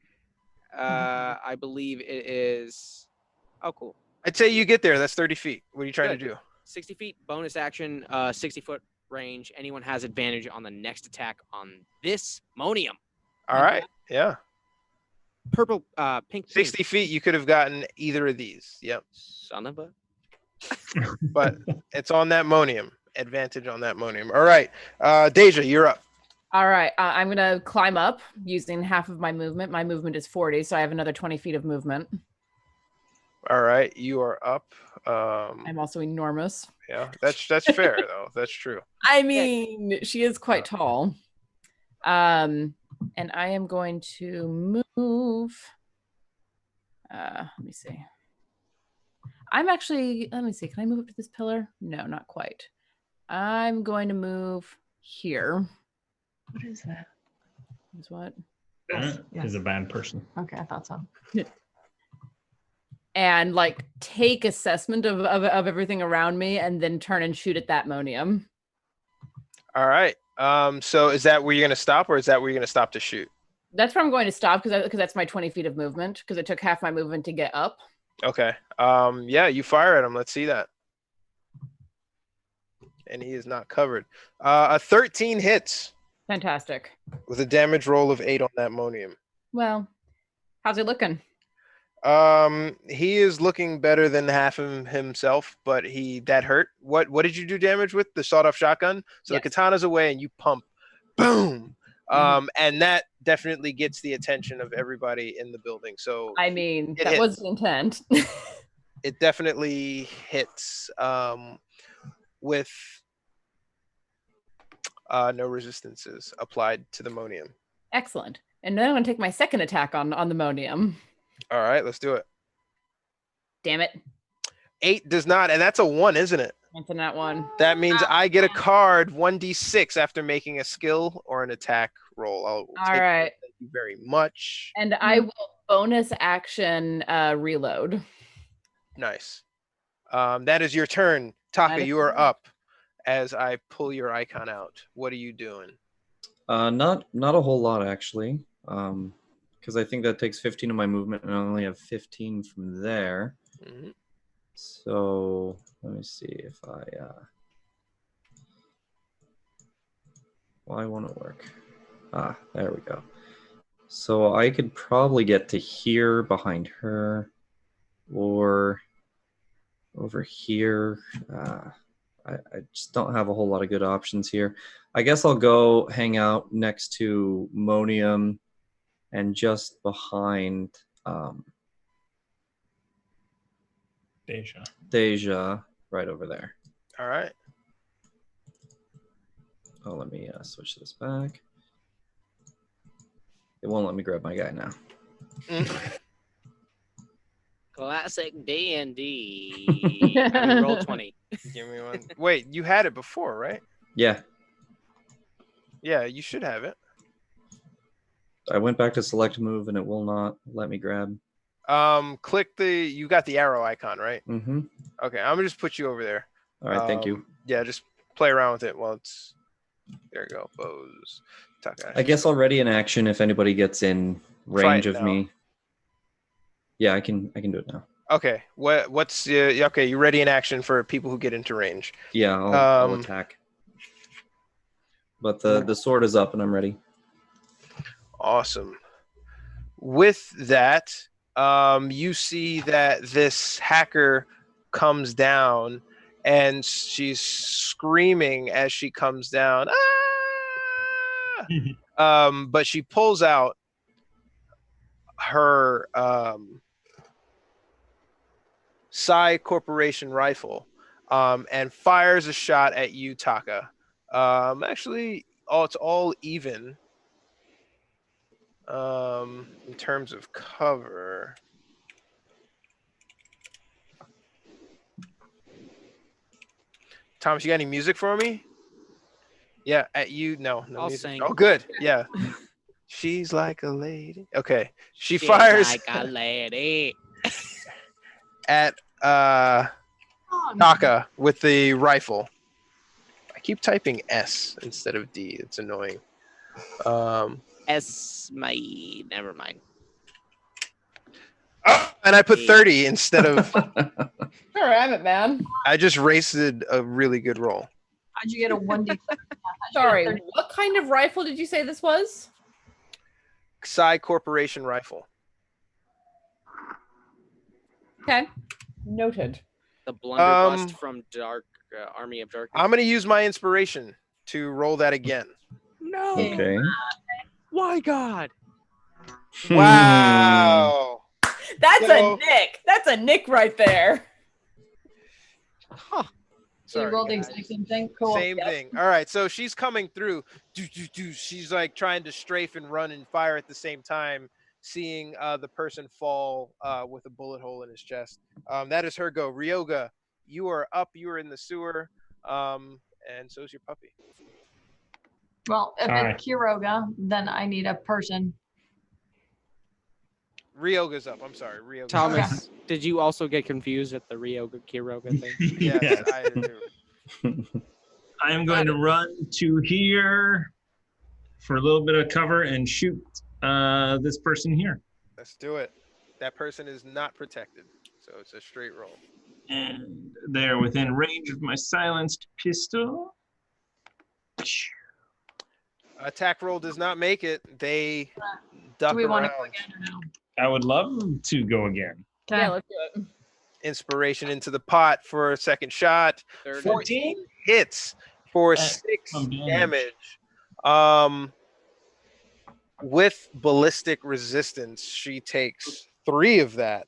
I believe it is... Oh, cool. I'd say you get there. That's 30 feet. What are you trying to do? 60 feet, bonus action, 60-foot range. Anyone has advantage on the next attack on this Monium. All right. Yeah. Purple, pink. 60 feet, you could have gotten either of these. Yep. Son of a... But it's on that Monium. Advantage on that Monium. All right. Deja, you're up. All right. I'm going to climb up using half of my movement. My movement is 40, so I have another 20 feet of movement. All right. You are up. I'm also enormous. Yeah, that's fair, though. That's true. I mean, she is quite tall. And I am going to move. Let me see. Let me see. Can I move up to this pillar? No, not quite. I'm going to move here. What is that? Is what? Yes. Is a bad person. Okay, I thought so. And like take assessment of everything around me and then turn and shoot at that Monium. All right. So is that where you're going to stop, or is that where you're going to stop to shoot? That's where I'm going to stop because that's my 20 feet of movement because it took half my movement to get up. Okay. Yeah, you fire at him. Let's see that. And he is not covered. A 13 hits. Fantastic. With a damage roll of 8 on that Monium. Well, how's it looking? He is looking better than half of himself, but that hurt. What did you do damage with? The sawed-off shotgun? So yes. The katana's away and you pump. Boom! And that definitely gets the attention of everybody in the building. So I mean, that was the intent. It definitely hits with no resistances applied to the Monium. Excellent. And then I'm going to take my second attack on the Monium. All right, let's do it. Damn it. 8 does not, and that's a 1, isn't it? That's a nat one. That means I get a card 1d6 after making a skill or an attack roll. I'll All take right. it. Thank you very much. And I will bonus action reload. Nice. That is your turn. Taka, That is you are correct. up as I pull your icon out. What are you doing? Not a whole lot actually, because I think that takes 15 of my movement, and I only have 15 from there. Mhm. So let me see if I. Why won't it work? Ah, there we go. So I could probably get to here behind her, or over here. I just don't have a whole lot of good options here. I guess I'll go hang out next to Monium and just behind Deja, right over there. All right. Oh, let me switch this back. It won't let me grab my guy now. Classic D&D. I mean, roll 20. Give me one. Wait, you had it before, right? Yeah, Yeah, you should have it. I went back to select move and it will not let me grab. Click you got the arrow icon, right? Mm-hmm. Okay, I'm gonna just put you over there. All right, thank you. Yeah, just play around with it while it's. There you go, bows. I guess already in action if anybody gets in range of now. me. Yeah, I can do it now. Okay, what's okay? You ready in action for people who get into range? Yeah, I'll attack. But the sword is up and I'm ready. Awesome. With that, you see that this hacker comes down and she's screaming as she comes down. Ah! But she pulls out her Psy Corporation rifle and fires a shot at you, Taka. Actually, it's all even. In terms of cover. Thomas, you got any music for me? Yeah, at you. No I'll music. sing. Oh, good. Yeah. She's like a lady. Okay. She She's fires like a lady. at Taka with the rifle. I keep typing S instead of D. It's annoying. Never mind. And I put 30 instead of. Sure, I'm it, man. I just wasted a really good roll. How'd you get a 1d? Sorry, what kind of rifle did you say this was? Psy Corporation rifle. Okay, noted. The blunderbuss from Army of Darkness. I'm going to use my inspiration to roll that again. No. Okay. Why, God? Wow. That's So- a nick. That's a nick right there. Huh. So you Sorry, rolled the guys. exact same thing? Cool. Same thing. All right, so she's coming through. She's like trying to strafe and run and fire at the same time, seeing the person fall with a bullet hole in his chest. That is her go. Ryoga, you are up. You are in the sewer, and so's your puppy. Well, if All right. it's Kiroga, then I need a person. Ryoga's up. I'm sorry, Ryoga. Thomas, did you also get confused at the Ryoga Kiroga thing? Yes, I do. I am going to run to here for a little bit of cover and shoot this person here. Let's do it. That person is not protected, so it's a straight roll. And they're within range of my silenced pistol. Attack roll does not make it. They duck Do we want around. to go again or no? I would love to go again. Okay. Yeah, let's do it. Inspiration into the pot for a second shot. 30. 14 hits for That's 6 some damage. damage. With ballistic resistance, she takes 3 of that.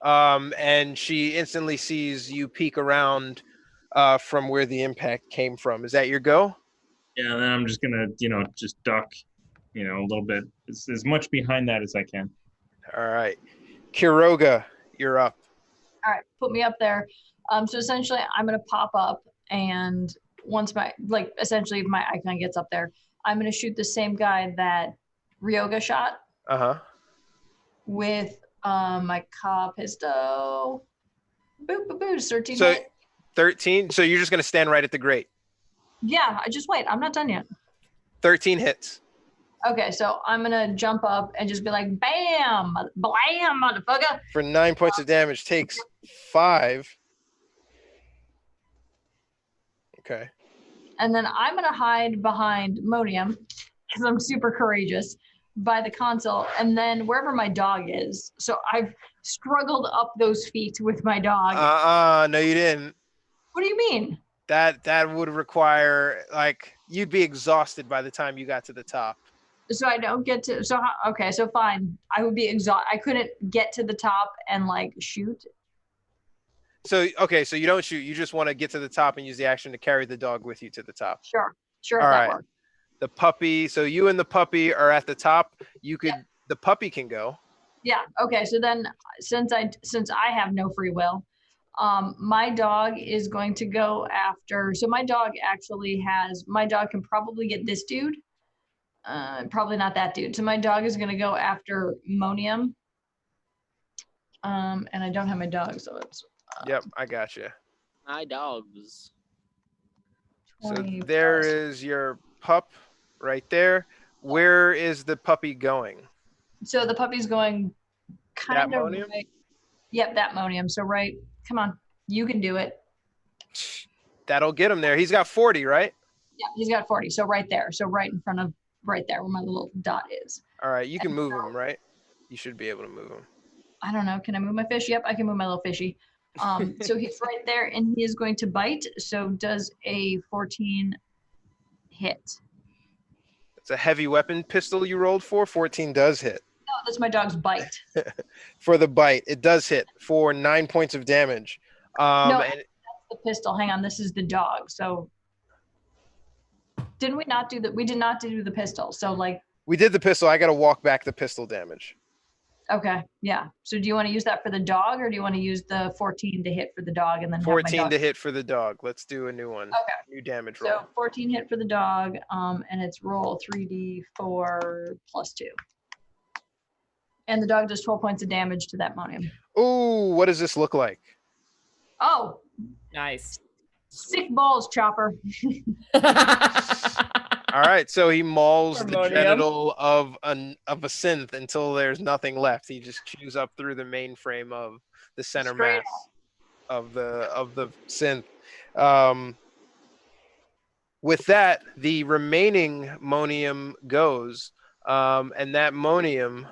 And she instantly sees you peek around from where the impact came from. Is that your go? Yeah, and then I'm just gonna, just duck, a little bit, as much behind that as I can. All right. Kiroga, you're up. All right, put me up there. So essentially, I'm gonna pop up, and once essentially my icon gets up there, I'm gonna shoot the same guy that Ryoga shot with my Ka pistol. Boop boop boop. 13 So hit. 13. So you're just gonna stand right at the grate. Yeah, I just wait. I'm not done yet. 13 hits. Okay, so I'm gonna jump up and just be like, bam, blam, motherfucker. For 9 points of damage. Takes 5. Okay. And then I'm gonna hide behind Monium because I'm super courageous by the console, and then wherever my dog is. So I've struggled up those feet with my dog. No, you didn't. What do you mean? That would require, like, you'd be exhausted by the time you got to the top. So I don't get to. So okay, so fine. I would be exhausted. I couldn't get to the top and like shoot. So okay, so you don't shoot. You just want to get to the top and use the action to carry the dog with you to the top. Sure, All if that right. works. The puppy. So you and the puppy are at the top. You could. Yeah. The puppy can go. Yeah. Okay. So then, since I have no free will, my dog is going to go after. So my dog actually has. My dog can probably get this dude. Probably not that dude. So my dog is going to go after Monium. And I don't have my dog, so it's. Yep, I got you. My dogs. So there is your pup right there. Where is the puppy going? So the puppy's going kind of right. Yep, that Monium. So right, come on, you can do it. That'll get him there. He's got 40, right? Yeah, he's got 40. So right there. So right in front of, right there where my little dot is. All right, you can move him, right? You should be able to move him. I don't know. Can I move my fish? Yep, I can move my little fishy. So he's right there, and he is going to bite. So does a 14 hit? It's a heavy weapon pistol you rolled for. 14 does hit. No, that's my dog's bite. For the bite, it does hit for 9 points of damage. No, and that's the pistol. Hang on, this is the dog. So didn't we not do that? We did not do the pistol. So like we did the pistol. I got to walk back the pistol damage. Okay, yeah. So do you want to use that for the dog, or do you want to use the 14 to hit for the dog and then 14 to hit for the dog? Let's do a new one. Okay. New damage roll. So 14 hit for the dog, and it's roll 3d4 plus 2. And the dog does 12 points of damage to that Monium. Ooh, what does this look like? Oh, Nice. sick balls, Chopper. All right, so he mauls the Harmonium. genital of a synth until there's nothing left. He just chews up through the mainframe of the center Straight mass of the synth. With that, the remaining Monium goes, and that Monium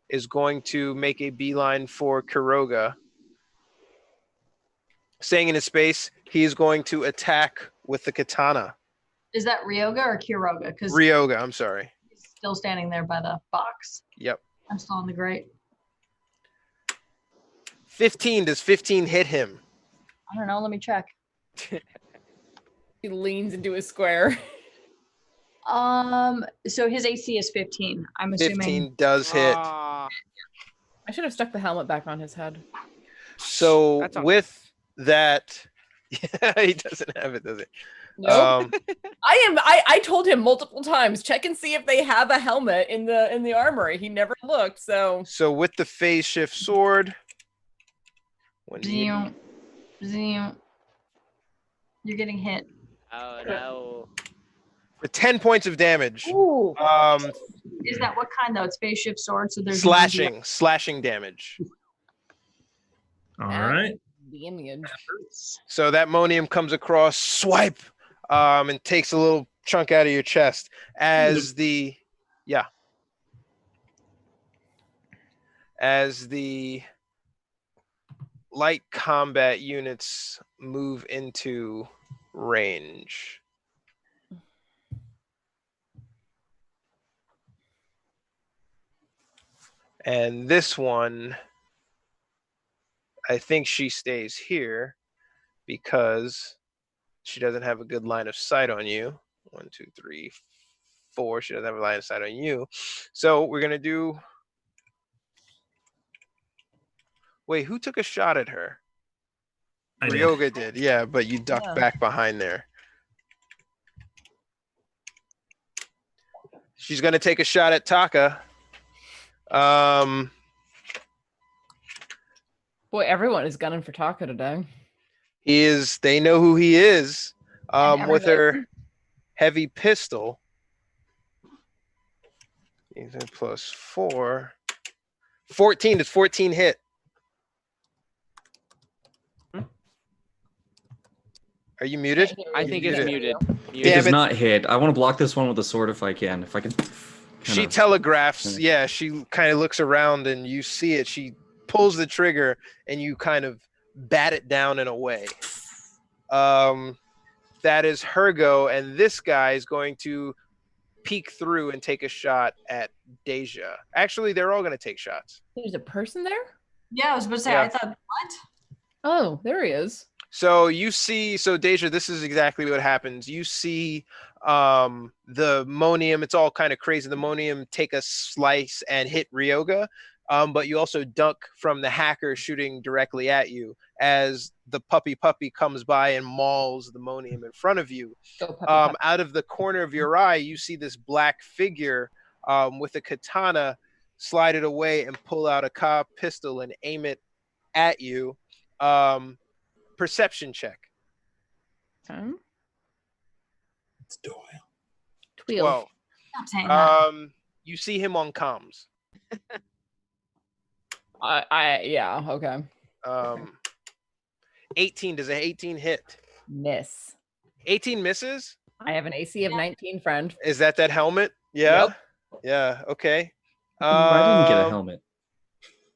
is going to make a beeline for Kuroga. Staying in his space, he's going to attack with the katana. Is that Ryoga or Kuroga? Because Ryoga, I'm sorry. he's still standing there by the box. Yep. I'm still on the grate. 15. Does 15 hit him? I don't know. Let me check. He leans into a square. So his AC is 15. I'm assuming. 15 does hit. I should have stuck the helmet back on his head. So with that, yeah, he doesn't have it, does he? Nope. I told him multiple times, check and see if they have a helmet in the armory. He never looked. So with the phase shift sword, when Zoom. Zoom. You're getting hit. Oh no. for 10 points of damage. Ooh. Is that what kind though? It's phase shift sword, so there's slashing damage. All right. The image. So that Monium comes across, swipe, and takes a little chunk out of your chest as the light combat units move into range. And this one, I think she stays here because she doesn't have a good line of sight on you. 1, 2, 3, 4. She doesn't have a line of sight on you. So we're going to do Wait, who took a shot at her? I did. Ryoga did, yeah, but you ducked Yeah. back behind there. She's gonna take a shot at Taka. Boy, everyone is gunning for Taka today. They know who he is. And With her everybody- heavy pistol. He's at +4. 14. Does 14 hit? Are you muted? I think it's muted. It Damn does it. not hit. I want to block this one with a sword if I can. If I can. She kind of- telegraphs. Yeah, she kind of looks around and you see it. She pulls the trigger and you kind of bat it down in a way. That is her go, and this guy is going to peek through and take a shot at Deja. Actually, they're all going to take shots. There's a person there? Yeah, I was about to say, Yeah. I thought, what? Oh, there he is. So you see, Deja, this is exactly what happens. You see the Monium, it's all kind of crazy. The Monium take a slice and hit Ryoga, but you also duck from the hacker shooting directly at you as the puppy comes by and mauls the Monium in front of you. Go, puppy. Out of the corner of your eye, you see this black figure with a katana slide it away and pull out a Ka pistol and aim it at you. Perception check. Okay. It's Doyle. Tweel. 12. Stop saying that. You see him on comms. Yeah, okay. 18. Does an 18 hit? Miss. 18 misses? I have an AC of 19, friend. Is that helmet? Yeah. Yep. Yeah. Okay. I didn't get a helmet.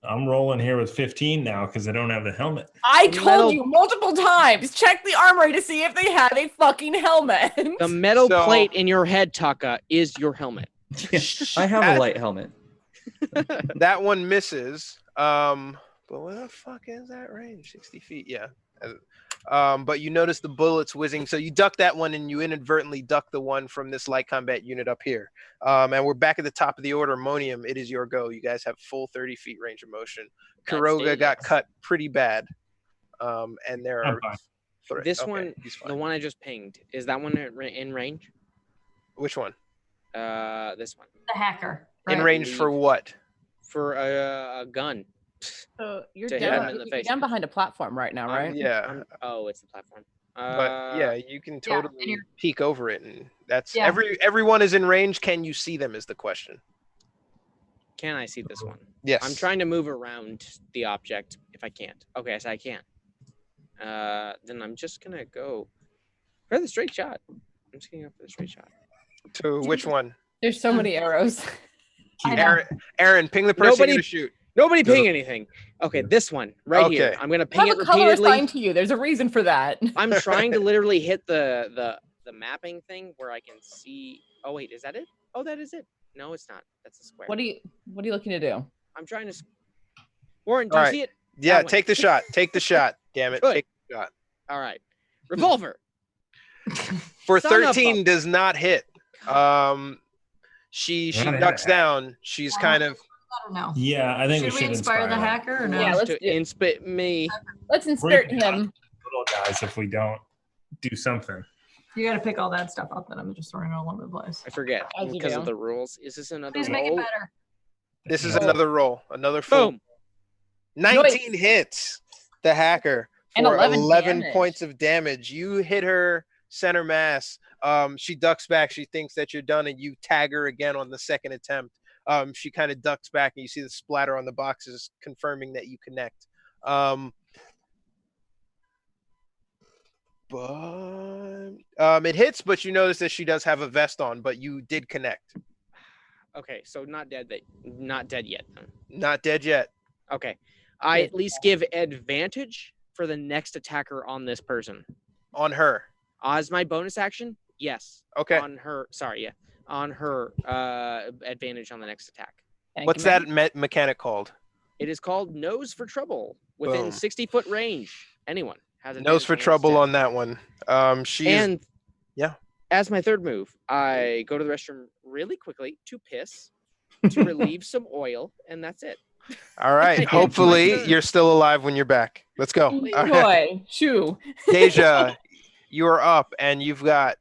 I'm rolling here with 15 now because I don't have the helmet. I The told metal- you multiple times, check the armory to see if they have a fucking helmet. The metal So- plate in your head, Taka, is your helmet. I have a light helmet. That one misses. But what the fuck is that range? 60 feet. Yeah. But you notice the bullets whizzing. So you duck that one and you inadvertently duck the one from this light combat unit up here. And we're back at the top of the order. Monium, it is your go. You guys have full 30 feet range of motion. That's Kuroga got dangerous. cut pretty bad. And there I'm are fine. This okay, one, he's the fine. one I just pinged, is that one in range? Which one? This one. The hacker. In right? range for what? For a gun. So you're To hit down, him in the you're face. down behind a platform right now, right? Yeah. Oh, it's the platform. But yeah, you can and totally you're- peek over it, and that's Yeah. everyone is in range. Can you see them? Is the question. Can I see this one? Yes. I'm trying to move around the object if I can't. Okay, so I can. Then I'm just gonna go for the straight shot. I'm just gonna go for the straight shot. To which one? There's so many arrows. I know. Aaron, ping the person Nobody- you're gonna shoot. Nobody ping anything. Okay, this one right here. Okay. I'm gonna I ping have it a color repeatedly. assigned to you. There's a reason for that. I'm trying to literally hit the mapping thing where I can see. Oh wait, is that it? Oh, that is it. No, it's not. That's a square. What are you looking to do? I'm trying to. Warren, do you Alright. see it? Yeah, That one. take the shot. Take the shot. Damn it. Good. Take the shot. All right. Revolver. For Son of a- 13 does not hit. She Not ducks hit. down. She's kind of I don't know. Yeah, I think Should we we should inspire the them. hacker or no? Yeah, let's to do it. inspit me. Let's insert We're him. little guys if we don't do something. You got to pick all that stuff up that I'm just throwing all over the place. I forget As you because do. of the rules. Is this another Please make it roll? better. this is No. another roll. Another full. Boom. 19 hits the hacker And for 11 11 damage. points of damage. You hit her center mass. She ducks back. She thinks that you're done, and you tag her again on the second attempt. She kind of ducks back, and you see the splatter on the boxes confirming that you connect. But it hits, but you notice that she does have a vest on, but you did connect. Okay, so not dead. Not dead yet. Then. Not dead yet. Okay, I at least give advantage for the next attacker on this person. On her. As my bonus action, yes. Okay. On her. Sorry, yeah. On her advantage on the next attack. Thank What's you, man. that mechanic called? It is called Nose for Trouble within Boom. 60-foot range. Anyone has Nose for advantage trouble next on that one. She is And yeah. as my third move, I go to the restroom really quickly to piss, to relieve some oil, and that's it. All right. Thank you. Hopefully you're still alive when you're back. Let's go. All right. Boy, shoo. Deja, you are up, and you've got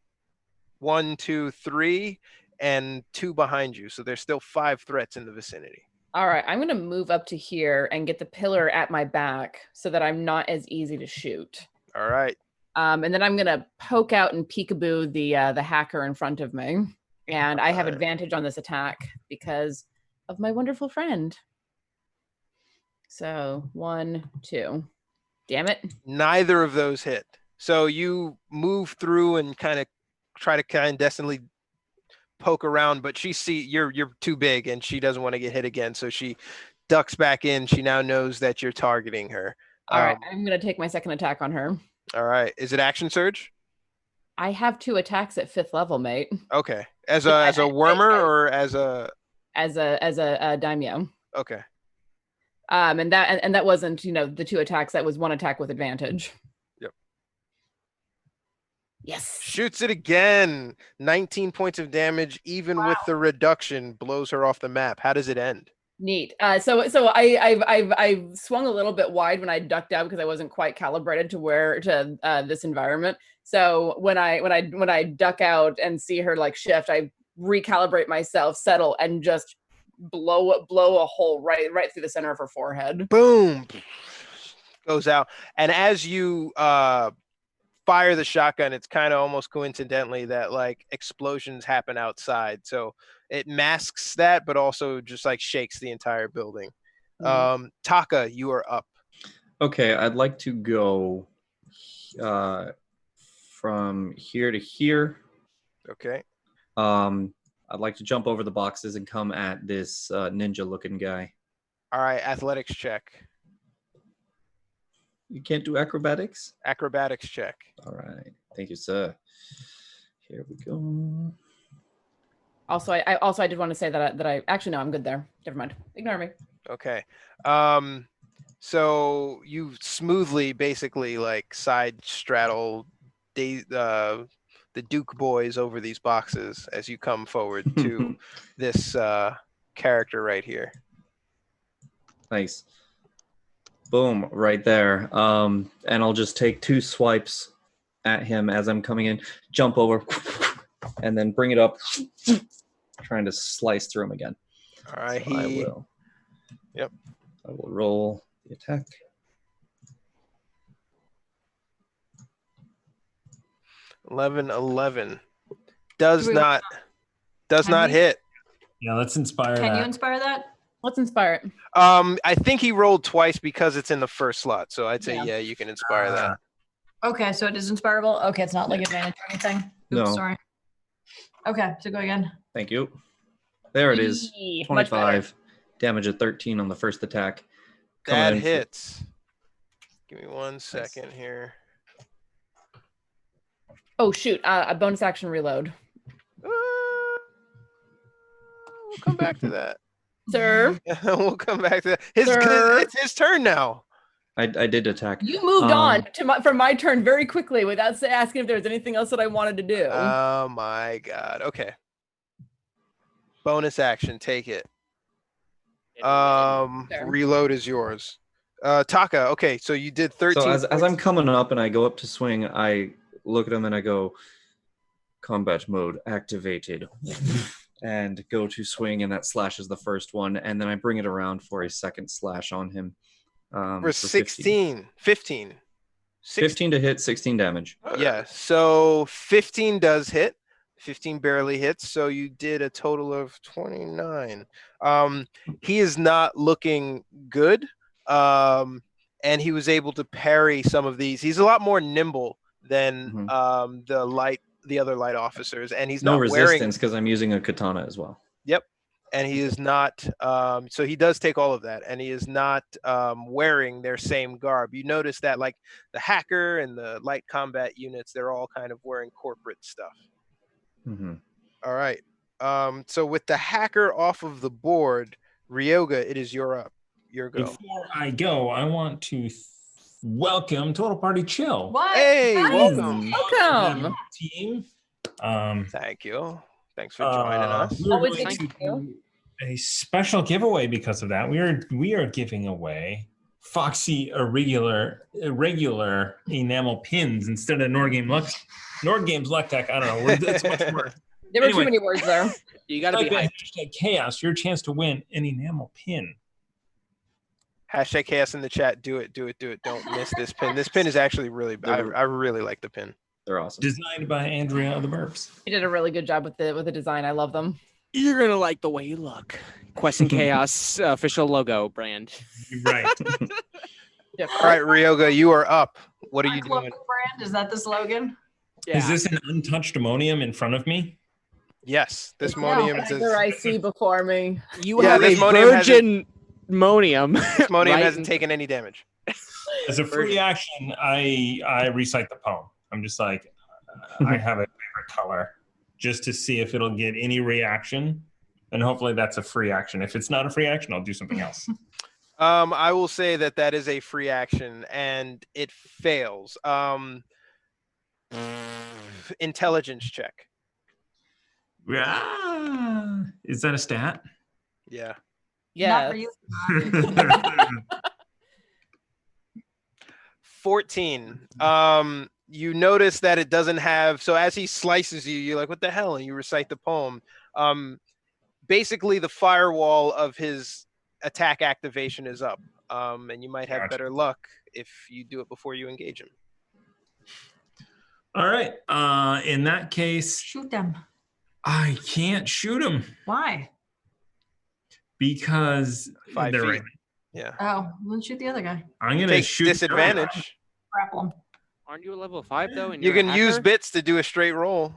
1, 2, 3, and 2 behind you. So there's still 5 threats in the vicinity. All right, I'm gonna move up to here and get the pillar at my back so that I'm not as easy to shoot. All right. And then I'm gonna poke out and peekaboo the hacker in front of me, and I have Alright. advantage on this attack because of my wonderful friend. So 1, 2. Damn it! Neither of those hit. So you move through and kind of try to clandestinely poke around, but you're too big and she doesn't want to get hit again. So she ducks back in. She now knows that you're targeting her. All right, I'm gonna take my second attack on her. All right. Is it action surge? I have 2 attacks at 5th level, mate. Okay. As a wormer or as a daimyo. Okay. And that wasn't, the 2 attacks. That was 1 attack with advantage. Yep. Yes. Shoots it again. 19 points of damage, even with the reduction, blows her off the map. How does it end? Neat. So I swung a little bit wide when I ducked out because I wasn't quite calibrated to this environment. So when I duck out and see her like shift, I recalibrate myself, settle, and just blow a hole right through the center of her forehead. Boom. Goes out. And as you fire the shotgun, it's kind of almost coincidentally that like explosions happen outside. So it masks that, but also just like shakes the entire building. Taka, you are up. Okay, I'd like to go from here to here. Okay. I'd like to jump over the boxes and come at this ninja-looking guy. All right, athletics check. You can't do acrobatics? Acrobatics check. All right. Thank you, sir. Here we go. Also, I did want to say that I actually no, I'm good there. Never mind. Ignore me. Okay. So you smoothly basically like side straddle the Duke boys over these boxes as you come forward to this character right here. Nice. Boom, right there. And I'll just take 2 swipes at him as I'm coming in, jump over, and then bring it up, trying to slice through him again. All right, so I will. Yep. I will roll the attack. $11 does not hit. Yeah, let's inspire Can that. you inspire that? Let's inspire it. I think he rolled twice because it's in the first slot. So I'd say yeah you can inspire that. Okay, so it is inspirable. Okay, it's not like advantage or anything. Oops, No. sorry. Okay, so go again. Thank you. There it is. Yee, much better. 25. Damage at 13 on the first attack. That Coming in for- hits. Give me 1 second here. Oh shoot! A bonus action reload. We'll come back to that. Sir, We'll come back to that. Sir. It's his turn now. I did attack. you moved on from my turn very quickly without asking if there was anything else that I wanted to do. Oh my god. Okay. Bonus action. Take it. Sure. Reload is yours. Taka. Okay, so you did 13. So as I'm coming up and I go up to swing, I look at him and I go, combat mode activated. And go to swing, and that slashes the first one, and then I bring it around for a second slash on him. For 15. 15 to hit, 16 damage. Yeah, so 15 does hit. 15 barely hits, so you did a total of 29. He is not looking good, and he was able to parry some of these. He's a lot more nimble than the other light officers, and he's no not resistance because I'm using a katana as well. Yep, and he is not. So he does take all of that, and he is not wearing their same garb. You notice that, like the hacker and the light combat units, they're all kind of wearing corporate stuff. Mm-hmm. All right. So with the hacker off of the board, Ryoga, it is your go. Before I go, I want to welcome Total Party Chill. What? Hey, Nice. welcome. Welcome. Team. Thank you. Thanks for joining us. We're Always going thank to you. a special giveaway because of that. We are giving away Foxy irregular enamel pins instead of Nordgame's Luck Tech. I don't know. It's much more. There were Anyway. too many words there. You got to be Type in hyped. #chaos. Your chance to win an enamel pin. Hashtag chaos in the chat. Do it. Don't miss this pin. This pin is actually really. I really like the pin. They're awesome. Designed by Andrea of the Burbs. You did a really good job with the design. I love them. You're gonna like the way you look. Quest and Chaos official logo brand. Right. All right, Ryoga, you are up. What are you Our doing? local brand, is that the slogan? Yeah. Is this an untouched ammonium in front of me? Yes, this monium Tiger is. I see before me. You Yeah, have this a monium virgin monium. This monium right hasn't in- taken any damage. As a free action, I recite the poem. I'm just like, I have a favorite color just to see if it'll get any reaction. And hopefully that's a free action. If it's not a free action, I'll do something else. I will say that is a free action and it fails. Intelligence check. Is that a stat? Yeah. Yeah. Not for you. 14. You notice that it doesn't have, so as he slices you, you're like, what the hell? And you recite the poem. Basically the firewall of his attack activation is up. And you might have Gotcha. better luck if you do it before you engage him. All right. In that case, Shoot them. I can't shoot him Why? because 5 they're feet. right. Yeah. Oh, then shoot the other guy. I'm gonna Take shoot disadvantage. Grapple him. Aren't you a level 5 though? And You you're a can use hacker? bits to do a straight roll.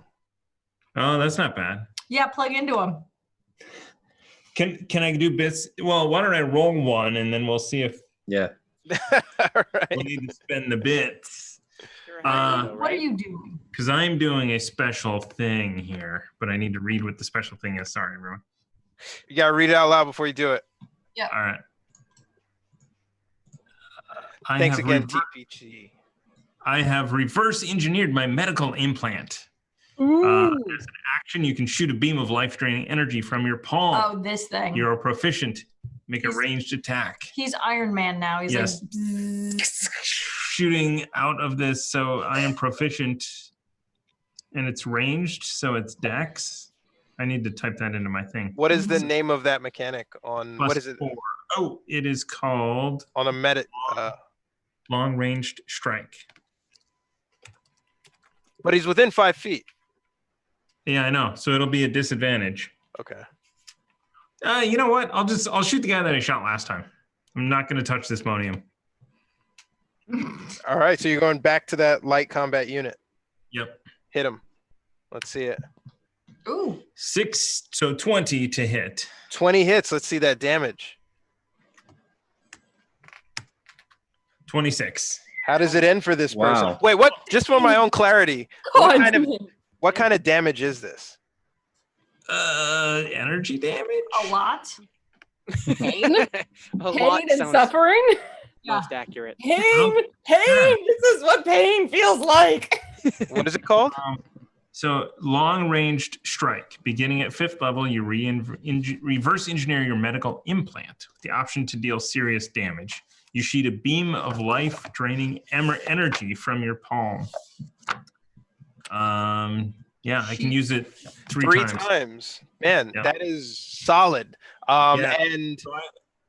Oh, that's not bad. Yeah, plug into him. Can I do bits? Well, why don't I roll one and then we'll see if Yeah. All right. we'll need to spend the bits. You're a hacker, though, What are right? you doing? Because I'm doing a special thing here, but I need to read what the special thing is. Sorry, everyone. You gotta read it out loud before you do it. All right. I Thanks have again, rever- TPG. I have reverse engineered my medical implant. As an action, you can shoot a beam of life-draining energy from your palm. Oh, this thing. You're a proficient. Make a He's- ranged attack. He's Iron Man now. He's Yes. like, bzzz. Shooting out of this, so I am proficient, and it's ranged, so it's dex. I need to type that into my thing. What is the name of that mechanic on Plus what is it 4. Oh, it is called on a meta? long-ranged strike. But he's within 5 feet. Yeah, I know. So it'll be a disadvantage. Okay. You know what? I'll shoot the guy that I shot last time. I'm not going to touch this monium. All right. So you're going back to that light combat unit. Yep. Hit him. Let's see it. Ooh. 20 to hit. 20 hits. Let's see that damage. 26. How does it end for this person? Wow. Wait, what? Just for my own clarity, what kind of damage is this? Energy damage? A lot. Pain, A pain lot and sounds suffering. most accurate. Pain, pain. This is what pain feels like. What is it called? So long-ranged strike. Beginning at 5th level, you reverse engineer your medical implant with the option to deal serious damage. You shoot a beam of life-draining energy from your palm. Yeah, I can use it three times. Man, Yeah. that is solid. Yeah. And So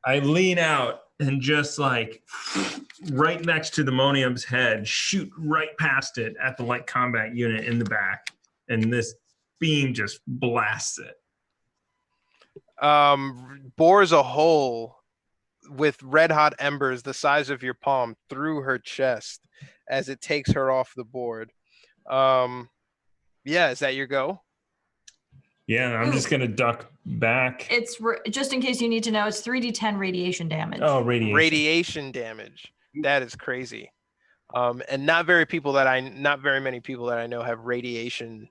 I lean out and just like right next to the monium's head, shoot right past it at the light combat unit in the back. And this beam just blasts it. bores a hole with red hot embers the size of your palm through her chest as it takes her off the board. Yeah, is that your go? Yeah, I'm just gonna duck back. It's just in case you need to know. It's 3d10 radiation damage. Oh, radiation. Radiation damage. That is crazy. And not very many people that I know have radiation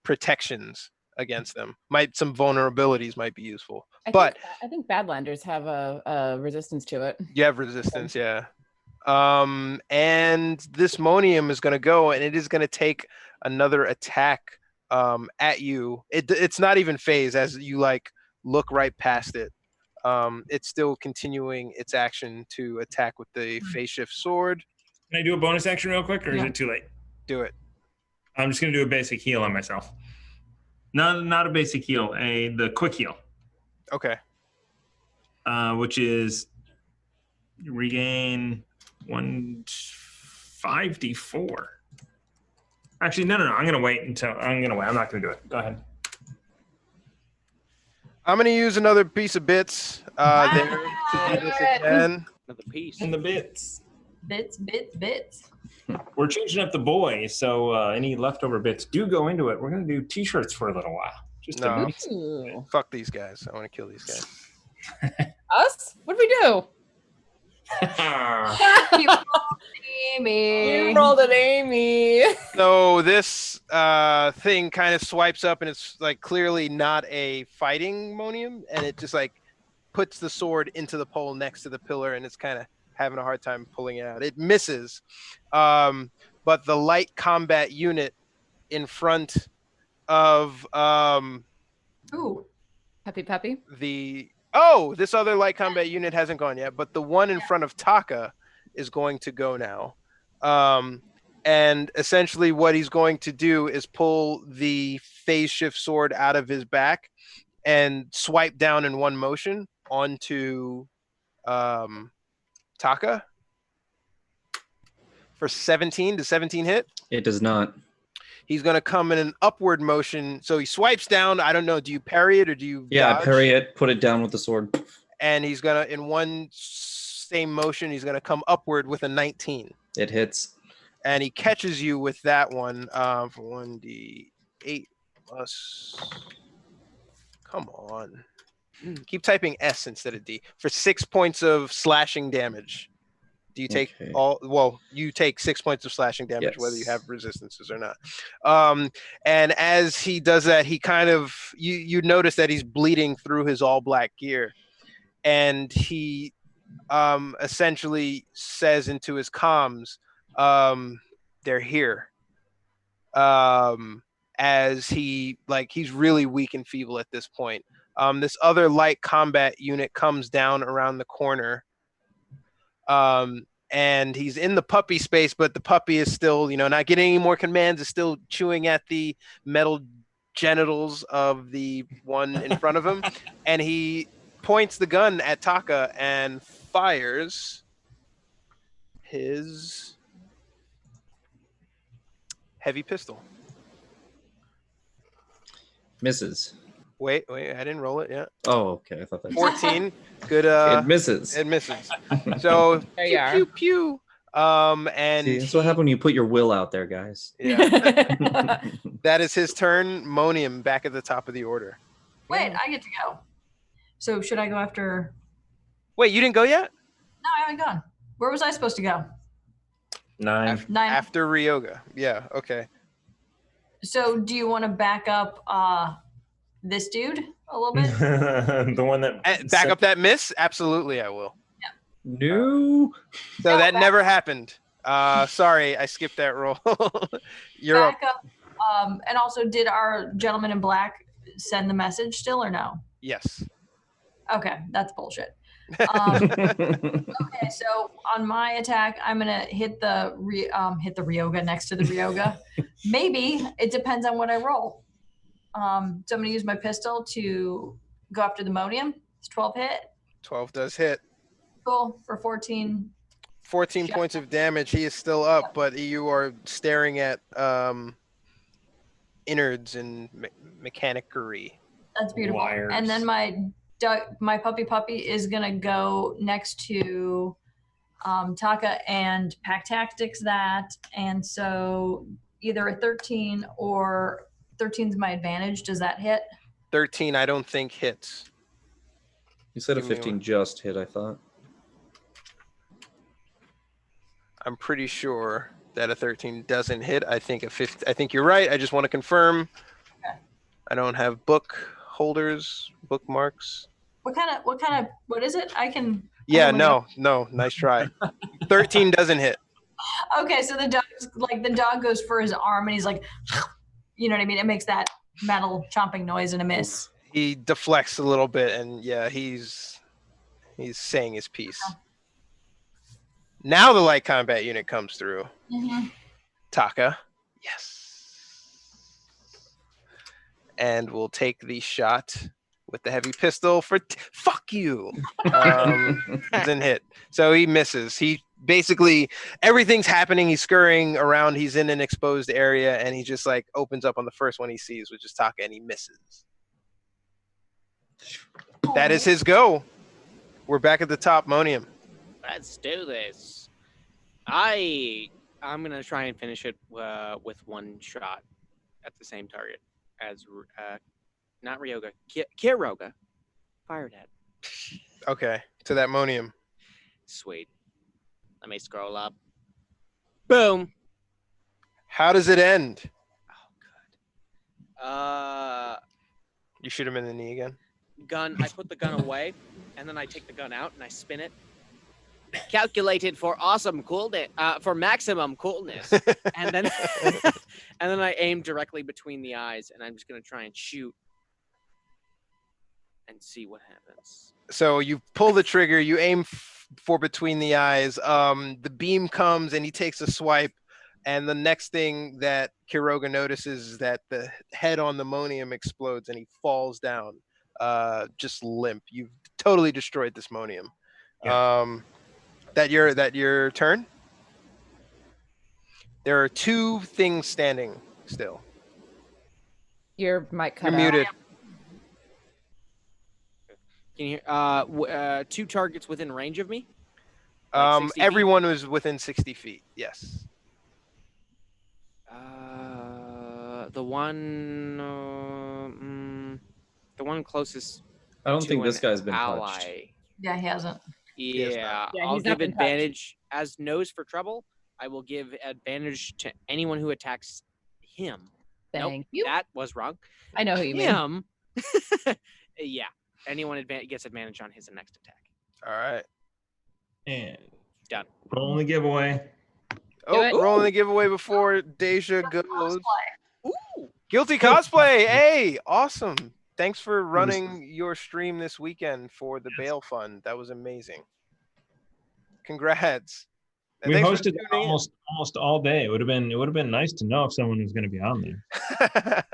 protections against them. Some vulnerabilities might be useful. I think Badlanders have a resistance to it. You have resistance, yeah. And this monium is going to go, and it is going to take another attack at you. It's not even phase as you like look right past it. It's still continuing its action to attack with the phase shift sword. Can I do a bonus action real quick, or is it too late? Do it. I'm just gonna do a basic heal on myself. Not a basic heal, the quick heal. Okay. Which is you regain 5d4. Actually, no. I'm gonna wait. I'm not gonna do it. Go ahead. I'm gonna use another piece of bits there to do this again. Another piece. And the bits. Bits. We're changing up the boys, so any leftover bits do go into it. We're gonna do t-shirts for a little while. Just to mix it. Ooh. Fuck these guys. I want to kill these guys. Us? What did we do? You Amy. You rolled an Amy. So this thing kind of swipes up, and it's like clearly not a fighting monium, and it just like puts the sword into the pole next to the pillar, and it's kind of having a hard time pulling it out. It misses, but the light combat unit in front of Ooh. Peppy. this other light combat unit hasn't gone yet, but the one in front of Taka is going to go now. And essentially what he's going to do is pull the phase shift sword out of his back and swipe down in one motion onto Taka for 17. Does 17 hit? It does not. He's going to come in an upward motion. So he swipes down. I don't know. Do you parry it or do you Yeah, dodge? I parry it, put it down with the sword. And he's going to, in one same motion, he's going to come upward with a 19. It hits. And he catches you with that one for 1d8 plus. Come on. Keep typing S instead of D. For 6 points of slashing damage. Do you take you take 6 points of slashing damage, Yes. whether you have resistances or not. And as he does that, he kind of, you notice that he's bleeding through his all black gear. And he essentially says into his comms, they're here. As he's really weak and feeble at this point. This other light combat unit comes down around the corner. And he's in the puppy space, but the puppy is still, not getting any more commands, is still chewing at the metal genitals of the one in front of him. And he points the gun at Taka and fires his heavy pistol. Misses. Wait, I didn't roll it yet. Oh, okay. I thought that. 14. Good. It misses. It misses. So There you are. pew pew. And See, that's what happened when you put your will out there, guys. yeah, that is his turn. Monium back at the top of the order. Wait, I get to go. So should I go after? Wait, you didn't go yet? No, I haven't gone. Where was I supposed to go? 9. 9. After Ryoga. Yeah. Okay. So do you want to back up this dude a little bit? The one that Back up that miss? Absolutely, I will. No. So that never happened. Sorry, I skipped that roll. You're up. Back up. And also, did our gentleman in black send the message still or no? Yes. Okay, that's bullshit. Okay, so on my attack, I'm gonna hit the Ryoga next to the Ryoga. Maybe it depends on what I roll. So I'm gonna use my pistol to go after the Monium. It's 12 hit. 12 does hit. Cool for 14. 14 points of damage. He is still up, but you are staring at innards and mechanicery. That's beautiful. Wires. And then my puppy is gonna go next to Taka and pack tactics that, and so either a 13 or 13 is my advantage. Does that hit? 13, I don't think hits. You said a Give me 15 one. just hit, I thought. I'm pretty sure that a 13 doesn't hit. I think a 15. I think you're right. I just want to confirm. Okay. I don't have bookmarks. What is it? I can. Yeah, I can look no. Nice try. 13 doesn't hit. Okay, so the dog goes for his arm and he's like, you know what I mean? It makes that metal chomping noise and a miss. He deflects a little bit, and yeah, he's saying his piece. Now the light combat unit comes through. Taka. Yes. And we'll take the shot with the heavy pistol for fuck you. Didn't hit. So he misses. He basically, everything's happening. He's scurrying around. He's in an exposed area, and he just like opens up on the first one he sees, which is Taka, and he misses. That is his go. We're back at the top, Monium. Let's do this. I'm gonna try and finish it with one shot at the same target as not Ryoga, Kiroga fired at. Okay, to that Monium. Sweet. Let me scroll up. Boom. How does it end? Oh, good. You shoot him in the knee again. Gun. I put the gun away, and then I take the gun out and I spin it. Calculated for awesome coolness, for maximum coolness, and then I aim directly between the eyes, and I'm just gonna try and shoot and see what happens. So you pull the trigger, you aim for between the eyes. The beam comes and he takes a swipe, and the next thing that Kiroga notices is that the head on the Monium explodes and he falls down, just limp. You've totally destroyed this Monium. Yeah. That your turn? There are two things standing still. Your mic cut You're out. muted. Can you hear? Two targets within range of me. Like 60 feet? Everyone was within 60 feet. Yes. The one closest. I don't to think this an guy's been ally. touched. Yeah, he hasn't. Yeah, Yeah, I'll he's not give been touched. advantage as nose for trouble. I will give advantage to anyone who attacks him. Thank Nope, you. that was wrong. I know who you mean. Him. Yeah, anyone gets advantage on his next attack. All right. And Done. rolling the giveaway. Oh, it. rolling the giveaway before Deja goes. Cosplay. Ooh. Guilty cosplay. Hey, awesome. Thanks for running your stream this weekend for the bail fund. That was amazing. Congrats. And We thanks for hosted tuning in. almost all day. It would have been nice to know if someone was going to be on there.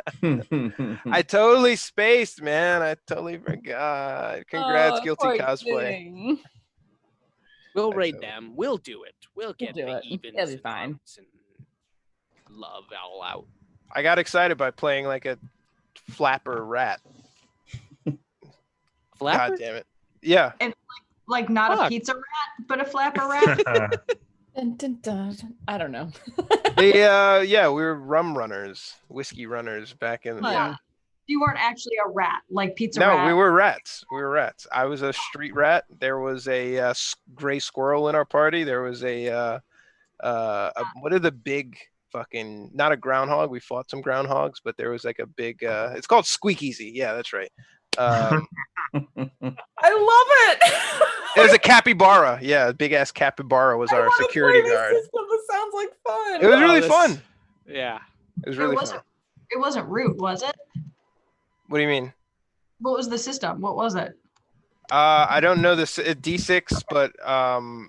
I totally spaced, man. I totally forgot. Congrats, Guilty poor Cosplay. thing. We'll That's raid so- them. We'll do it. We'll get do the it. evens It'll be and fine. outs and love all out. I got excited by playing like a flapper rat. Flapper? God damn it. Yeah. Like not a Fuck. pizza rat, but a flapper rat. Dun, dun, dun. I don't know. Yeah, we were rum runners, whiskey runners back in. Fun. Yeah. You weren't actually a rat, like pizza No, rat. we were rats. We were rats. I was a street rat. There was a gray squirrel in our party. There was a what are the big fucking, not a groundhog. We fought some groundhogs, but there was like a big. It's called Squeakeasy. Yeah, that's right. I love it. It was a capybara. Yeah, a big ass capybara was our security guard. This sounds like fun. It was really this- fun. Yeah. It was really it fun. wasn't. It wasn't root, was it? What do you mean? What was the system? What was it? I don't know this D6, but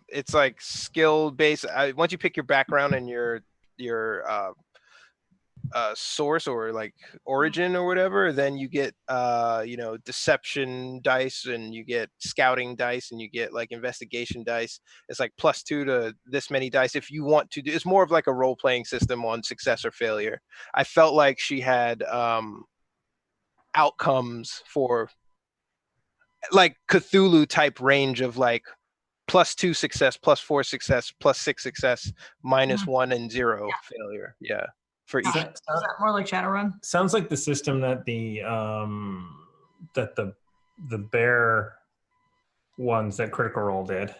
it's like skill based. Once you pick your background and your source or like origin or whatever, then you get deception dice, and you get scouting dice, and you get like investigation dice. It's like +2 to this many dice if you want to do. It's more of like a role playing system on success or failure. I felt like she had outcomes for like Cthulhu type range of like +2 success, +4 success, +6 success, -1 and 0 failure. Yeah, for each. Is that more like Shadowrun? Sounds like the system that the bear ones that Critical Role did.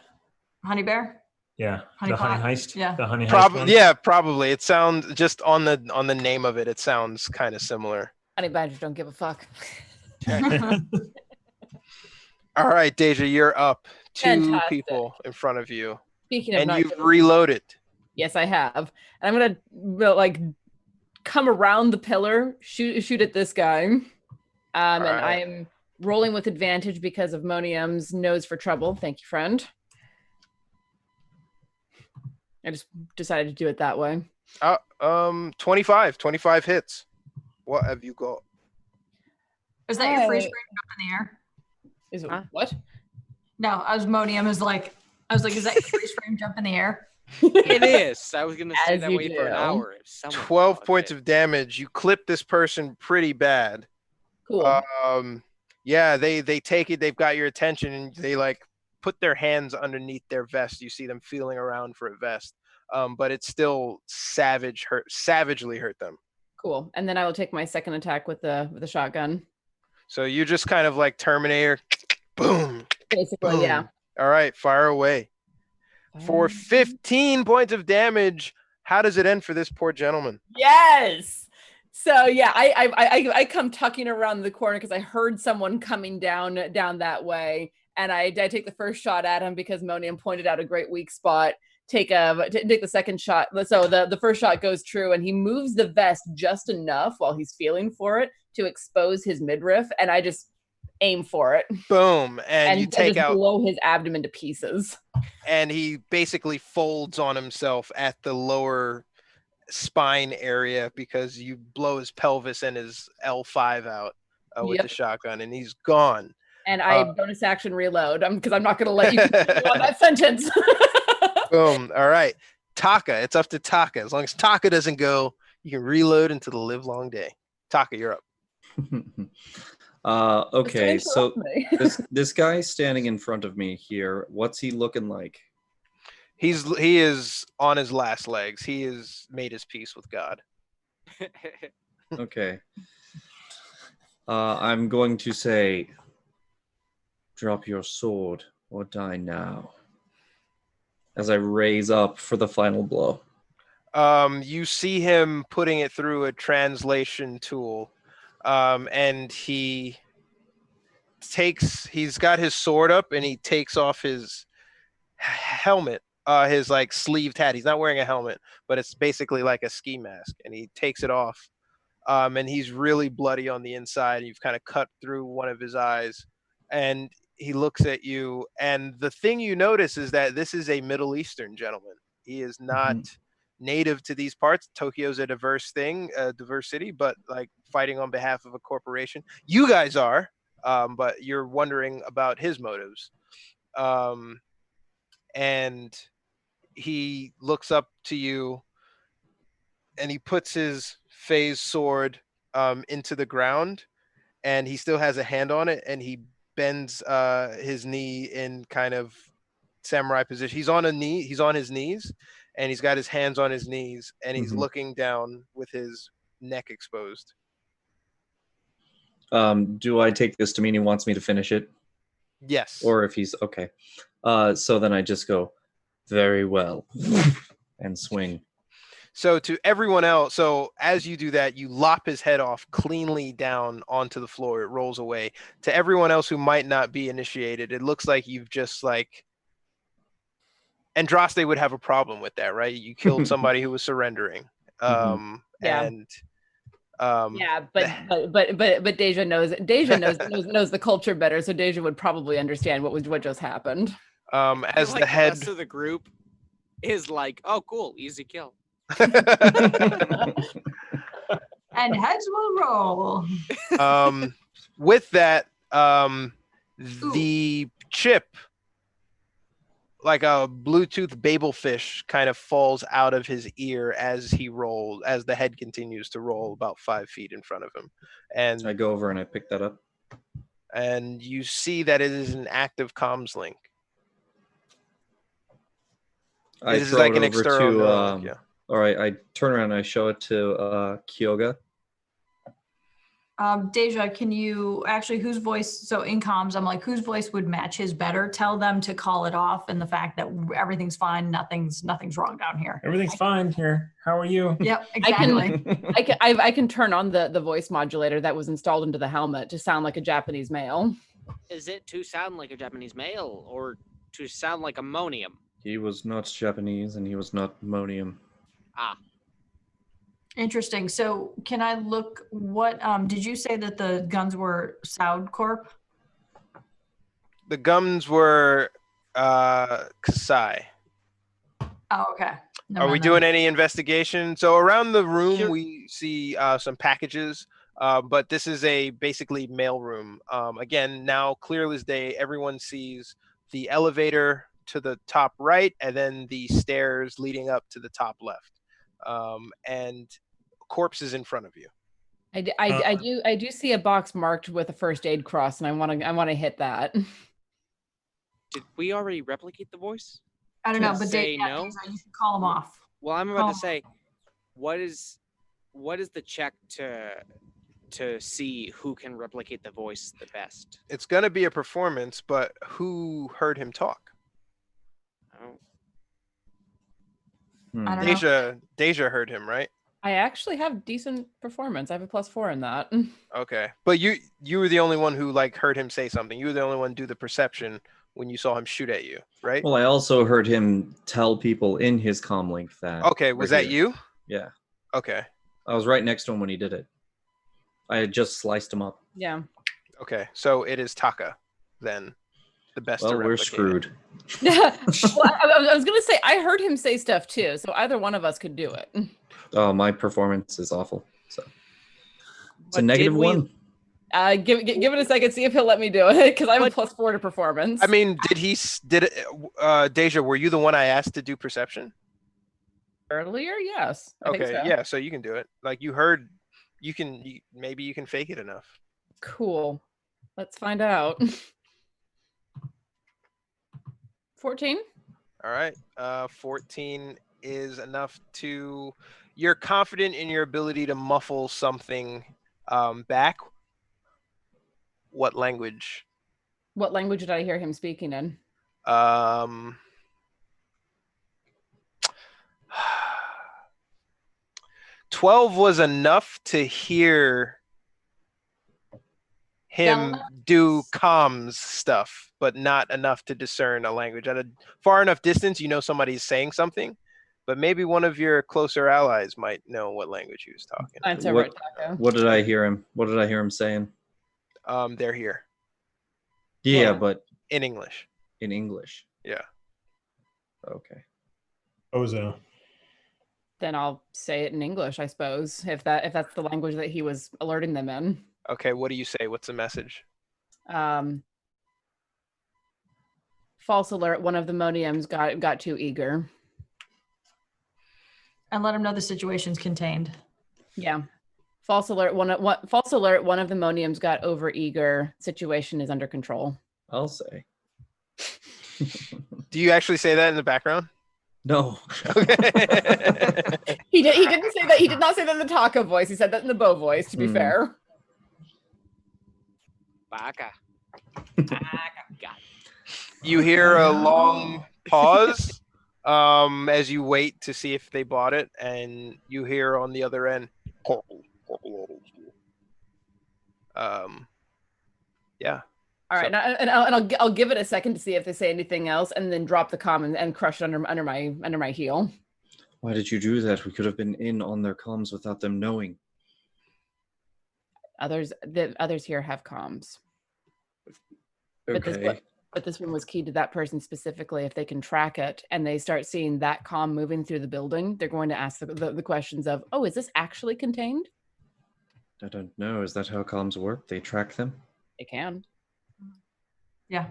Honey Bear? Yeah, Honey the honey pot? heist. Yeah. The honey heist. Probably, one. yeah, probably. It sounds just on the name of it. It sounds kind of similar. Honey badgers don't give a fuck. All right, Deja, you're up. Two Fantastic. people in front of you, Speaking of and not you've giving- reloaded. Yes, I have. And I'm gonna like come around the pillar, shoot at this guy. And Alright. I am rolling with advantage because of Monium's nose for trouble. Thank you, friend. I just decided to do it that way. 25 hits. What have you got? Is that your freeze frame up in the air? Is it Huh? what? No, Monium is like, I was like, is that your freeze frame jump in the air? It is. I was gonna say As that you way for an do. hour. If someone 12 caused points it. of damage. You clip this person pretty bad. Cool. Yeah, they take it. They've got your attention, and they like put their hands underneath their vest. You see them feeling around for a vest, but it's still savagely hurt them. Cool. And then I will take my second attack with the shotgun. So you just kind of like Terminator, boom, Basically, boom. yeah. All right, fire away. For 15 points of damage, how does it end for this poor gentleman? Yes. So yeah, I come tucking around the corner because I heard someone coming down that way, and I take the first shot at him because Monium pointed out a great weak spot. Take the second shot. So the first shot goes true, and he moves the vest just enough while he's feeling for it to expose his midriff, and I just aim for it. Boom, and you take just out, blow his abdomen to pieces. and he basically folds on himself at the lower spine area because you blow his pelvis and his L5 out with the shotgun, and he's gone. And I bonus action reload because I'm not going to let you continue on that sentence. Boom. All right, Taka. It's up to Taka. As long as Taka doesn't go, you can reload into the live long day. Taka, you're up. Okay, so this guy standing in front of me here, what's he looking like? He is on his last legs. He has made his peace with God. Okay. I'm going to say, drop your sword or die now. As I raise up for the final blow. You see him putting it through a translation tool, and he's got his sword up, and he takes off his helmet, his like sleeved hat. He's not wearing a helmet, but it's basically like a ski mask, and he takes it off, and he's really bloody on the inside. You've kind of cut through one of his eyes, and he looks at you, and the thing you notice is that this is a Middle Eastern gentleman. He is not native to these parts. Tokyo's a diverse city, but like fighting on behalf of a corporation. You guys are, but you're wondering about his motives. And he looks up to you, and he puts his phase sword into the ground, and he still has a hand on it, and he bends his knee in kind of samurai position. He's on his knees, and he's got his hands on his knees, and he's looking down with his neck exposed. Do I take this to mean he wants me to finish it? Yes. Or if he's okay. So then I just go, very well, and swing. So to everyone else, so as you do that, you lop his head off cleanly down onto the floor. It rolls away. To everyone else who might not be initiated, it looks like you've just like, Andraste would have a problem with that, right? You killed somebody who was surrendering. Yeah. And but Deja knows the culture better, so Deja would probably understand what just happened. As like the head rest of the group is like, oh cool, easy kill. And heads will roll. With that, the chip, like a Bluetooth babelfish, kind of falls out of his ear as the head continues to roll about 5 feet in front of him. And I go over and I pick that up. And you see that it is an active comms link. I This is throw like it an over external to, all right, I turn around and I show it to Kyoga. Deja, can you actually, whose voice, so in comms, I'm like, whose voice would match his better? Tell them to call it off and the fact that everything's fine, nothing's wrong down here. Everything's fine here. How are you? Yep, exactly. I can turn on the voice modulator that was installed into the helmet to sound like a Japanese male. Is it to sound like a Japanese male or to sound like ammonium? He was not Japanese and he was not ammonium. Ah. Interesting. So can I look, what, did you say that the guns were Sound Corp? The guns were Kasai. Oh, okay. Never Are we mind then. doing any investigation? So around the room, Sure. we see some packages, but this is a basically mail room. Again, now clear as day, everyone sees the elevator to the top right, and then the stairs leading up to the top left, and corpses in front of you. I do see a box marked with a first aid cross, and I want to hit that. Did we already replicate the voice? I don't know, to but say yeah, no? Deja, you should call them off. Well, I'm about to say, what is the check to see who can replicate the voice the best? It's gonna be a performance, but who heard him talk? Oh, I don't know. Deja heard him, right? I actually have decent performance. I have a +4 in that. Okay, but you were the only one who like heard him say something. You were the only one do the perception when you saw him shoot at you, right? Well, I also heard him tell people in his comm link that. Okay, was we're that here. you? Yeah. Okay. I was right next to him when he did it. I had just sliced him up. Yeah. Okay, so it is Taka then, the best. Well, to we're replicate screwed. Well, I was gonna say I heard him say stuff too, so either one of us could do it. Oh, my performance is awful. So it's a But negative did we- one. Give it a second, see if he'll let me do it, because I have a +4 to performance. I mean, Deja, were you the one I asked to do perception? Earlier, yes. I think Okay, so. yeah, so you can do it. Like you heard, maybe you can fake it enough. Cool. Let's find out. 14. All right, 14 is enough to. You're confident in your ability to muffle something back. What language? What language did I hear him speaking in? 12 was enough to hear him do comms stuff, but not enough to discern a language. At a far enough distance, you know somebody's saying something, but maybe one of your closer allies might know what language he was talking. That's over at Taco. What did I hear him? What did I hear him saying? They're here Yeah, Well- but in English. in English. Yeah. Okay. Ozo. Then I'll say it in English, I suppose, if that's the language that he was alerting them in. Okay, what do you say? What's the message? False alert, one of the moniums got too eager. And let them know the situation's contained. Yeah. False alert, one of the moniums got over eager. Situation is under control. I'll say. Do you actually say that in the background? No. Okay. He didn't say that. He did not say that in the Taco voice. He said that in the Bo voice, to be fair. Baka. God. You hear a long pause as you wait to see if they bought it, and you hear on the other end, yeah. All right, and I'll give it a second to see if they say anything else, and then drop the comm and crush it under my heel. Why did you do that? We could have been in on their comms without them knowing. The others here have comms. Okay. But this one was key to that person specifically. If they can track it and they start seeing that comm moving through the building, they're going to ask the questions of, oh, is this actually contained? I don't know. Is that how comms work? They track them? They can. Yeah,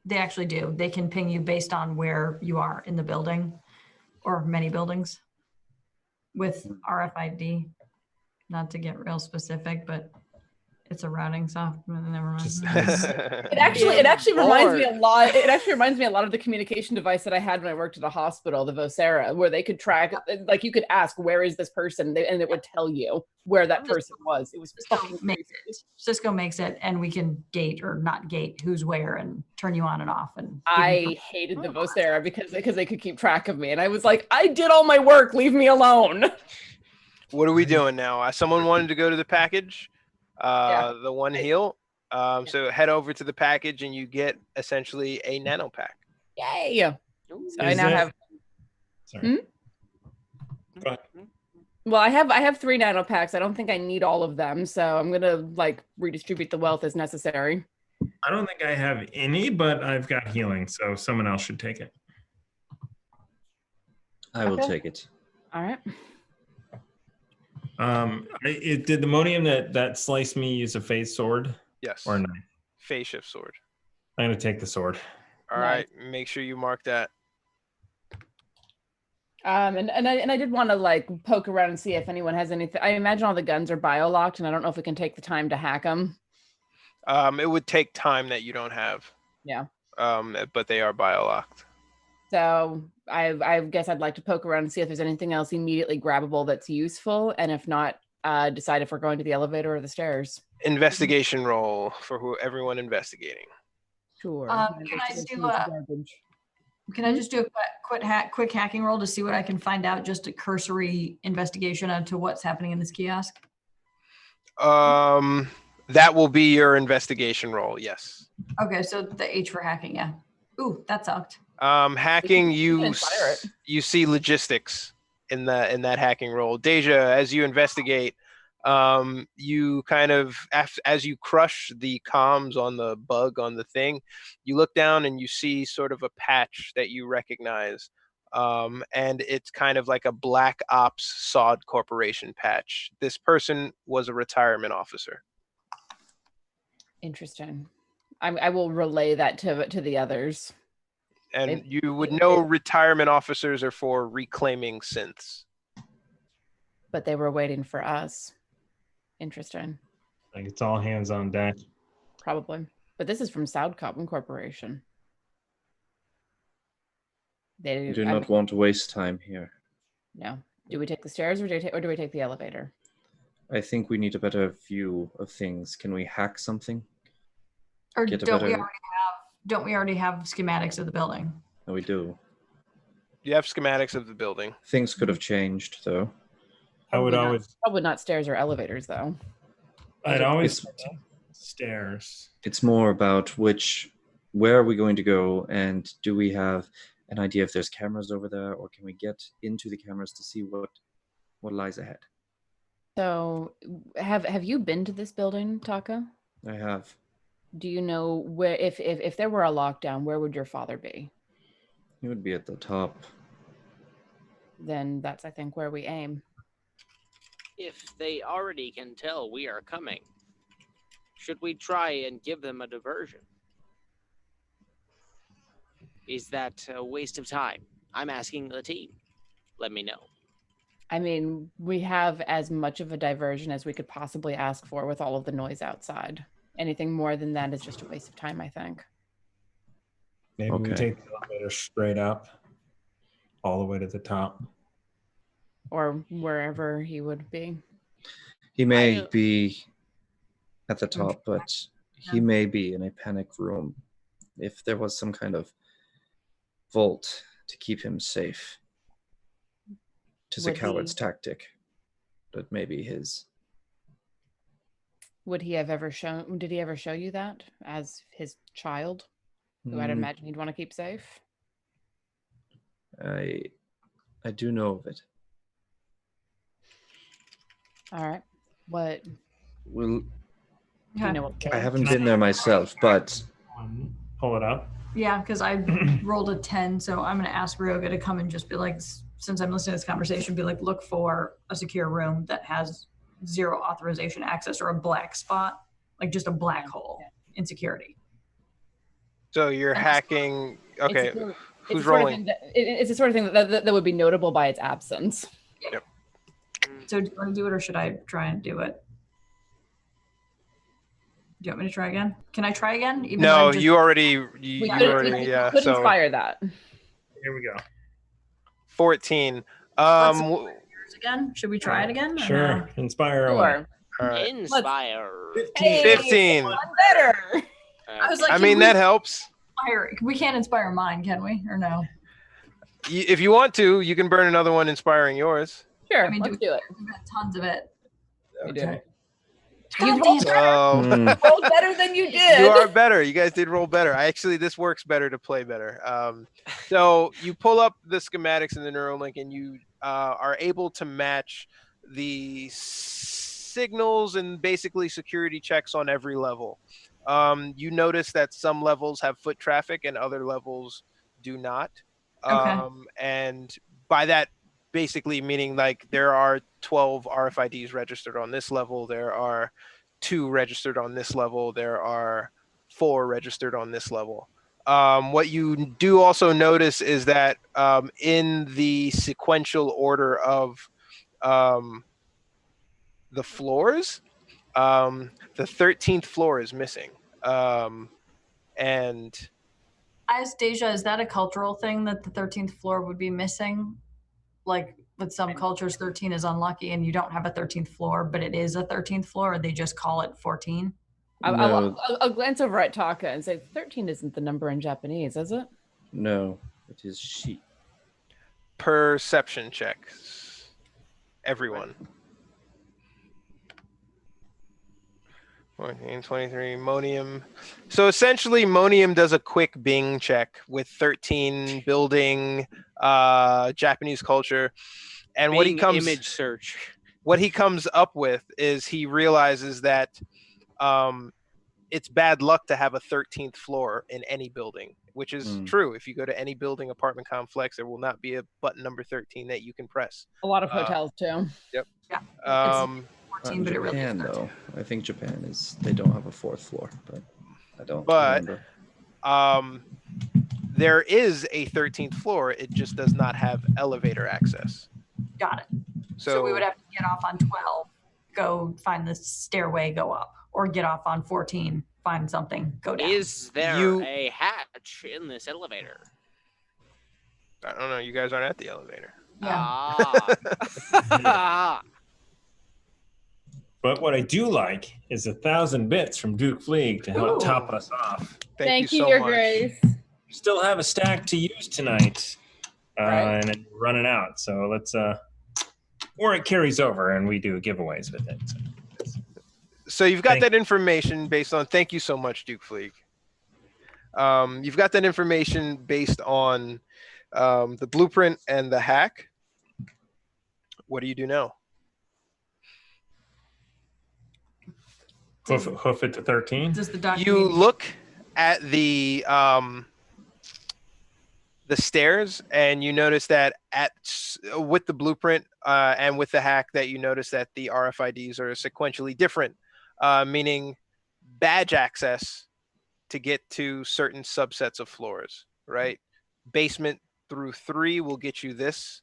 they actually do. They can ping you based on where you are in the building or many buildings with RFID. Not to get real specific, but it's a routing software. Never mind. It actually reminds me a lot. It actually reminds me a lot of the communication device that I had when I worked at a hospital, the Vocera, where they could track. Like you could ask, "Where is this person?" and it would tell you where that person was. It was fucking crazy. Cisco makes it, and we can gate or not gate who's where and turn you on and off. And I hated the Vocera because they could keep track of me, and I was like, "I did all my work. Leave me alone." What are we doing now? Someone wanted to go to the package, the one heal. So head over to the package and you get essentially a nano pack. Yay! So I now have. Sorry. Go ahead. Well, I have 3 nano packs. I don't think I need all of them, so I'm gonna like redistribute the wealth as necessary. I don't think I have any, but I've got healing, so someone else should take it. I will Okay. take it. All right. Did the Monium that sliced me use a phase sword Yes. or knife? Phase shift sword. I'm gonna take the sword. All right. Make sure you mark that. And I did want to like poke around and see if anyone has anything. I imagine all the guns are bio-locked, and I don't know if we can take the time to hack them. It would take time that you don't have. Yeah. But they are bio-locked. So I guess I'd like to poke around and see if there's anything else immediately grabbable that's useful, and if not, decide if we're going to the elevator or the stairs. Investigation roll for everyone investigating. Sure. Can I just do a quick hacking roll to see what I can find out? Just a cursory investigation onto what's happening in this kiosk. That will be your investigation roll. Yes. Okay, so the H for hacking, yeah. Ooh, that sucked. Hacking, You can you inspire it. you see logistics in that hacking roll. Deja, as you investigate, you kind of as you crush the comms on the bug on the thing, you look down and you see sort of a patch that you recognize, and it's kind of like a Black Ops Sod Corporation patch. This person was a retirement officer. Interesting. I will relay that to the others. And you would know retirement officers are for reclaiming synths. But they were waiting for us. Interesting. Like it's all hands on deck. Probably. But this is from Soundcom Corporation. You do not want to waste time here. No. Do we take the stairs or do we take the elevator? I think we need a better view of things. Can we hack something? Or don't we already have schematics of the building? No, we do. You have schematics of the building. Things could have changed, though. I would always. Probably not stairs or elevators, though. I'd always stairs. It's more about where are we going to go, and do we have an idea if there's cameras over there, or can we get into the cameras to see what lies ahead? So, have you been to this building, Taka? I have. Do you know where, if there were a lockdown, where would your father be? He would be at the top. Then that's, I think, where we aim. If they already can tell we are coming, should we try and give them a diversion? Is that a waste of time? I'm asking the team. Let me know. I mean, we have as much of a diversion as we could possibly ask for with all of the noise outside. Anything more than that is just a waste of time, I think. Maybe we take the elevator straight up, all the way to the top. Or wherever he would be. He may be at the top, but he may be in a panic room. If there was some kind of vault to keep him safe. Tis a coward's tactic. That may be his. Did he ever show you that as his child, who I'd imagine he'd want to keep safe? I do know of it. All right. What? Well, You know what? I haven't been there myself, but pull it up. Yeah, because I rolled a 10, so I'm going to ask Ryoga to come and just be like, since I'm listening to this conversation, be like, look for a secure room that has 0 authorization access or a black spot, like just a black hole in security. So you're hacking. Okay, who's it's rolling? It's the sort of thing that would be notable by its absence. Yep. So do you want to do it, or should I try and do it? Do you want me to try again? Can I try again? No, you already. We could inspire that. Here we go. 14. Again? Should we try it again? Sure. Inspire away. All right. Inspire. 15. Better. I was like, I mean, that helps. We can't inspire mine, can we? Or no? If you want to, you can burn another one inspiring yours. Sure, let's do it. We've got tons of it. Okay. You rolled better than you did. You are better. You guys did roll better. This works better to play better. So you pull up the schematics in the Neuralink, and you are able to match the signals and basically security checks on every level. You notice that some levels have foot traffic and other levels do not. Okay. And by that, basically meaning like there are 12 RFIDs registered on this level, there are 2 registered on this level, there are 4 registered on this level. What you do also notice is that in the sequential order of the floors, the 13th floor is missing. And I asked Deja, is that a cultural thing that the 13th floor would be missing? Like with some cultures, 13 is unlucky and you don't have a 13th floor, but it is a 13th floor, or they just call it 14? No, I'll glance over at Taka and say 13 isn't the number in Japanese, is it? no, it is she. perception checks. Everyone. 14, 23, Monium. So essentially, Monium does a quick Bing check with 13 building, Japanese culture, and what he Bing comes image search. what he comes up with is he realizes that it's bad luck to have a 13th floor in any building, which is true. If you go to any building apartment complex, there will not be a button number 13 that you can press. A lot of hotels too. Yep. Yeah. Um, 14, but it really is Japan, 13. though, I think Japan is, they don't have a 4th floor, but I don't But- remember. there is a 13th floor. It just does not have elevator access. Got it. So we would have to get off on 12, go find the stairway, go up, or get off on 14, find something, go down. Is there a hatch in this elevator? I don't know. You guys aren't at the elevator. Yeah. Ah. But what I do like is 1,000 bits from Duke Fleeg to help Ooh. top us off. Thank you so Your much. Grace. We still have a stack to use tonight, Right. and it's running out. So let's, or it carries over and we do giveaways with it. So you've got Thank- that information based on. Thank you so much, Duke Fleeg. You've got that information based on the blueprint and the hack. What do you do now? Hoof it to 13. Does the document You look at the stairs, and you notice that with the blueprint and with the hack, that you notice that the RFIDs are sequentially different, meaning badge access to get to certain subsets of floors. Right, basement through 3 will get you this.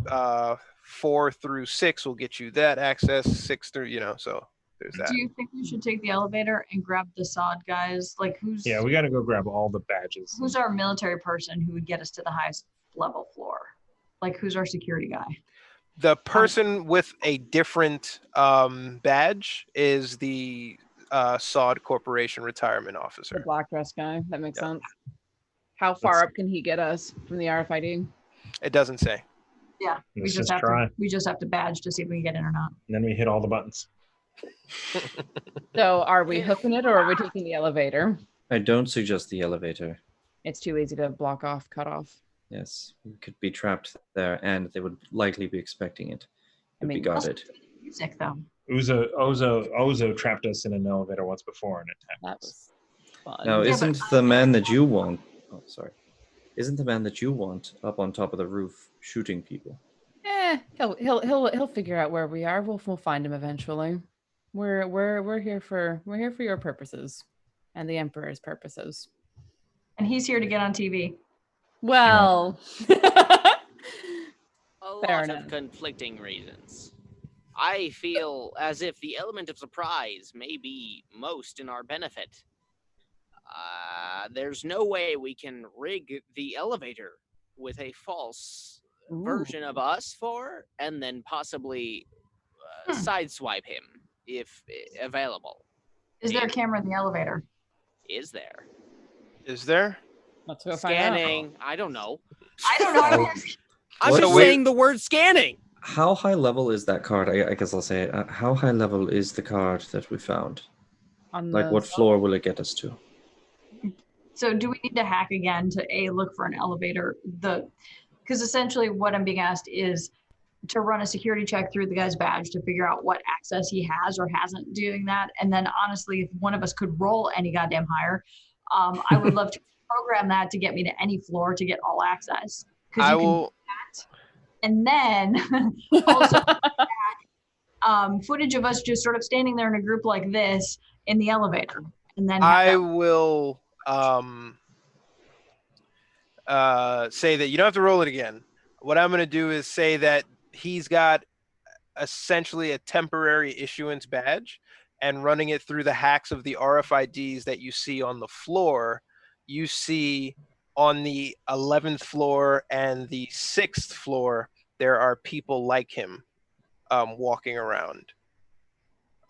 4 through 6 will get you that access. 6 through, so there's that. Do you think we should take the elevator and grab the sod guys? Like Yeah, we got to go grab all the badges. who's our military person who would get us to the highest level floor? Like who's our security guy? The person with a different badge is the Sod Corporation retirement The officer. black dress guy. That makes Yeah. sense. How far up can he get us from the RFID? It doesn't say. Yeah, we Let's just just have try. to we just have to badge to see if we can get in or not. And then we hit all the buttons. So are we hoofing it or are we taking the elevator? I don't suggest the elevator. It's too easy to block off, cut off. Yes, we could be trapped there, and they would likely be expecting it. I Would be mean, guarded. Music though. Ozo trapped us in an elevator once before and attacked That us. was fun. Now, Yeah, isn't but the man that you want? Oh, sorry. Isn't the man that you want up on top of the roof shooting people? He'll figure out where we are. We'll find him eventually. We're here for your purposes and the Emperor's purposes. And he's here to get on TV. Well, A Fair lot enough. of conflicting reasons. I feel as if the element of surprise may be most in our benefit. There's no way we can rig the elevator with a false version of us and then possibly sideswipe him if available. Is there a camera in the elevator? Is there? Is there? let's go find out. Scanning. I don't know. I don't know. I'm What just a way- saying the word scanning. How high level is that card? I guess I'll say, how high level is the card that we found? On Like, the what floor will it get us to? So do we need to hack again to look for an elevator? Because essentially what I'm being asked is, to run a security check through the guy's badge to figure out what access he has or hasn't doing that. And then honestly, if one of us could roll any goddamn higher, I would love to program that to get me to any floor to get all access. Because you can do that. And then also footage of us just sort of standing there in a group like this in the elevator. And then I will say that you don't have to roll it again. What I'm going to do is say that he's got essentially a temporary issuance badge, and running it through the hacks of the RFIDs that you see on the floor, you see on the 11th floor and the 6th floor, there are people like him walking around.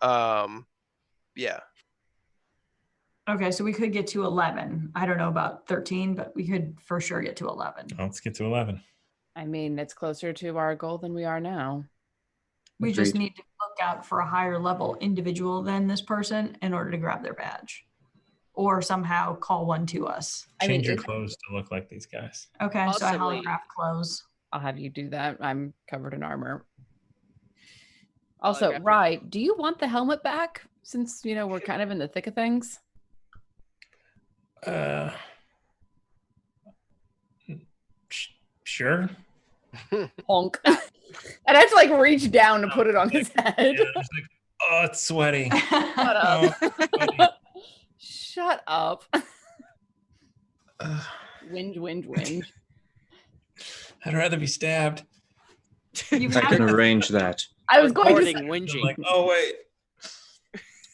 Yeah. Okay, so we could get to 11. I don't know about 13, but we could for sure get to 11. Let's get to 11. I mean, it's closer to our goal than we are now. We just Agreed. need to look out for a higher level individual than this person in order to grab their badge. Or somehow call one to us. Change your clothes to look like these guys. Okay, so I Possibly. holograph clothes. I'll have you do that. I'm covered in armor. Also, Holographic. Rye, do you want the helmet back? Since, we're kind of in the thick of things. Sure. Honk. I'd have to like reach down to put it on his head. Yeah, it's like, oh, it's sweaty. Shut up. Sweaty. Shut up. Whinge. I'd rather be stabbed. You I can arrange that. I was going to Recording say, whinging. Like, oh wait.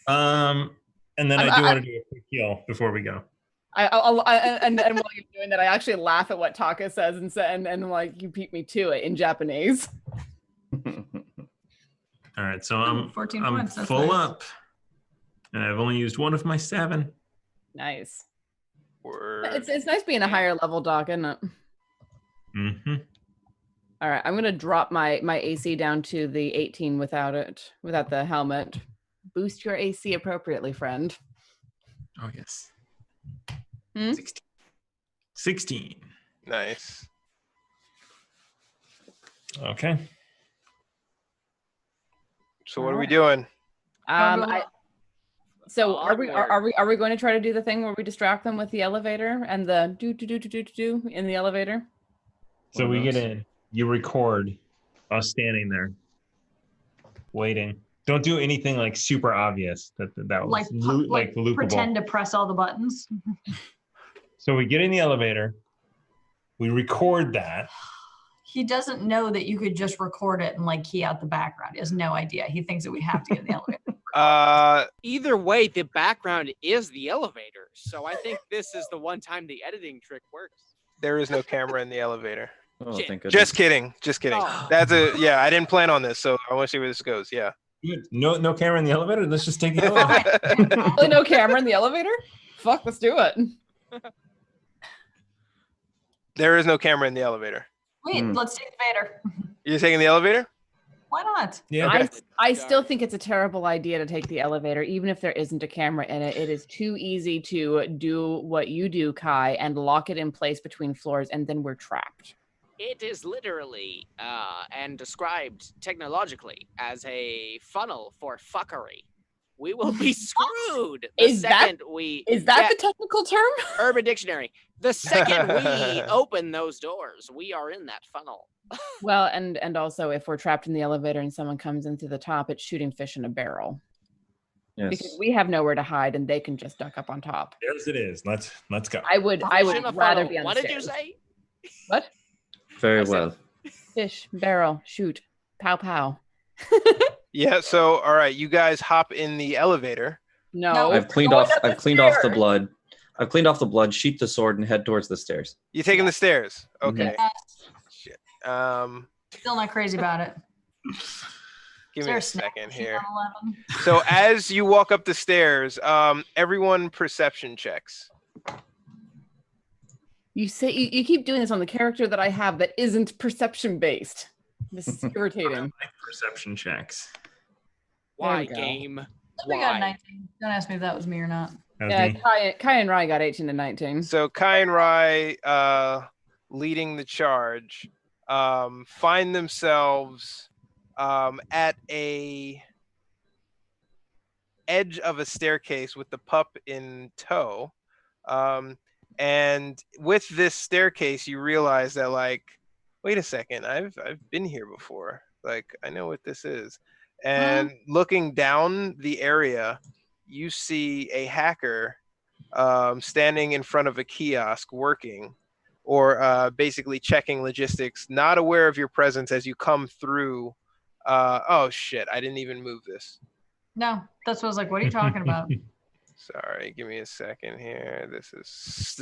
And then I do want to do a quick heal before we go. and while you're doing that, I actually laugh at what Taka says and like you beat me to it in Japanese. All right, so I'm 14 I'm points. That's full nice. up, and I've only used one of my 7. Nice. Word. It's nice being a higher level dog, isn't it? Mm-hmm. All right, I'm gonna drop my AC down to the 18 without the helmet. Boost your AC appropriately, friend. Oh yes. Hmm? 16. Nice. Okay. So what are we doing? So are we going to try to do the thing where we distract them with the elevator and the do in the elevator? So we get in. You record us standing there, waiting. Don't do anything like super obvious. That was like loopable. Pretend to press all the buttons. So we get in the elevator. We record that. He doesn't know that you could just record it and like key out the background. He has no idea. He thinks that we have to get in the elevator. Either way, the background is the elevator. So I think this is the one time the editing trick works. There is no camera in the elevator. Oh, Shit. thank goodness. Just kidding. Oh. I didn't plan on this, so I want to see where this goes. Yeah. No camera in the elevator. Let's just take the elevator. Really, no camera in the elevator? Fuck, let's do it. There is no camera in the elevator. Wait, let's take the Vader. You're taking the elevator? Why not? Yeah. I still think it's a terrible idea to take the elevator, even if there isn't a camera in it. It is too easy to do what you do, Kai, and lock it in place between floors, and then we're trapped. It is literally and described technologically as a funnel for fuckery. We will be screwed the Is that second we. the technical term? Urban Dictionary? The second we open those doors, we are in that funnel. Well, and also if we're trapped in the elevator and someone comes in through the top, it's shooting fish in a barrel. Yes. Because we have nowhere to hide and they can just duck up on top. There's it is. Let's go. I would Fish in a rather funnel. be on What the did you stairs. say? What? Very said- well. Fish, barrel, shoot, pow pow. Yeah. So, all right, you guys hop in the elevator. No. I've cleaned Going off. up the I've cleaned off the stairs. blood. I've cleaned off the blood. Sheath the sword and head towards the stairs. You taking the stairs? Okay. Yes. Shit. Still not crazy about it. Give Is me there a snack second machine here. on 11? So as you walk up the stairs, everyone perception checks. You say you keep doing this on the character that I have that isn't perception based. This is irritating. Perception checks. Why, we go. game? We got Why? 19. Don't ask me if that was me or not. That was Yeah, me. Kai and Rai got 18 to 19. So Kai and Rai leading the charge. find themselves at a edge of a staircase with the pup in tow. And with this staircase, you realize that, like, wait a second, I've been here before. Like, I know what this is. And looking down the area, you see a hacker standing in front of a kiosk working, or basically checking logistics, not aware of your presence as you come through. Oh shit, I didn't even move this. No, that's what I was like, what are you talking about? Sorry, give me a second here. This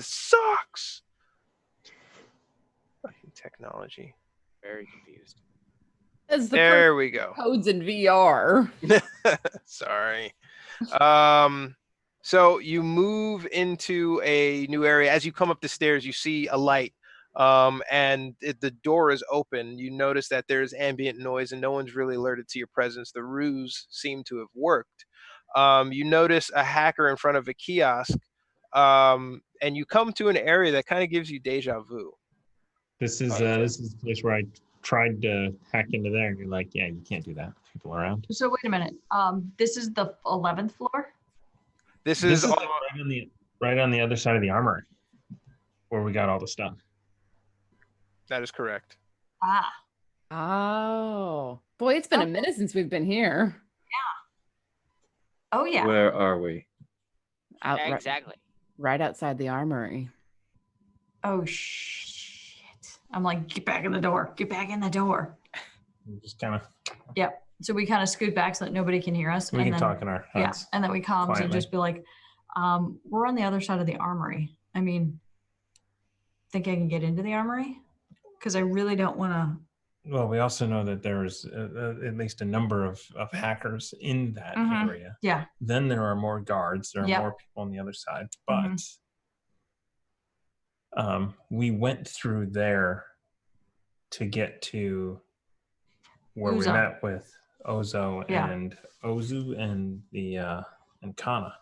sucks. Fucking technology. Very confused. As the There we go. codes in VR. Sorry. So you move into a new area. As you come up the stairs, you see a light, and the door is open. You notice that there's ambient noise and no one's really alerted to your presence. The ruse seemed to have worked. You notice a hacker in front of a kiosk, and you come to an area that kind of gives you deja vu. This is the place where I tried to hack into there, and you're like, yeah, you can't do that. People around. So wait a minute. This is the 11th floor? This This is is like right on the other side of the armory, where we got all the stuff. that is correct. Ah, Oh. Boy, it's been a minute since we've been here. oh yeah. Where are we? Out, Exactly. right outside the armory. Oh shit. I'm like, get back in the door. Get back in the door. We just kind of Yep. So we kind of scoot back so that nobody can hear us. we and can then, talk in our Yeah. heads. And then we comms and quietly. just be like, we're on the other side of the armory. I mean, think I can get into the armory? Because I really don't want to. Well, we also know that there's at least a number of hackers in that Mhm. area. Yeah. Then there are more guards. There are Yep. more people on the other side. But we went through there to get to where we Uzo. met with Ozu Yeah. and and Kana.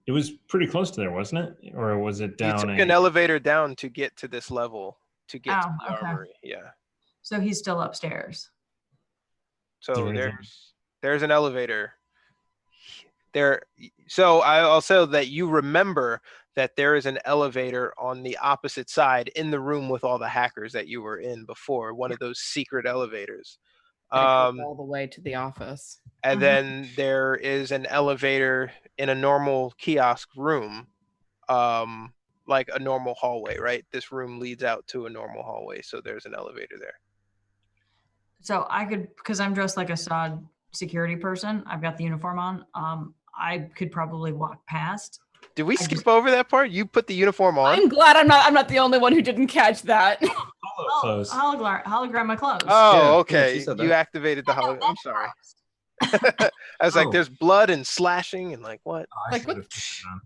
It was pretty close to there, wasn't it? Or was it You down took an elevator down to get to this level, to get to Oh, the okay. armory. Yeah. So he's still upstairs. So There is a- there's an elevator there. So I'll say that you remember that there is an elevator on the opposite side in the room with all the hackers that you were in before, one of those secret elevators. And it goes all the way to the office. And then there is an elevator in a normal kiosk room, like a normal hallway, right? This room leads out to a normal hallway, so there's an elevator there. So I could, because I'm dressed like a SOD security person, I've got the uniform on. I could probably walk past. Did we skip over that part? You put the uniform on? I'm glad I'm not the only one who didn't catch that. Polo clothes. Hologram my clothes. Oh, Yeah, okay. she said You that. activated the No, hologram. I'm that's sorry. closed. I was like, Oh. there's blood and slashing and like what? Oh, I Like, should what- have put it on.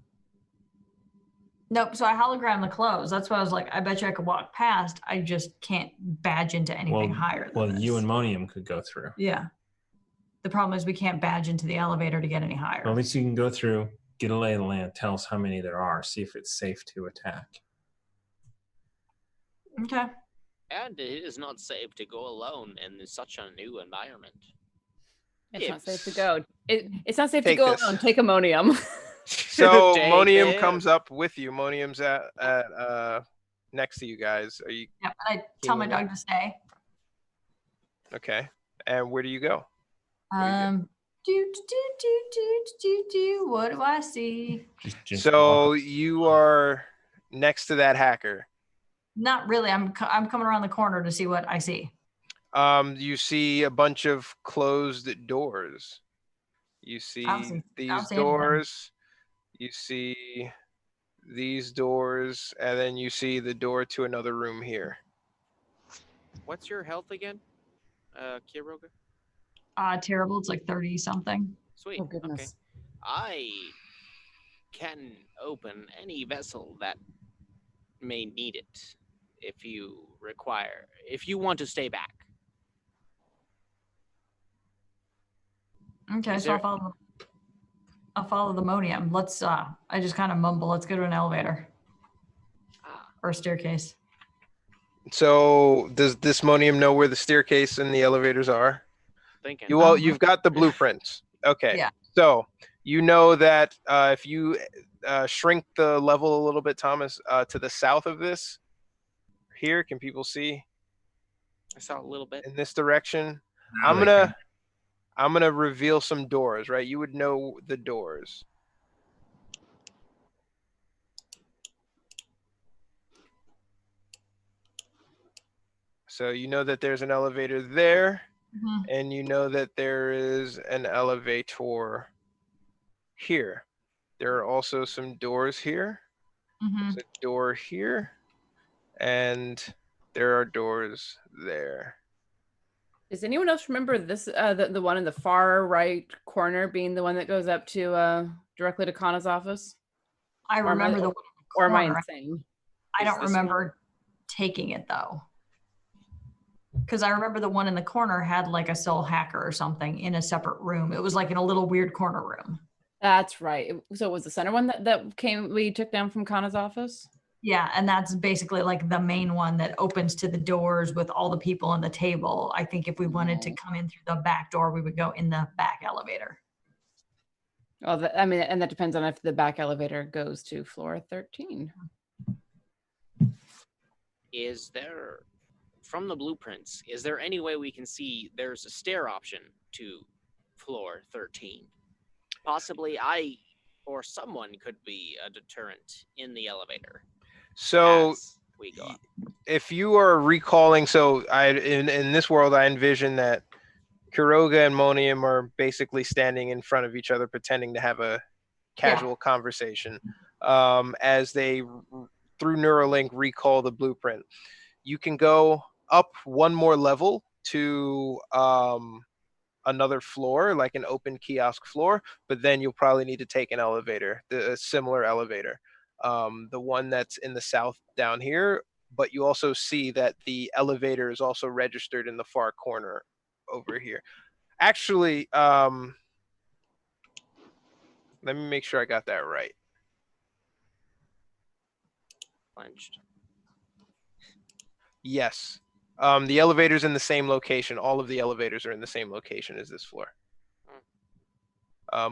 Nope. So I hologram the clothes. That's why I was like, I bet you I could walk past. I just can't badge into anything higher than Well, this. you and Monium could go through. Yeah. The problem is we can't badge into the elevator to get any higher. Well, at least you can go through, get a lay of the land, tell us how many there are, see if it's safe to attack. Okay. And it is not safe to go alone in such a new environment. It's not safe to Yes. go. It's not safe Take to go this. alone. Take ammonium. So Take Monium it. comes up with you. Monium's at next to you guys. Are you Yep. And I tell my dog to stay. okay? And where do you go? What do you What do I see? Just So walk you are next to that hacker. Not really. I'm coming around the corner to see what I see. You see a bunch of closed doors. You see I don't see these anything. doors. You see these doors, and then you see the door to another room here. What's your health again, Kiroga? Terrible. It's like 30 something. Sweet. Oh goodness. I can open any vessel that may need it if you want to stay back. Okay, Is so there- I'll follow the monium. Let's I just kind of mumble, let's go to an elevator Ah, or a staircase. So does this Monium know where the staircase and the elevators are? Thinking. You've got the blueprints. Okay. Yeah. So you know that if you shrink the level a little bit, Thomas, to the south of this, here, can people see I saw a little bit. in this direction? Now I'm they gonna can. I'm gonna reveal some doors, right? You would know the doors. So you know that there's an elevator there, Mhm. and you know that there is an elevator here. There are also some doors here. Mhm. There's a door here, and there are doors there. Does anyone else remember this? The one in the far right corner being the one that goes up to directly to Kana's office? I Or am I- remember the one in the Or am I corner. insane? I Is don't this one- remember taking it though. Because I remember the one in the corner had like a soul hacker or something in a separate room. It was like in a little weird corner room. That's right. So it was the center one that we took down from Kana's office? Yeah, and that's basically like the main one that opens to the doors with all the people on the table. I think if we wanted to come in through the back door, we would go in the back elevator. Oh, I mean, and that depends on if the back elevator goes to floor 13. Is there, from the blueprints, is there any way we can see there's a stair option to floor 13? Possibly I or someone could be a deterrent in the elevator. So as we go up. if you are recalling, so in this world, I envision that Kuroga and Monium are basically standing in front of each other, pretending to have a casual conversation as they, through Neuralink, recall the blueprint. You can go up one more level to another floor, like an open kiosk floor, but then you'll probably need to take an elevator, a similar elevator. The one that's in the south down here, but you also see that the elevator is also registered in the far corner over here. Actually, let me make sure I got that right. Clenched. Yes. The elevator's in the same location. All of the elevators are in the same location as this floor.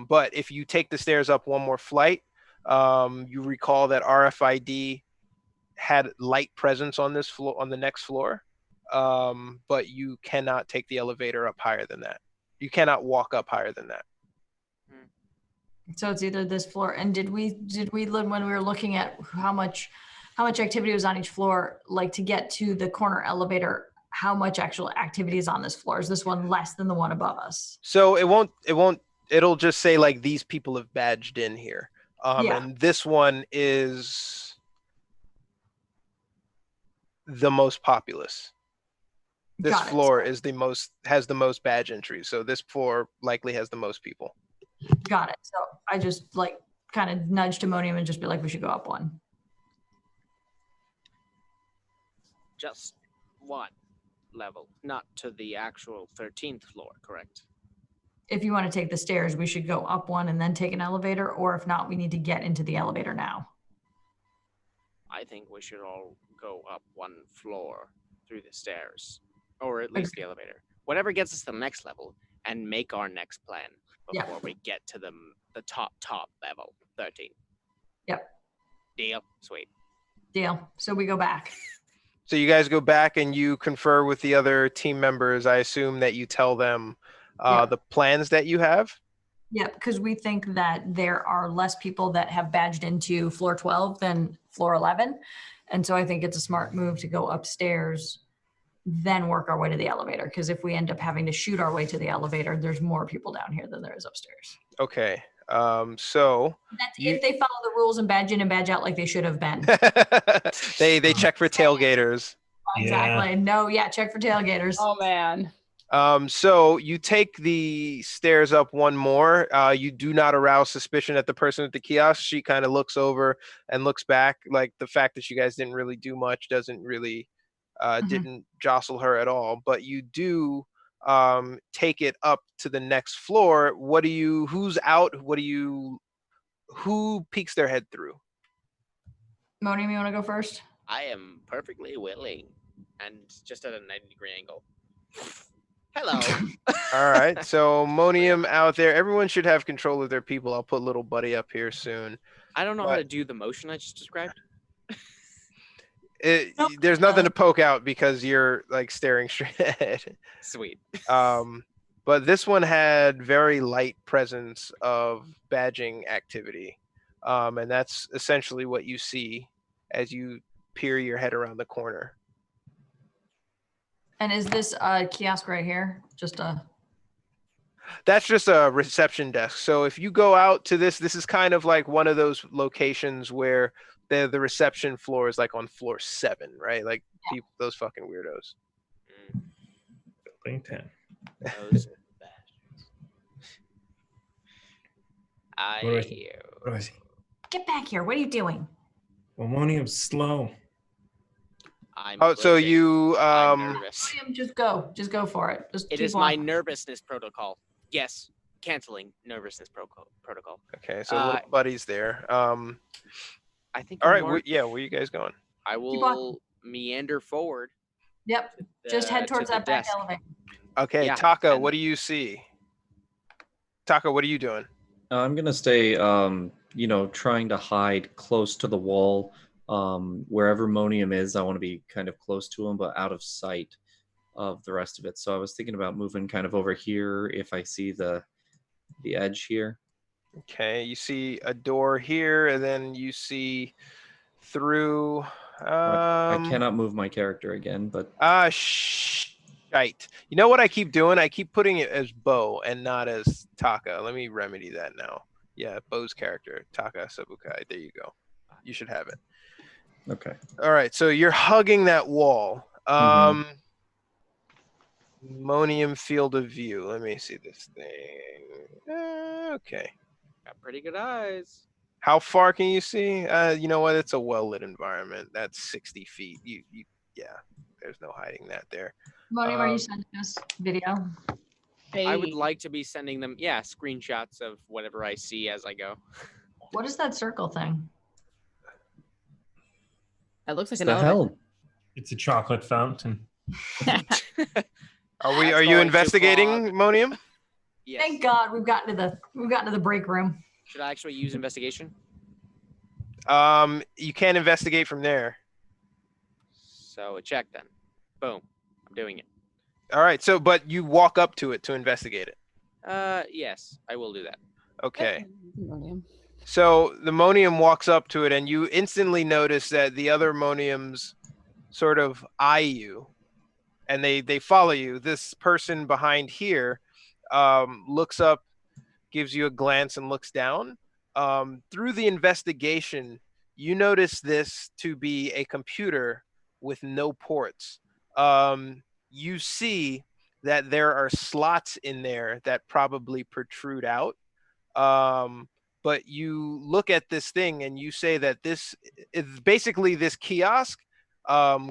But if you take the stairs up one more flight, you recall that RFID had light presence on this floor, on the next floor, but you cannot take the elevator up higher than that. You cannot walk up higher than that. So it's either this floor. And did we when we were looking at how much activity was on each floor, like to get to the corner elevator, how much actual activity is on this floor? Is this one less than the one above us? So it'll just say like these people have badged in here. Yeah. And this one is the most populous. This Got it. floor is has the most badge entries. So this floor likely has the most people. Got it. So I just like kind of nudged Ammonium and just be like, we should go up one. Just one level, not to the actual 13th floor, correct? If you want to take the stairs, we should go up one and then take an elevator, or if not, we need to get into the elevator now. I think we should all go up one floor through the stairs, or at least the elevator. Whatever gets us to the next level, and make our next plan before we get to the top level, 13. Yep. Deal. Sweet. Deal. So we go back. So you guys go back and you confer with the other team members. I assume that you tell them the plans that you have. Yeah, because we think that there are less people that have badged into floor 12 than floor 11. And so I think it's a smart move to go upstairs, then work our way to the elevator. Because if we end up having to shoot our way to the elevator, there's more people down here than there is upstairs. Okay. So That's if they follow the rules and badge in and badge out like they should have been. they check for tailgaters. Exactly. No, check for tailgaters. Oh man. So you take the stairs up one more. You do not arouse suspicion at the person at the kiosk. She kind of looks over and looks back. Like the fact that you guys didn't really do much doesn't really didn't jostle her at all. But you do take it up to the next floor. Who's out? Who peeks their head through? Moni, you want to go first? I am perfectly willing. and just at a 90-degree angle. Hello. All right, so Monium out there. Everyone should have control of their people. I'll put little buddy up here soon. I don't know how to do the motion I just described. There's nothing to poke out because you're like staring straight ahead. Sweet. But this one had very light presence of badging activity. And that's essentially what you see as you peer your head around the corner. And is this kiosk right here? Just a... That's just a reception desk. So if you go out to this is kind of like one of those locations where the reception floor is like on floor 7, right? Like people, those fucking weirdos. Building 10. Those bastards. What do I see? What do I see? Get back here. What are you doing? Ammonium's slow. I'm so looking. you I'm nervous. William, just go. Just go for it. Just It keep is my walking. nervousness protocol. Yes, canceling nervousness protocol. okay, so little buddy's there. I think. All I'm right, more- where you guys going? I will meander forward. Yep. Just head towards to the that back desk. elevator. Okay, Yeah, Taka, and- what do you see? Taka, what are you doing? I'm gonna stay, trying to hide close to the wall. Wherever Monium is, I want to be kind of close to him, but out of sight of the rest of it. So I was thinking about moving kind of over here if I see the edge here. Okay, you see a door here, and then you see through. I cannot move my character again, but Shite. You know what I keep doing? I keep putting it as Bo and not as Taka. Let me remedy that now. Yeah, Bo's character, Taka Sabukai. There you go. You should have it. okay. All right, so you're hugging that wall. Monium field of view. Let me see this thing. Okay. Got pretty good eyes. How far can you see? You know what? It's a well-lit environment. That's 60 feet. Yeah. There's no hiding that there. Monium, are you sending us video? I would like to be sending them, screenshots of whatever I see as I go. What is that circle thing? It looks like What an the elevator. hell? It's a chocolate fountain. Are That's you going investigating, too far. Monium? Yes. Thank God we've gotten to the break room. Should I actually use investigation? You can't investigate from there. So a check then. Boom. I'm doing it. All right. So, but you walk up to it to investigate it. Yes, I will do that. Okay. Monium. So the Monium walks up to it, and you instantly notice that the other Moniums sort of eye you, and they follow you. This person behind here looks up, gives you a glance, and looks down. Through the investigation, you notice this to be a computer with no ports. You see that there are slots in there that probably protrude out. But you look at this thing and you say that this is basically this kiosk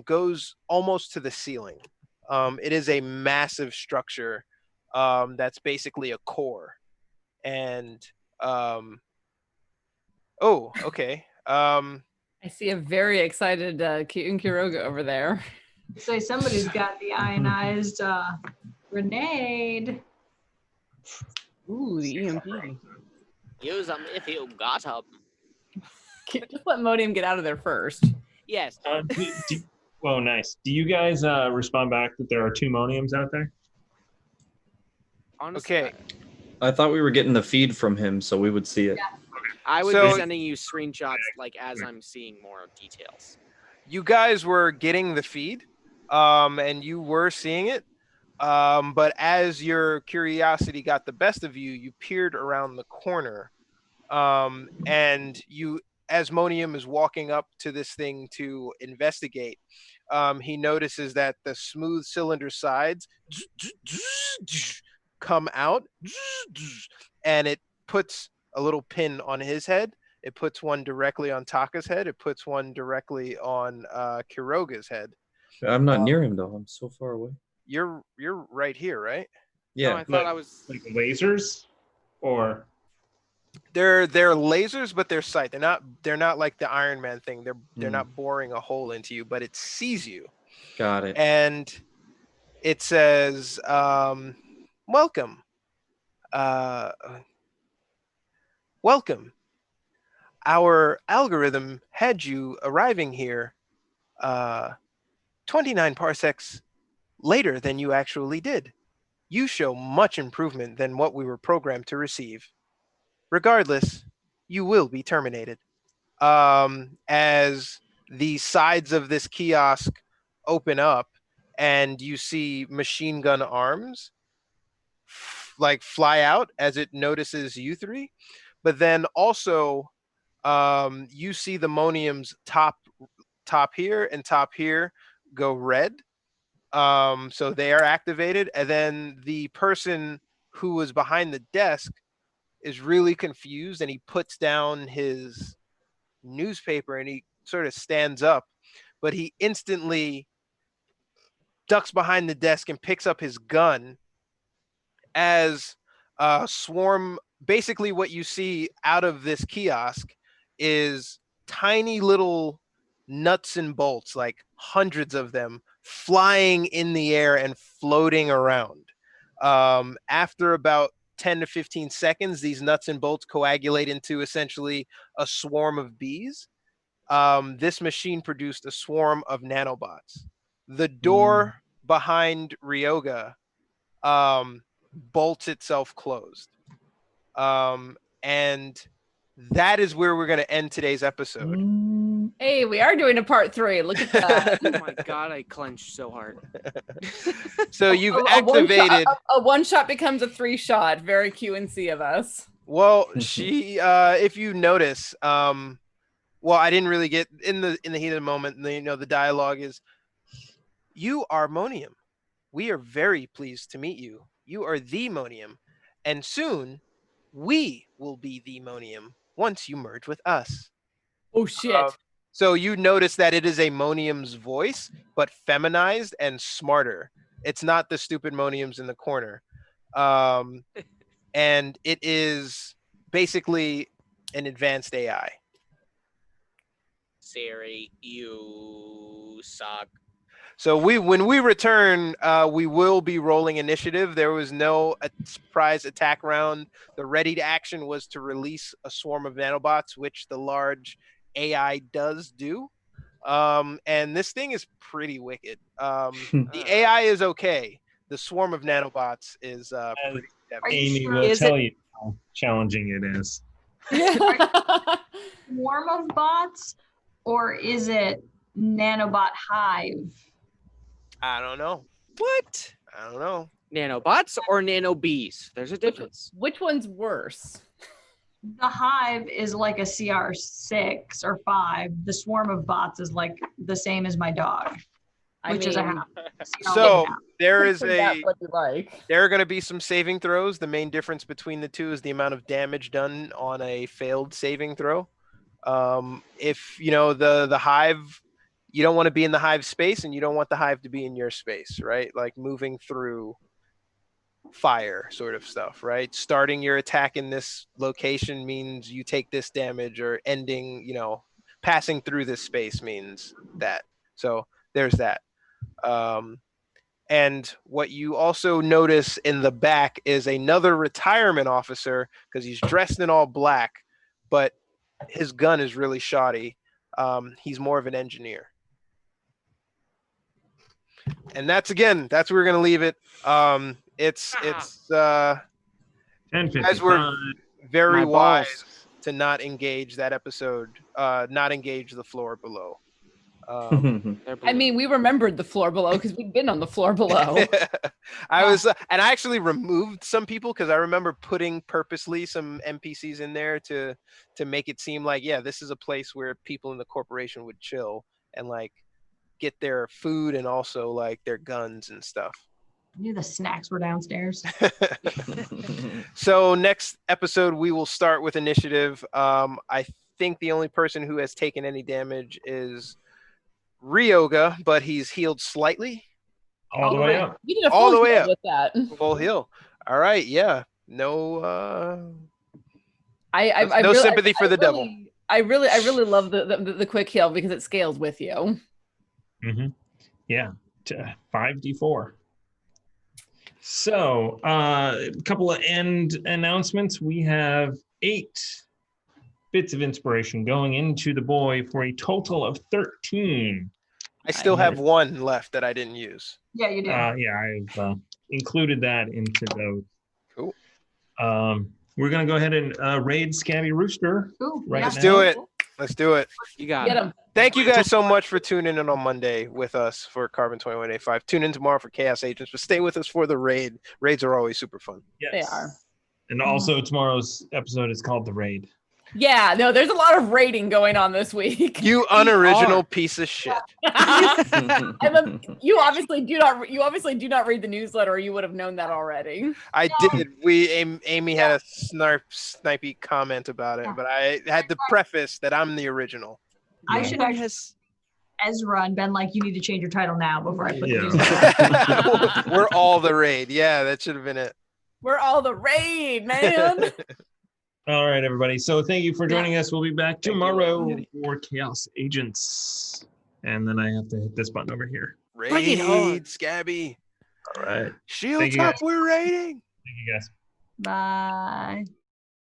goes almost to the ceiling. It is a massive structure that's basically a core. And okay. I see a very excited Kiroga over there. So somebody's got the ionized grenade. Ooh, the EMP. Use them if you got them. Just let Monium get out of there first. Yes. Whoa, nice. Do you guys respond back that there are 2 Moniums out there? Honestly, Okay. I thought we were getting the feed from him, so we would see it. I would So- be sending you screenshots like as I'm seeing more details. You guys were getting the feed, and you were seeing it. But as your curiosity got the best of you, you peered around the corner, and you, as Monium is walking up to this thing to investigate, he notices that the smooth cylinder sides come out, and it puts a little pin on his head. It puts one directly on Taka's head. It puts one directly on Kiroga's head. I'm not near him though. I'm so far away. You're right here, right? Yeah. No, I thought Like- I was. Like lasers? Or They're lasers, but they're sight. They're not like the Iron Man thing. They're not boring a hole into you, but it sees you. Got it. And it says, welcome. Welcome. Our algorithm had you arriving here 29 parsecs later than you actually did. You show much improvement than what we were programmed to receive. Regardless, you will be terminated. As the sides of this kiosk open up and you see machine gun arms like fly out as it notices you three, but then also you see the Monium's top here and top here go red. So they are activated, and then the person who was behind the desk is really confused, and he puts down his newspaper and he sort of stands up, but he instantly ducks behind the desk and picks up his gun as swarm. Basically, what you see out of this kiosk is tiny little nuts and bolts, like hundreds of them, flying in the air and floating around. After about 10 to 15 seconds, these nuts and bolts coagulate into essentially a swarm of bees. This machine produced a swarm of nanobots. The door behind Ryoga bolts itself closed. And that is where we're going to end today's episode. Hey, we are doing a part 3. Look at that. Oh my god, I clenched so hard. So you've activated. A one shot becomes a 3-shot. Very QNC of us. Well, she, if you notice, well, I didn't really get in the heat of the moment. The dialogue is, "You are Monium. We are very pleased to meet you. You are the Monium, and soon we will be the Monium once you merge with us." Oh shit. So you notice that it is a Monium's voice, but feminized and smarter. It's not the stupid Moniums in the corner. And it is basically an advanced AI. Siri, you suck. So when we return, we will be rolling initiative. There was no surprise attack round. The ready to action was to release a swarm of nanobots, which the large AI does do. And this thing is pretty wicked. The AI is okay. The swarm of nanobots is pretty devastating. Amy will Is tell you how challenging it is. Swarm of bots, or is it nanobot hive? I don't know. What? I don't know. Nanobots or nano bees? There's a difference. Which one's worse? The hive is like a CR6 or 5. The swarm of bots is like the same as my dog, which is a half. So there is That's what you like. there are going to be some saving throws. The main difference between the two is the amount of damage done on a failed saving throw. If the hive, you don't want to be in the hive space, and you don't want the hive to be in your space, right? Like moving through fire sort of stuff, right? Starting your attack in this location means you take this damage, or ending, passing through this space means that. So there's that. And what you also notice in the back is another retirement officer, because he's dressed in all black, but his gun is really shoddy. He's more of an engineer. And that's where we're going to leave it. It's you guys were very My wise balls. to not engage that episode, not engage the floor below. I mean, we remembered the floor below because we'd been on the floor below. And I actually removed some people because I remember putting purposely some NPCs in there to make it seem like, yeah, this is a place where people in the corporation would chill and like get their food and also like their guns and stuff. I knew the snacks were downstairs. So next episode we will start with initiative. I think the only person who has taken any damage is Ryoga, but he's healed slightly. All the way up. You did a All the full way heal up. with that. Full heal. All right, yeah. No I no really, sympathy for the devil. I really love the quick heal because it scales with you. Mm-hmm. Yeah, 5d4. So, a couple of end announcements. We have 8 bits of inspiration going into the boy for a total of 13. I still have 1 left that I didn't use. Yeah, you do. Yeah, I've included that into those. Cool. We're gonna go ahead and raid Scabby Rooster. Ooh, right Let's now. do it. Let's do it. You got Get it. him. Thank you guys so much for tuning in on Monday with us for Carbon 2185. Tune in tomorrow for Chaos Agents, but stay with us for the raid. Raids are always super fun. Yes. They are. And also tomorrow's episode is called The Raid. Yeah, no, there's a lot of rating going on this week. You unoriginal piece of shit. You obviously do not read the newsletter, or you would have known that already. I did. Amy had a snipey comment about it, but I had to preface that I'm the original. I should actually Ezra and been like, you need to change your title now before I put the news. We're all the raid. Yeah, that should have been it. We're all the raid, man. All right, everybody. So thank you for joining us. We'll be back tomorrow for Chaos Agents. And then I have to hit this button over here. Raid, Scabby. All right. Shields up, we're raiding. Thank you, guys. Bye.